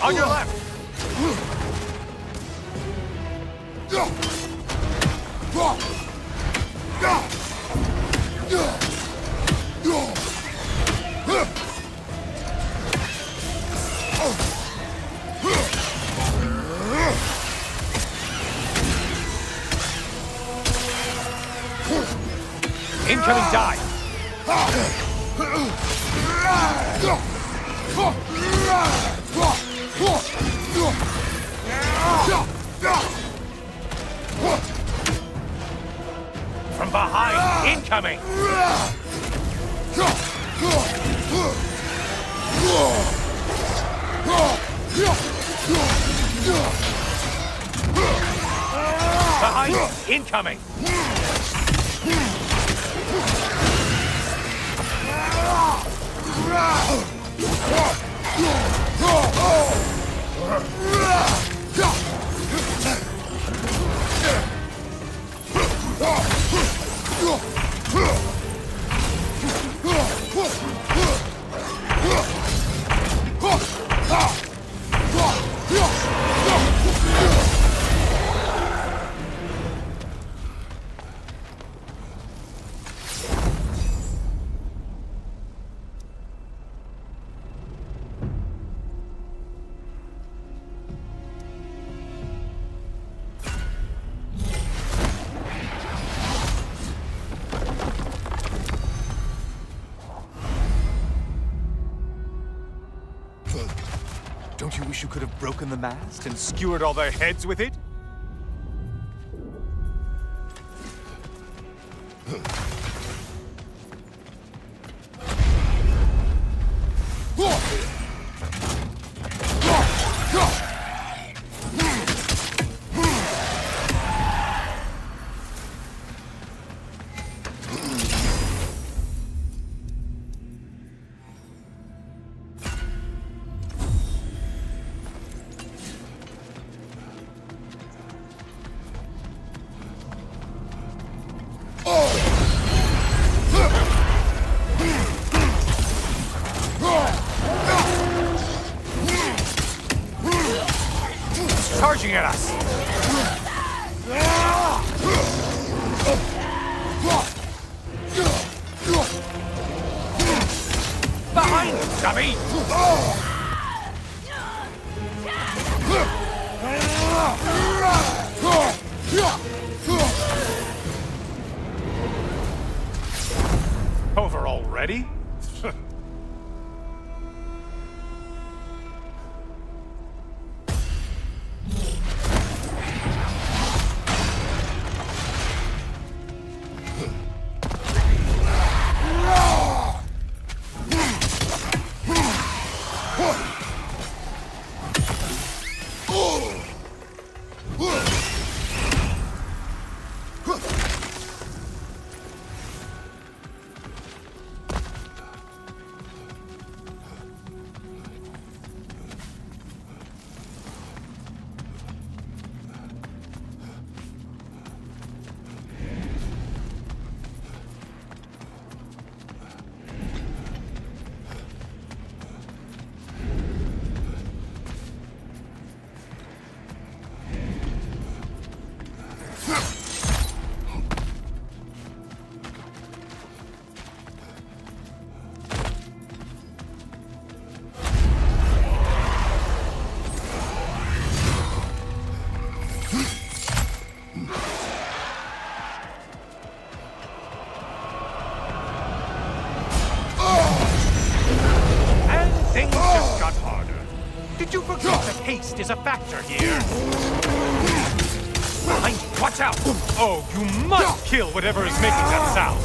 On your left! Incoming dive! From behind, incoming! Behind, incoming! Don't you wish you could have broken the mast and skewered all their heads with it? Charging at us! Behind, dummy! Over already? Did you forget that haste is a factor here? Behind you, watch out! Oh, you must kill whatever is making that sound!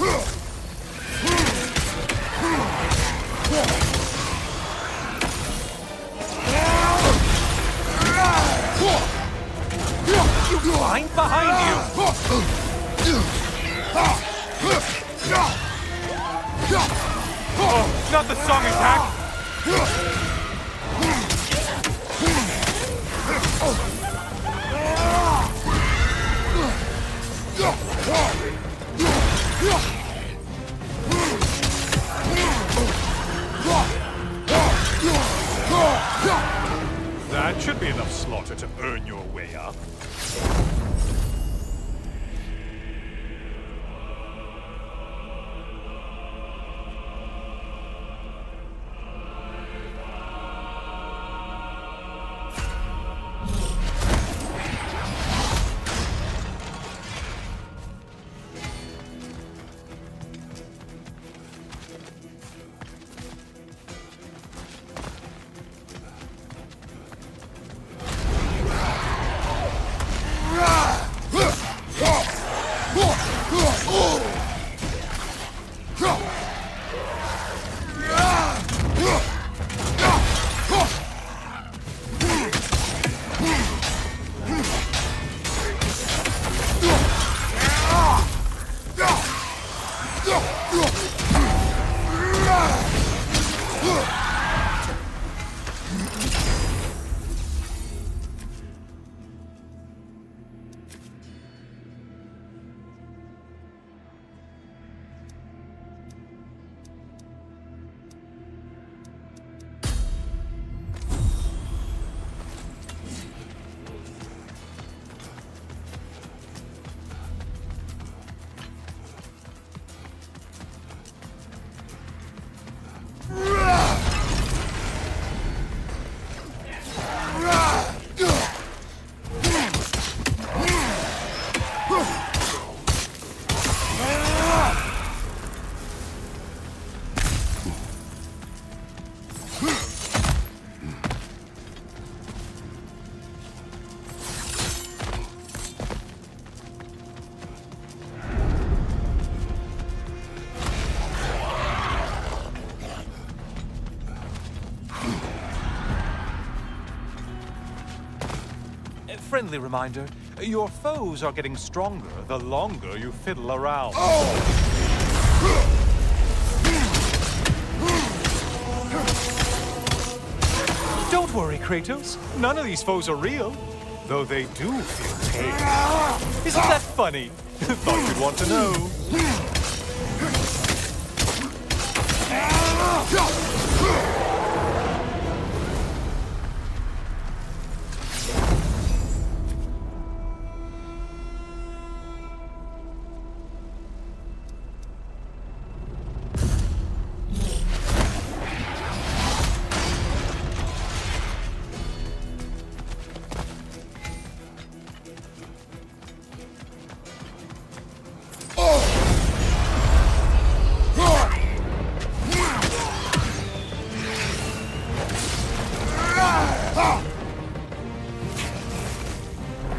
You find behind you! Oh, not the song attack! That should be enough slaughter to earn your way up. Friendly reminder, your foes are getting stronger the longer you fiddle around. Don't worry, Kratos. None of these foes are real, though they do feel pain. Isn't that funny? Thought you'd want to know.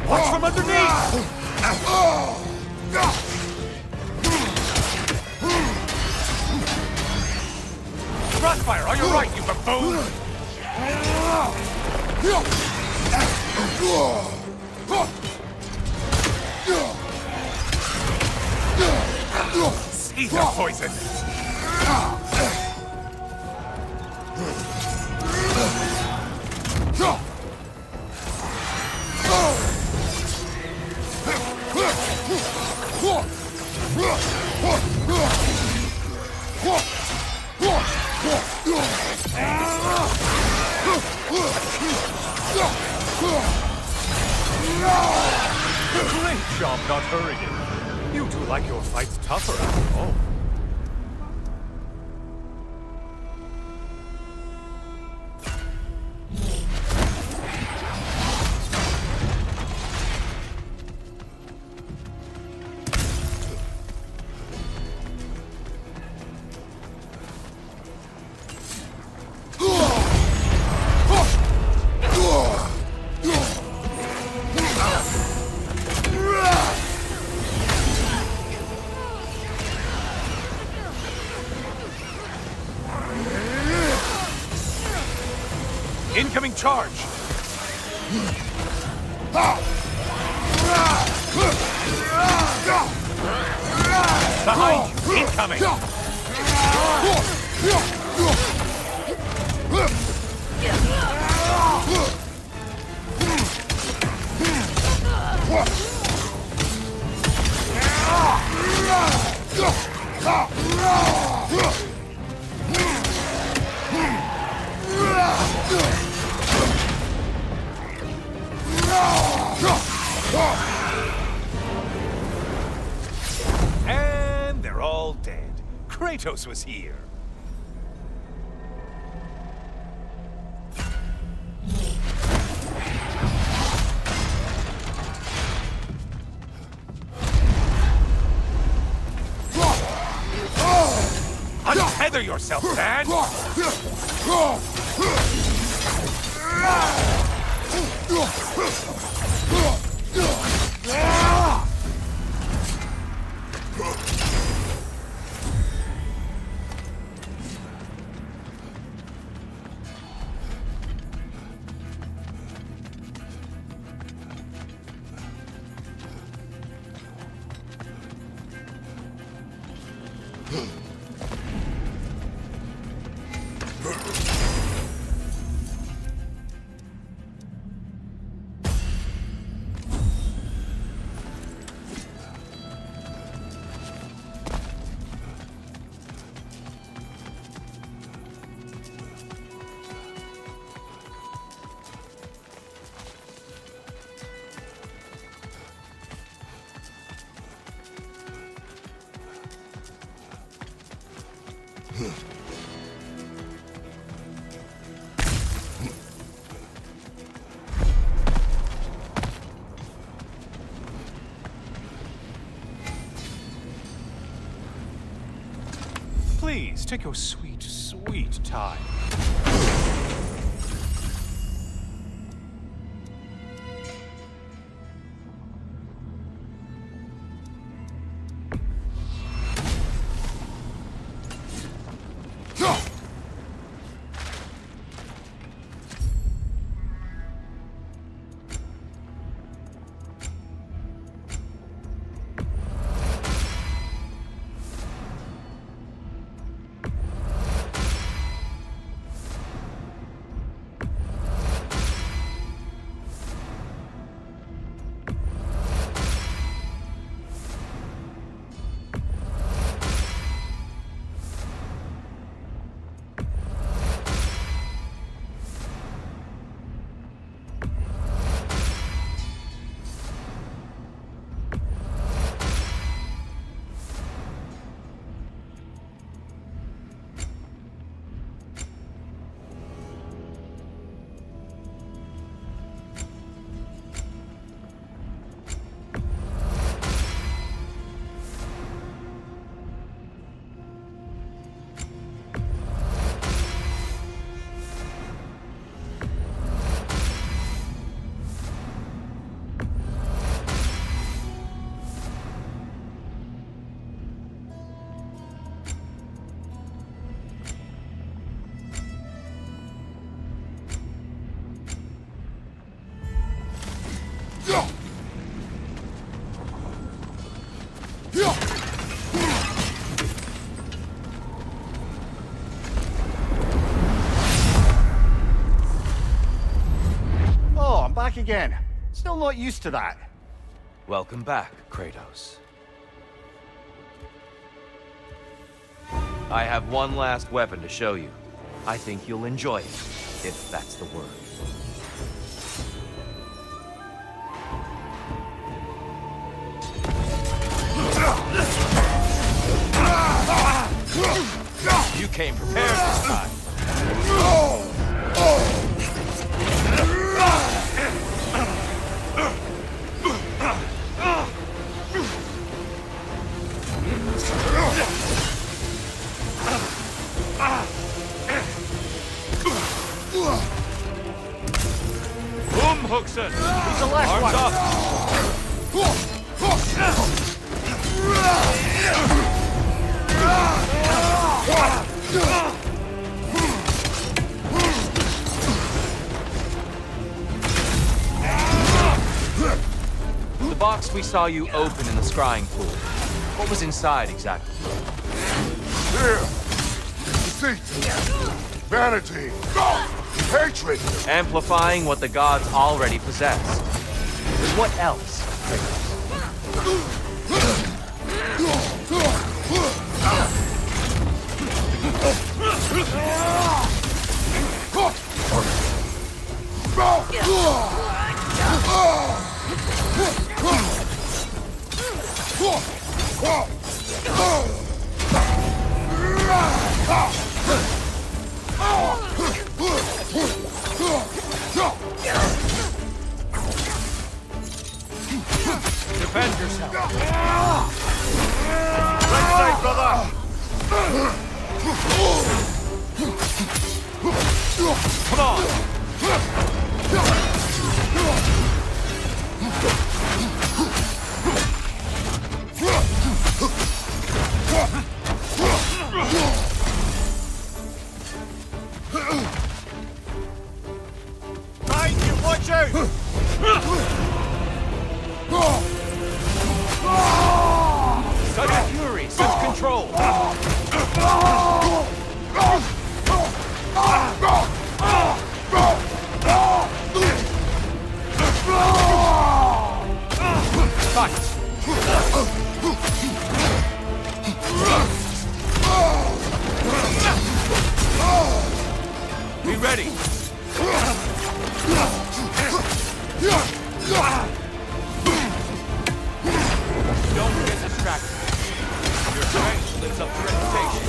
Watch from underneath! Crossfire on your right, you buffoon! See the poison! Great job not hurrying. You two like your fights tougher after all. Incoming charge! Behind you! Incoming! And they're all dead. Kratos was here. Untether yourself, man! Please, take your sweet, sweet time. Back again. Still not used to that. Welcome back, Kratos. I have one last weapon to show you. I think you'll enjoy it, if that's the word. You came prepared this time. Hookson! He's the last one! The box we saw you open in the scrying pool. What was inside exactly? Fear, deceit, vanity, hatred. Amplifying what the gods already possess. What else? Defend yourself. Right side, brother! Come on! Right, you watch out! Such fury, such control. Fight! Be ready! Don't get distracted. Your strength lives up to reputation.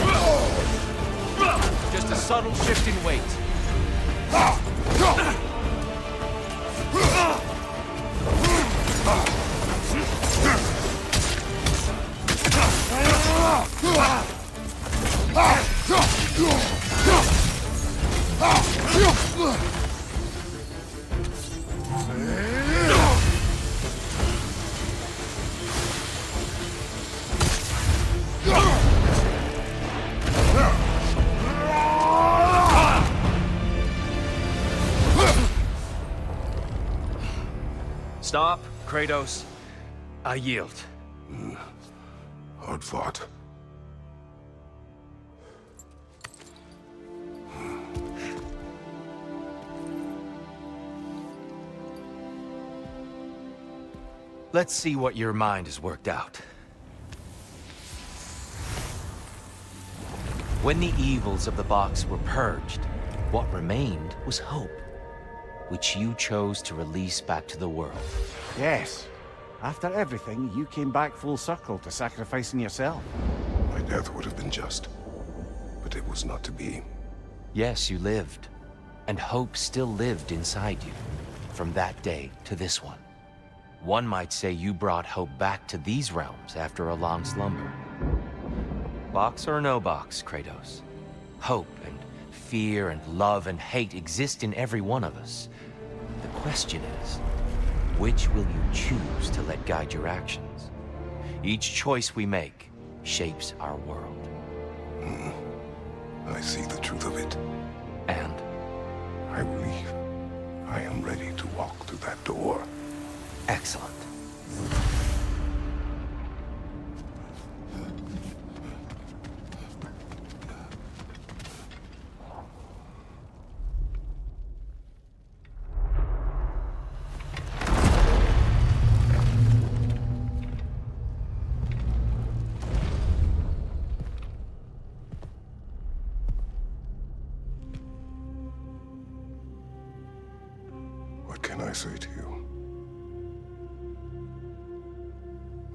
Just a subtle shift in weight. Stop, Kratos. I yield. Hard fought. Let's see what your mind has worked out. When the evils of the box were purged, what remained was hope, which you chose to release back to the world. Yes. After everything, you came back full circle to sacrificing yourself. My death would have been just, but it was not to be. Yes, you lived, and hope still lived inside you, from that day to this one. One might say you brought hope back to these realms after a long slumber. Box or no box, Kratos. Hope and fear and love and hate exist in every one of us. The question is, which will you choose to let guide your actions? Each choice we make shapes our world. I see the truth of it. And? I believe I am ready to walk through that door. Excellent. What can I say to you?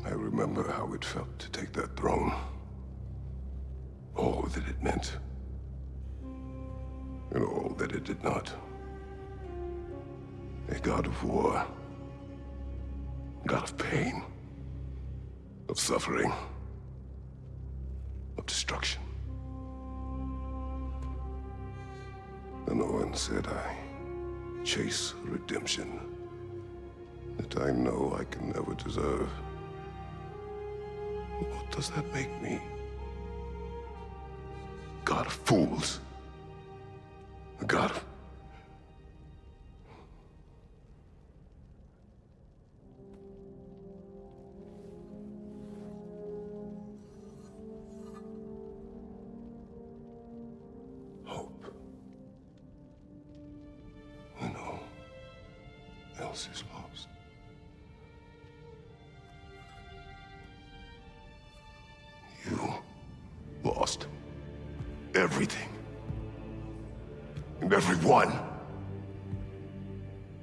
I remember how it felt to take that throne. All that it meant. And all that it did not. A god of war. God of pain. Of suffering. Of destruction. And Owen said I chase redemption that I know I can never deserve. What does that make me? God of fools. A god of... hope. When all else is lost. everything. And everyone.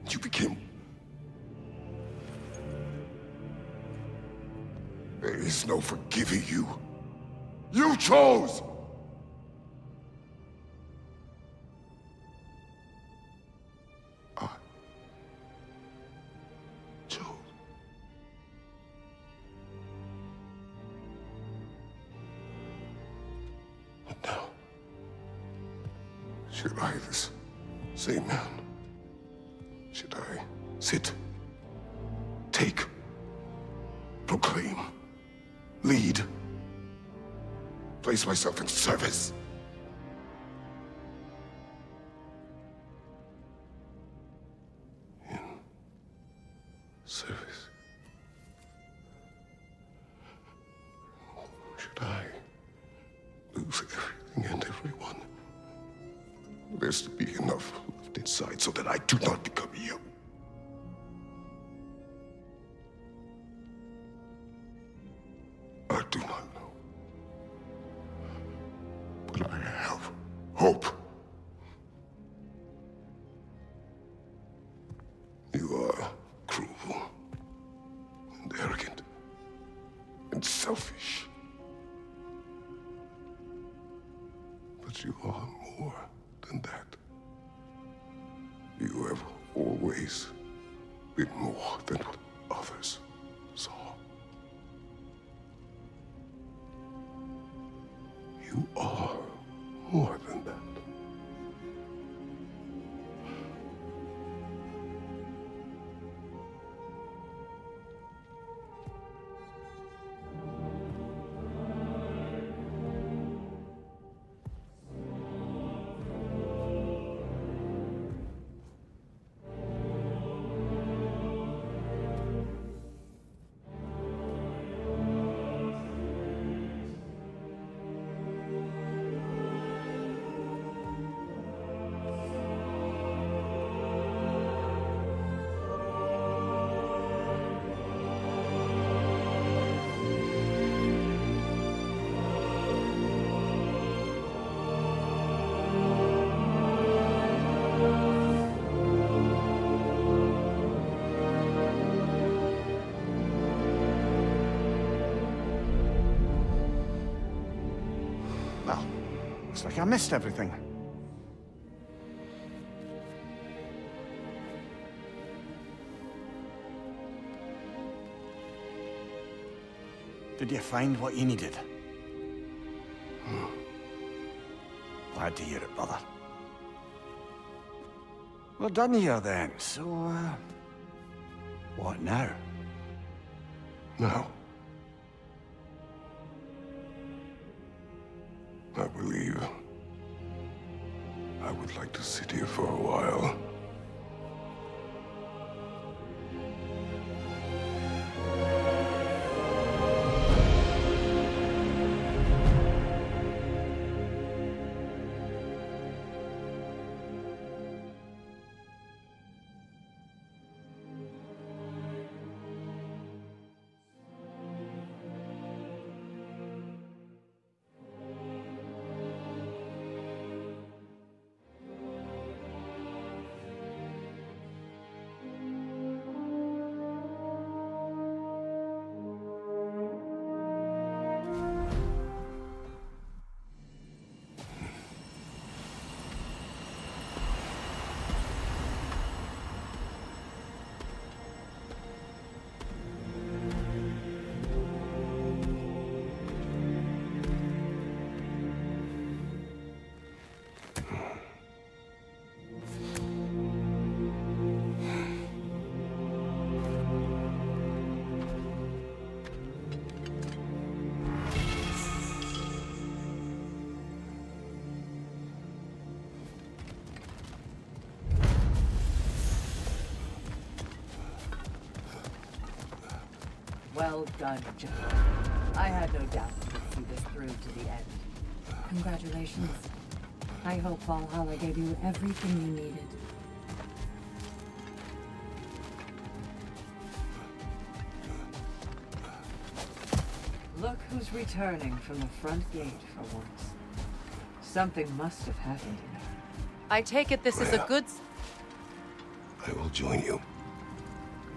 You became... There is no forgiving you. You chose! I chose. And now, should I, this same man, should I sit, take, proclaim, lead, place myself in service? In service? Should I lose everything and everyone? There's to be enough left inside so that I do not become you. I do not know. But I have hope. You are cruel and arrogant and selfish. But you are more than that. You have always been more than what others saw. You are more than that. Well, looks like I missed everything. Did you find what you needed? Glad to hear it, brother. We're done here then, so, what now? Now, I believe I would like to sit here for a while. Well done, Joe. I had no doubt you could see this through to the end. Congratulations. I hope Valhalla gave you everything you needed. Look who's returning from the front gate for once. Something must have happened here. I take it this is a good... I will join you.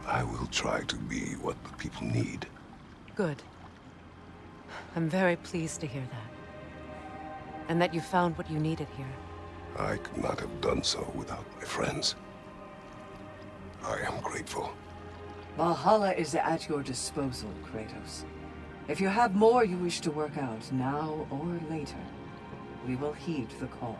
I will try to be what the people need. Good. I'm very pleased to hear that. And that you found what you needed here. I could not have done so without my friends. I am grateful. Valhalla is at your disposal, Kratos. If you have more you wish to work out, now or later, we will heed the call.